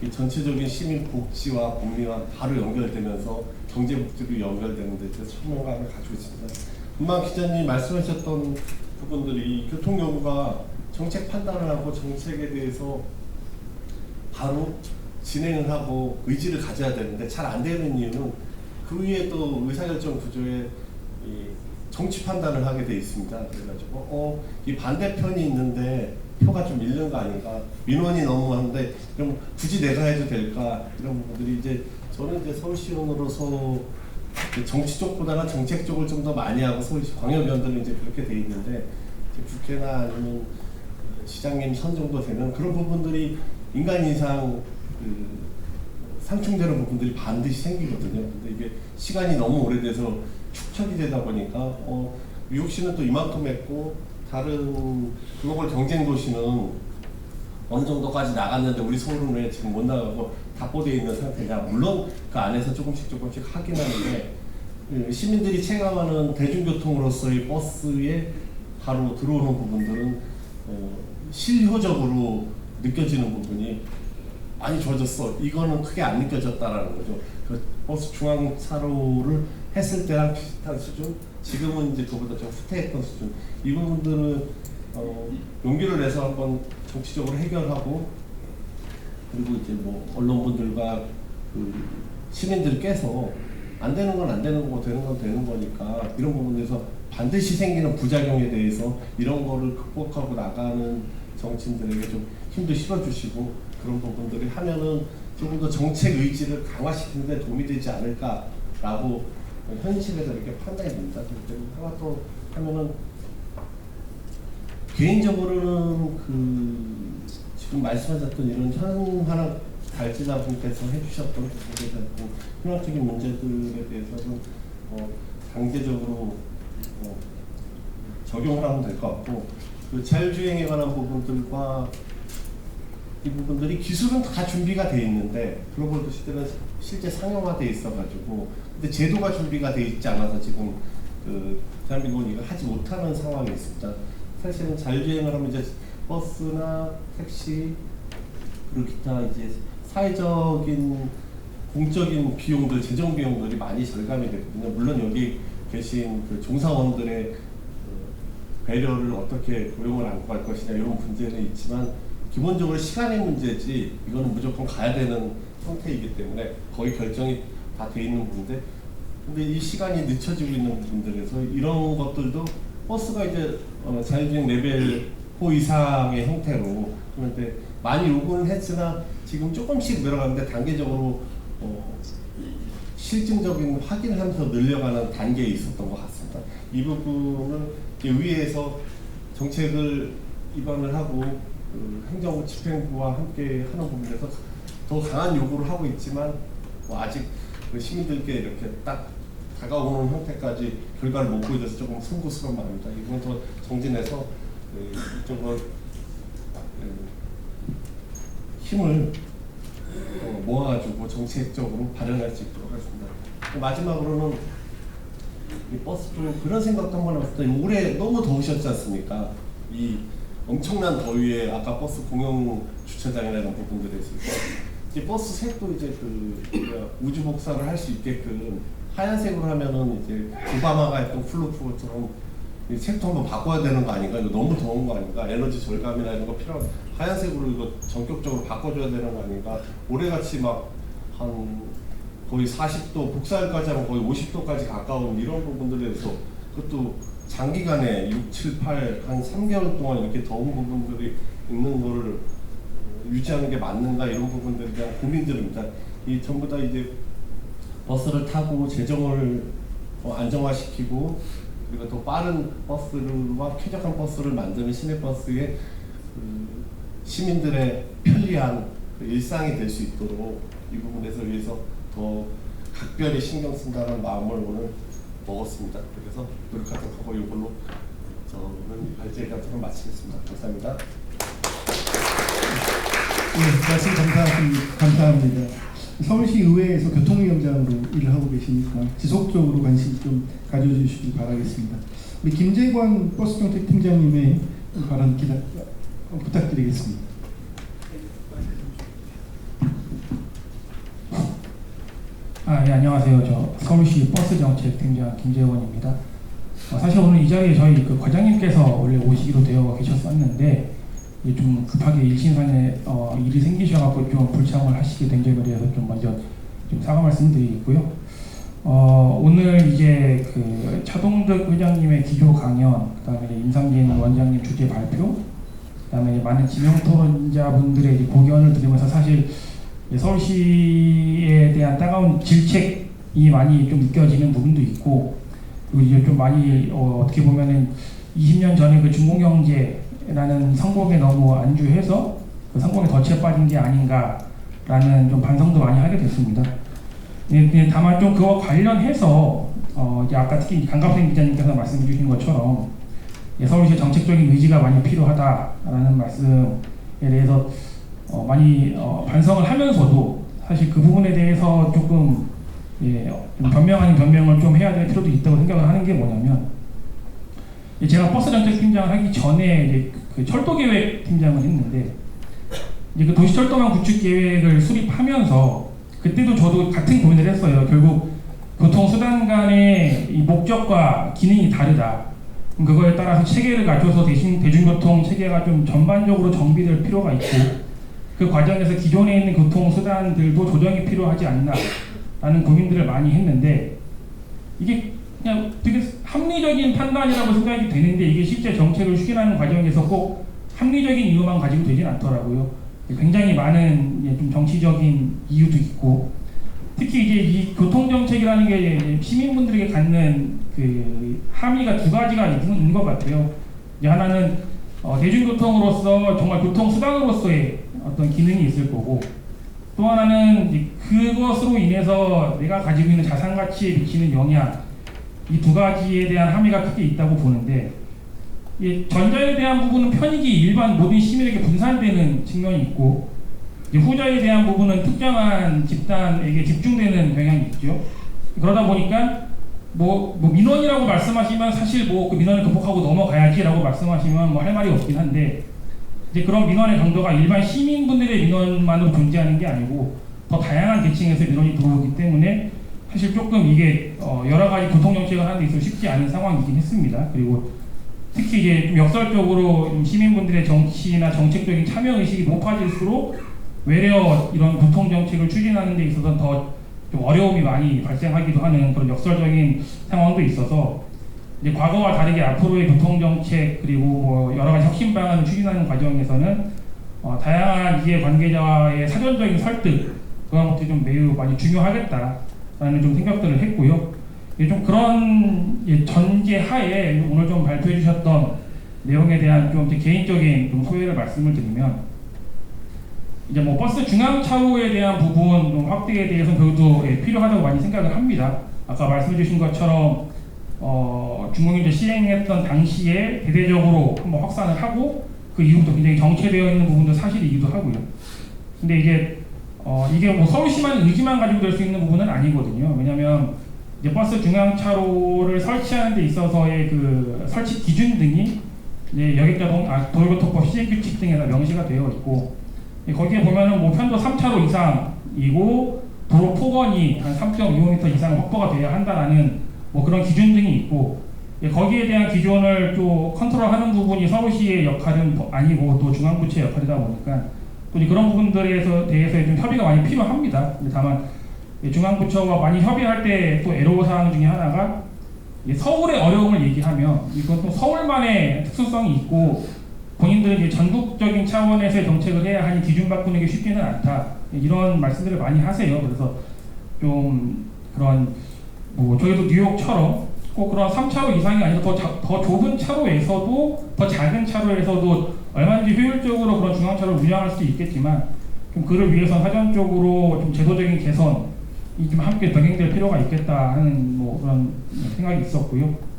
이 전체적인 시민 복지와 복리와 바로 연결되면서 경제 복지로 연결되는 데 대해서 소명감을 가지고 있습니다. 금방 기자님이 말씀하셨던 부분들이 교통 요구가 정책 판단을 하고 정책에 대해서 바로 진행을 하고 의지를 가져야 되는데 잘 안 되는 이유는 그 위에 또 의사결정 구조에 이 정치 판단을 하게 돼 있습니다. 그래가지고 이 반대편이 있는데 표가 좀 밀리는 거 아닌가, 민원이 너무 많은데 그럼 굳이 내가 해도 될까, 이런 부분들이 이제 저는 이제 서울시의원으로서 정치 쪽보다는 정책 쪽을 좀 더 많이 하고 서울시 광역위원들은 이제 그렇게 돼 있는데 이제 국회나 아니면 시장님 선 정도 되면 그런 부분들이 인간 이상 상충되는 부분들이 반드시 생기거든요. 근데 이게 시간이 너무 오래돼서 축적이 되다 보니까 미국시는 또 이만큼 했고 다른 글로벌 경쟁 도시는 어느 정도까지 나갔는데 우리 서울은 왜 지금 못 나가고 답보되어 있는 상태냐. 물론 그 안에서 조금씩 하긴 하는데 시민들이 체감하는 대중교통으로서의 버스에 바로 들어오는 부분들은 실효적으로 느껴지는 부분이 많이 좋아졌어. 이거는 크게 안 느껴졌다라는 거죠. 그 버스 중앙차로를 했을 때랑 비슷한 수준, 지금은 이제 그보다 좀 후퇴했던 수준. 이 부분들은 용기를 내서 한번 정치적으로 해결하고, 그리고 이제 뭐 언론분들과 그 시민들께서 안 되는 건 안 되는 거고 되는 건 되는 거니까 이런 부분에서 반드시 생기는 부작용에 대해서 이런 거를 극복하고 나가는 정치인들에게 좀 힘도 실어주시고 그런 부분들을 하면은 조금 더 정책 의지를 강화시키는 데 도움이 되지 않을까라고 현실에서 이렇게 판단이 됩니다. 하나 또 하면은 개인적으로는 그 지금 말씀하셨던 이런 현황 발제자분께서 해주셨던 부분에 대한 현황적인 문제들에 대해서는 강제적으로 적용을 하면 될 것 같고, 그 자율주행에 관한 부분들과 이 부분들이 기술은 다 준비가 돼 있는데 글로벌 도시들은 실제 상용화돼 있어가지고 근데 제도가 준비가 돼 있지 않아서 지금 그 대한민국은 이걸 하지 못하는 상황이 있습니다. 사실은 자율주행을 하면 이제 버스나 택시 그리고 기타 이제 사회적인 공적인 비용들, 재정 비용들이 많이 절감이 되거든요. 물론 여기 계신 그 종사원들의 배려를 어떻게 고용을 안고 갈 것이냐 이런 문제는 있지만 기본적으로 시간의 문제지 이거는 무조건 가야 되는 형태이기 때문에 거의 결정이 다 돼 있는 부분인데, 근데 이 시간이 늦춰지고 있는 부분들에서 이런 것들도 버스가 이제 자율주행 레벨 4 이상의 형태로 그런데 많이 요구는 했으나 지금 조금씩 늘어가는데 단계적으로 실증적인 확인을 하면서 늘려가는 단계에 있었던 것 같습니다. 이 부분은 의회에서 정책을 입안을 하고 그 행정부 집행부와 함께 하는 부분에서 더 강한 요구를 하고 있지만 아직 그 시민들께 이렇게 딱 다가오는 형태까지 결과를 못 보여줘서 조금 송구스러운 마음입니다. 이건 더 정진해서 이쪽으로 힘을 모아가지고 정책적으로 발현할 수 있도록 하겠습니다. 마지막으로는 이 버스 쪽 그런 생각도 한번 해봤어요. 올해 너무 더우셨지 않습니까? 이 엄청난 더위에 아까 버스 공영 주차장이라는 부분들에 있어서 이제 버스 색도 이제 그 우주 복사를 할 수 있게끔 하얀색으로 하면은 이제 오바마가 했던 플루프처럼 이 색도 한번 바꿔야 되는 거 아닌가? 이거 너무 더운 거 아닌가? 에너지 절감이나 이런 거 필요한 하얀색으로 이거 전격적으로 바꿔줘야 되는 거 아닌가? 올해같이 막 한 거의 40도, 복사일까지 하면 거의 50도까지 가까운 이런 부분들에서 그것도 장기간에 6, 7, 8, 한 3개월 동안 이렇게 더운 부분들이 있는 거를 유지하는 게 맞는가 이런 부분들에 대한 고민들입니다. 이 전부 다 이제 버스를 타고 재정을 안정화시키고 그리고 더 빠른 버스와 쾌적한 버스를 만드는 시내버스의 시민들의 편리한 일상이 될 수 있도록 이 부분에서 위해서 더 각별히 신경 쓴다는 마음을 오늘 먹었습니다. 그래서 노력하도록 하고 이걸로 저는 발제 같은 걸 마치겠습니다. 감사합니다. 네, 말씀 감사합니다. 서울시 의회에서 교통위원장으로 일을 하고 계시니까 지속적으로 관심 좀 가져주시기 바라겠습니다. 우리 김재관 버스정책팀장님의 발언 부탁드리겠습니다. 네, 안녕하세요. 저 서울시 버스정책팀장 김재원입니다. 사실 오늘 이 자리에 저희 그 과장님께서 원래 오시기로 되어 계셨었는데 좀 급하게 일신상에 일이 생기셔갖고 좀 불참을 하시게 된 점에 대해서 좀 먼저 좀 사과 말씀드리고요. 오늘 이제 그 차동득 회장님의 기조 강연, 그다음에 임상진 원장님 주제 발표, 그다음에 많은 지명 토론자분들의 고견을 들으면서 사실 서울시에 대한 따가운 질책이 많이 좀 느껴지는 부분도 있고, 그리고 이제 좀 많이 어떻게 보면은 20년 전에 그 중공경제라는 성공에 너무 안주해서 그 성공에 덫에 빠진 게 아닌가라는 좀 반성도 많이 하게 됐습니다. 다만 좀 그와 관련해서 이제 아까 특히 강갑생 기자님께서 말씀해 주신 것처럼 서울시의 정책적인 의지가 많이 필요하다라는 말씀에 대해서 많이 반성을 하면서도 사실 그 부분에 대해서 조금 변명 아닌 변명을 좀 해야 될 필요도 있다고 생각을 하는 게 뭐냐면, 제가 버스 정책 팀장을 하기 전에 이제 그 철도 계획 팀장을 했는데, 이제 그 도시철도망 구축 계획을 수립하면서 그때도 저도 같은 고민을 했어요. 결국 교통수단 간의 이 목적과 기능이 다르다. 그거에 따라서 체계를 갖춰서 대중교통 체계가 좀 전반적으로 정비될 필요가 있고, 그 과정에서 기존에 있는 교통수단들도 조정이 필요하지 않나라는 고민들을 많이 했는데, 이게 그냥 되게 합리적인 판단이라고 생각이 되는데, 이게 실제 정책을 추진하는 과정에서 꼭 합리적인 이유만 가지고 되진 않더라고요. 굉장히 많은 좀 정치적인 이유도 있고, 특히 이제 이 교통정책이라는 게 시민분들에게 갖는 그 함의가 두 가지가 있는 것 같아요. 이제 하나는 대중교통으로서 정말 교통수단으로서의 어떤 기능이 있을 거고, 또 하나는 이제 그것으로 인해서 내가 가지고 있는 자산가치에 미치는 영향, 이 두 가지에 대한 함의가 크게 있다고 보는데, 전자에 대한 부분은 편익이 일반 모든 시민에게 분산되는 측면이 있고, 후자에 대한 부분은 특정한 집단에게 집중되는 경향이 있죠. 그러다 보니까 뭐 민원이라고 말씀하시면 사실 뭐 그 민원을 극복하고 넘어가야지라고 말씀하시면 뭐 할 말이 없긴 한데, 이제 그런 민원의 강도가 일반 시민분들의 민원만으로 존재하는 게 아니고 더 다양한 계층에서 민원이 들어오기 때문에 사실 조금 이게 여러 가지 교통정책을 하는 데 있어서 쉽지 않은 상황이긴 했습니다. 그리고 특히 이제 좀 역설적으로 시민분들의 정치나 정책적인 참여 의식이 높아질수록 외려 이런 교통정책을 추진하는 데 있어서 더 좀 어려움이 많이 발생하기도 하는 그런 역설적인 상황도 있어서, 이제 과거와 다르게 앞으로의 교통정책 그리고 뭐 여러 가지 혁신 방안을 추진하는 과정에서는 다양한 이해관계자의 사전적인 설득, 그런 것들이 좀 매우 많이 중요하겠다라는 좀 생각들을 했고요. 좀 그런 전제 하에 오늘 좀 발표해 주셨던 내용에 대한 좀 개인적인 좀 소회를 말씀을 드리면, 이제 뭐 버스 중앙 차로에 대한 부분 좀 확대에 대해서는 그것도 필요하다고 많이 생각을 합니다. 아까 말씀해 주신 것처럼 중공경제 시행했던 당시에 대대적으로 한번 확산을 하고 그 이후부터 굉장히 정체되어 있는 부분도 사실이기도 하고요. 근데 이게 뭐 서울시만 의지만 가지고 될 수 있는 부분은 아니거든요. 왜냐하면 이제 버스 중앙 차로를 설치하는 데 있어서의 그 설치 기준 등이 이제 여객자동 도로교통법 시행규칙 등에다 명시가 되어 있고, 거기에 보면은 뭐 편도 3차로 이상이고 도로 폭언이 한 3.25m 이상 확보가 돼야 한다라는 뭐 그런 기준 등이 있고, 거기에 대한 기준을 또 컨트롤하는 부분이 서울시의 역할은 아니고 또 중앙부처의 역할이다 보니까 또 그런 부분들에 대해서 좀 협의가 많이 필요합니다. 다만 중앙부처와 많이 협의할 때 또 애로사항 중에 하나가 서울의 어려움을 얘기하면 이건 또 서울만의 특수성이 있고 본인들은 이제 전국적인 차원에서의 정책을 해야 하니 기준 바꾸는 게 쉽지는 않다, 이런 말씀들을 많이 하세요. 그래서 좀 그런 뭐 저희도 뉴욕처럼 꼭 그런 3차로 이상이 아니라 더 좁은 차로에서도 더 작은 차로에서도 얼마든지 효율적으로 그런 중앙차로를 운영할 수 있겠지만, 좀 그를 위해서 사전적으로 좀 제도적인 개선이 좀 함께 병행될 필요가 있겠다 하는 뭐 그런 생각이 있었고요.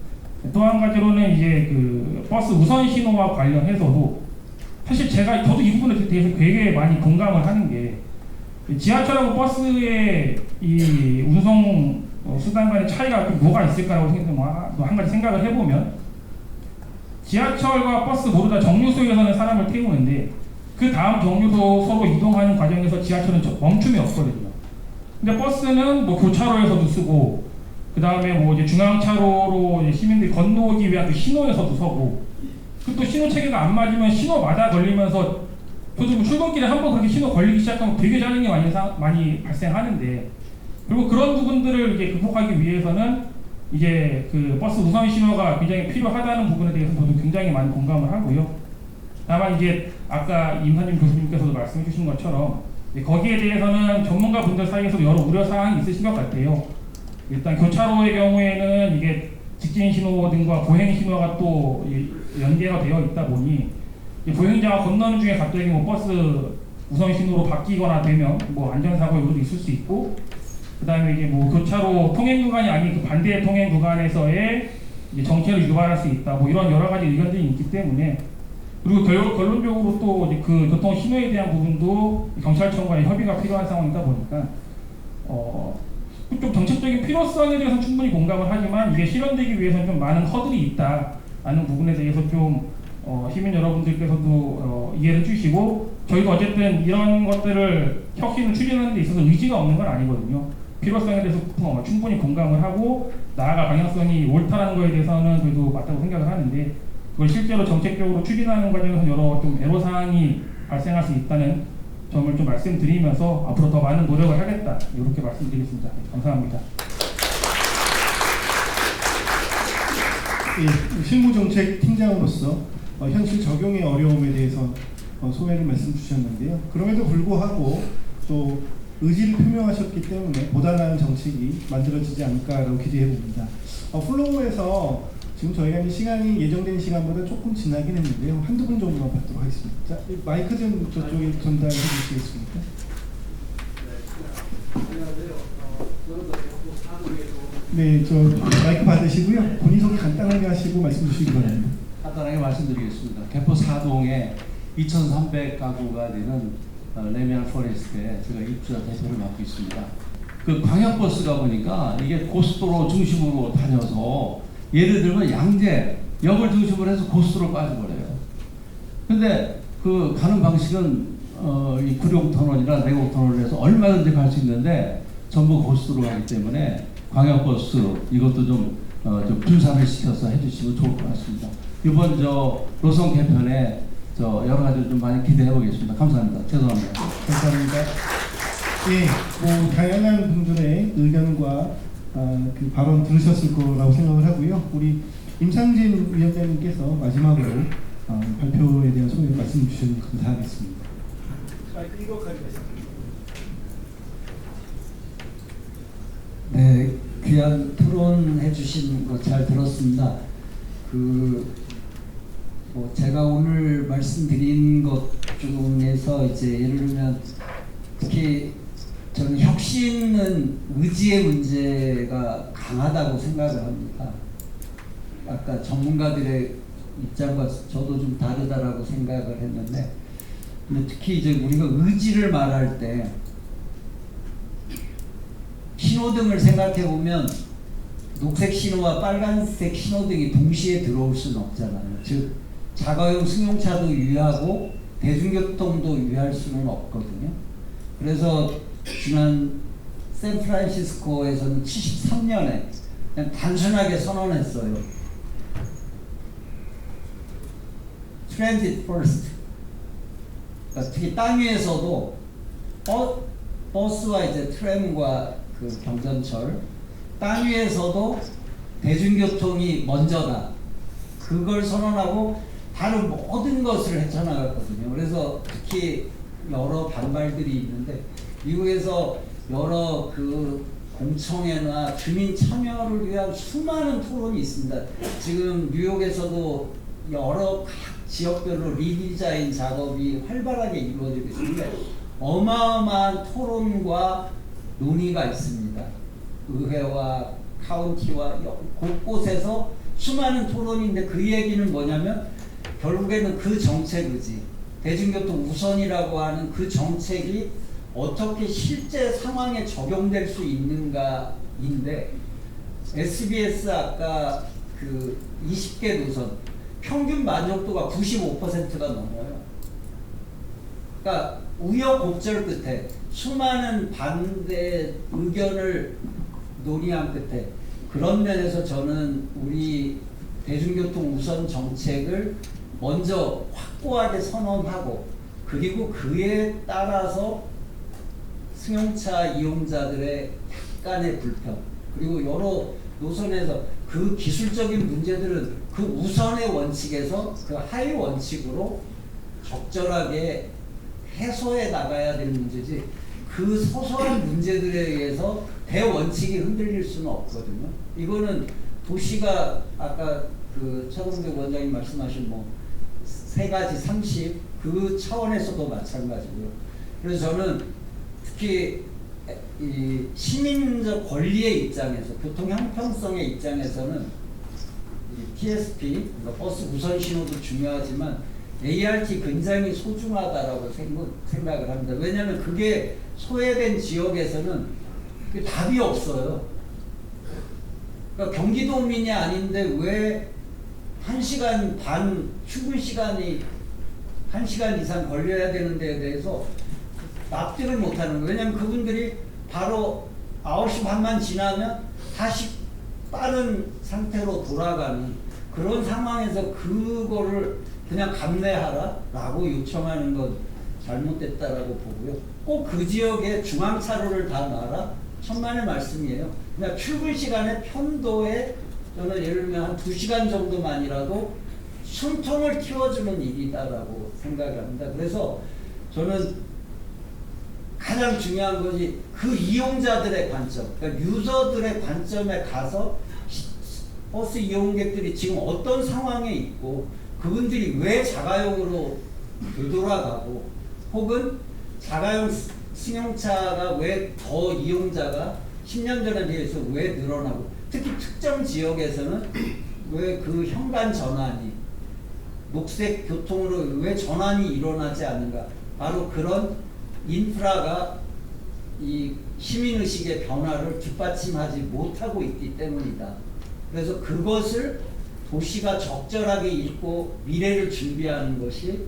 또 한 가지로는 이제 그 버스 우선 신호와 관련해서도 사실 저도 이 부분에 대해서 되게 많이 공감을 하는 게, 지하철하고 버스의 이 운송 수단 간의 차이가 좀 뭐가 있을까라고 한 가지 생각을 해보면, 지하철과 버스 모두 다 정류소에서는 사람을 태우는데 그 다음 정류소 서로 이동하는 과정에서 지하철은 멈춤이 없거든요. 근데 버스는 뭐 교차로에서도 쓰고, 그 다음에 뭐 이제 중앙차로로 이제 시민들이 건너오기 위한 그 신호에서도 서고, 그 또 신호 체계가 안 맞으면 신호마다 걸리면서 저도 출근길에 한번 그렇게 신호 걸리기 시작하면 되게 짜증이 많이 발생하는데, 그리고 그런 부분들을 이제 극복하기 위해서는 이제 그 버스 우선 신호가 굉장히 필요하다는 부분에 대해서 저도 굉장히 많이 공감을 하고요. 다만 이제 아까 임선임 교수님께서도 말씀해 주신 것처럼 거기에 대해서는 전문가 분들 사이에서 여러 우려 사항이 있으신 것 같아요. 일단 교차로의 경우에는 이게 직진 신호 등과 보행 신호가 또 연계가 되어 있다 보니 보행자가 건너는 중에 갑자기 뭐 버스 우선 신호로 바뀌거나 되면 뭐 안전사고 이런 도 있을 수 있고, 그다음에 이제 뭐 교차로 통행 구간이 아닌 그 반대 통행 구간에서의 이제 정체를 유발할 수 있다. 뭐 이런 여러 가지 의견들이 있기 때문에, 그리고 결론적으로 또 이제 그 교통 신호에 대한 부분도 경찰청과의 협의가 필요한 상황이다 보니까 좀 정책적인 필요성에 대해서는 충분히 공감을 하지만 이게 실현되기 위해서는 좀 많은 허들이 있다라는 부분에 대해서 좀 시민 여러분들께서도 이해를 주시고, 저희도 어쨌든 이런 것들을 혁신을 추진하는 데 있어서 의지가 없는 건 아니거든요. 필요성에 대해서 충분히 공감을 하고 나아가 방향성이 옳다는 거에 대해서는 저희도 맞다고 생각을 하는데, 그걸 실제로 정책적으로 추진하는 과정에서 여러 좀 애로사항이 발생할 수 있다는 점을 좀 말씀드리면서 앞으로 더 많은 노력을 하겠다, 이렇게 말씀드리겠습니다. 감사합니다. 예, 실무정책팀장으로서 현실 적용의 어려움에 대해서 소회를 말씀 주셨는데요. 그럼에도 불구하고 또 의지를 표명하셨기 때문에 보다 나은 정책이 만들어지지 않을까라고 기대해 봅니다. 플로우에서 지금 저희가 시간이 예정된 시간보다 조금 지나긴 했는데요. 한두 분 정도만 받도록 하겠습니다. 자, 마이크 좀 저쪽에 전달해 주시겠습니까? 네, 저 마이크 받으시고요. 본인 소개 간단하게 하시고 말씀 주시기 바랍니다. 간단하게 말씀드리겠습니다. 개포 4동에 2,300가구가 되는 레미안 포레스트에 제가 입주자 대표를 맡고 있습니다. 그 광역버스가 보니까 이게 고속도로 중심으로 다녀서 예를 들면 양재역을 중심으로 해서 고속도로로 빠져버려요. 근데 그 가는 방식은 이 구룡터널이나 내곡터널을 해서 얼마든지 갈 수 있는데 전부 고속도로로 가기 때문에 광역버스 이것도 좀 분산을 시켜서 해주시면 좋을 것 같습니다. 이번 노선 개편에 여러 가지 좀 많이 기대해 보겠습니다. 감사합니다. 죄송합니다. 감사합니다. 예, 뭐 다양한 분들의 의견과 그 발언 들으셨을 거라고 생각을 하고요. 우리 임상진 위원장님께서 마지막으로 발표에 대한 소개 말씀 주시면 감사하겠습니다. 네, 귀한 토론 해주신 거 잘 들었습니다. 뭐 제가 오늘 말씀드린 것 중에서 이제 예를 들면 특히 저는 혁신은 의지의 문제가 강하다고 생각을 합니다. 아까 전문가들의 입장과 저도 좀 다르다라고 생각을 했는데, 근데 특히 이제 우리가 의지를 말할 때 신호등을 생각해 보면 녹색 신호와 빨간색 신호등이 동시에 들어올 수는 없잖아요. 즉 자가용 승용차도 유의하고 대중교통도 유의할 수는 없거든요. 그래서 지난 샌프란시스코에서는 73년에 그냥 단순하게 선언했어요. Transit first. 그러니까 특히 땅 위에서도 버스와 이제 트램과 그 경전철, 땅 위에서도 대중교통이 먼저다. 그걸 선언하고 다른 모든 것을 헤쳐나갔거든요. 그래서 특히 여러 반발들이 있는데 미국에서 여러 그 공청회나 주민 참여를 위한 수많은 토론이 있습니다. 지금 뉴욕에서도 여러 각 지역별로 리디자인 작업이 활발하게 이루어지고 있는데 어마어마한 토론과 논의가 있습니다. 의회와 카운티와 곳곳에서 수많은 토론인데 그 얘기는 뭐냐면 결국에는 그 정책 의지, 대중교통 우선이라고 하는 그 정책이 어떻게 실제 상황에 적용될 수 있는가인데, SBS 아까 그 20개 노선 평균 만족도가 95%가 넘어요. 그러니까 우여곡절 끝에 수많은 반대 의견을 논의한 끝에, 그런 면에서 저는 우리 대중교통 우선 정책을 먼저 확고하게 선언하고 그리고 그에 따라서 승용차 이용자들의 약간의 불편 그리고 여러 노선에서 그 기술적인 문제들은 그 우선의 원칙에서 그 하위 원칙으로 적절하게 해소해 나가야 될 문제지 그 소소한 문제들에 의해서 대원칙이 흔들릴 수는 없거든요. 이거는 도시가 아까 그 최동백 원장님 말씀하신 뭐 세 가지 30 그 차원에서도 마찬가지고요. 그래서 저는 특히 이 시민적 권리의 입장에서 교통 형평성의 입장에서는 이 TSP 그러니까 버스 우선 신호도 중요하지만 ART 굉장히 소중하다라고 생각을 합니다. 왜냐하면 그게 소외된 지역에서는 답이 없어요. 그러니까 경기도민이 아닌데 왜 1시간 반 출근 시간이 1시간 이상 걸려야 되는 데에 대해서 납득을 못하는 거예요. 왜냐하면 그분들이 바로 9시 반만 지나면 다시 빠른 상태로 돌아가는 그런 상황에서 그거를 그냥 감내하라라고 요청하는 건 잘못됐다라고 보고요. 꼭 그 지역에 중앙차로를 다 놔라? 천만의 말씀이에요. 그냥 출근 시간에 편도에 저는 예를 들면 한 2시간 정도만이라도 숨통을 틔워주는 일이다라고 생각을 합니다. 그래서 저는 가장 중요한 것이 그 이용자들의 관점, 그러니까 유저들의 관점에 가서 버스 이용객들이 지금 어떤 상황에 있고 그분들이 왜 자가용으로 되돌아가고 혹은 자가용 승용차가 왜 더 이용자가 10년 전에 비해서 왜 늘어나고 특히 특정 지역에서는 왜 그 현관 전환이 녹색 교통으로 왜 전환이 일어나지 않는가 바로 그런 인프라가 이 시민의식의 변화를 뒷받침하지 못하고 있기 때문이다. 그래서 그것을 도시가 적절하게 읽고 미래를 준비하는 것이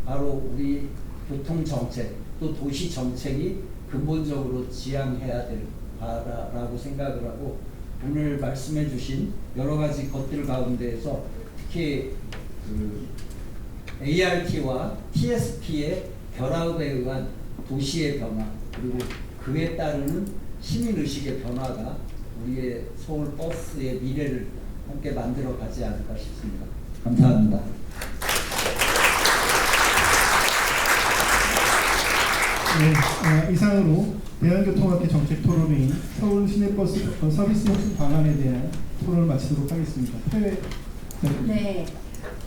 바로 우리 교통정책 또 도시정책이 근본적으로 지향해야 될 바라고 생각을 하고 오늘 말씀해 주신 여러 가지 것들 가운데에서 특히 그 ART와 TSP의 결합에 의한 도시의 변화 그리고 그에 따르는 시민의식의 변화가 우리의 서울 버스의 미래를 함께 만들어 가지 않을까 싶습니다. 감사합니다. 네, 이상으로 대한교통학회 정책토론회의 서울 시내버스 서비스 혁신 방안에 대한 토론을 마치도록 하겠습니다. 네,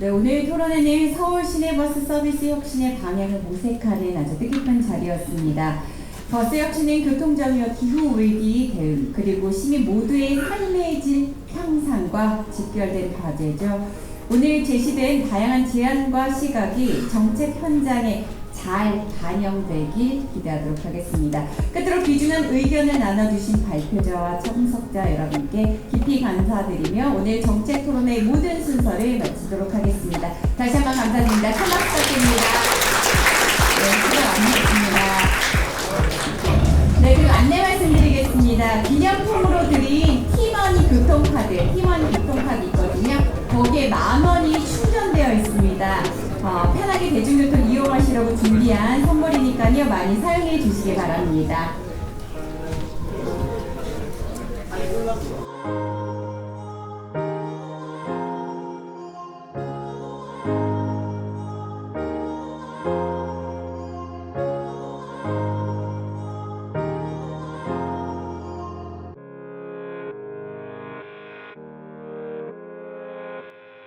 오늘 토론회는 서울 시내버스 서비스 혁신의 방향을 모색하는 아주 뜻깊은 자리였습니다. 버스 혁신은 교통정의와 기후위기 대응 그리고 시민 모두의 삶의 질 향상과 직결된 과제죠. 오늘 제시된 다양한 제안과 시각이 정책 현장에 잘 반영되길 기대하도록 하겠습니다. 끝으로 귀중한 의견을 나눠주신 발표자와 참석자 여러분께 깊이 감사드리며 오늘 정책 토론의 모든 순서를 마치도록 하겠습니다. 다시 한번 감사드립니다. 참석 부탁드립니다. 네, 수고 많으셨습니다. 네, 그리고 안내 말씀드리겠습니다. 기념품으로 드린 티머니 교통카드 있거든요. 거기에 10,000원이 충전되어 있습니다. 편하게 대중교통 이용하시려고 준비한 선물이니까요. 많이 사용해 주시기 바랍니다.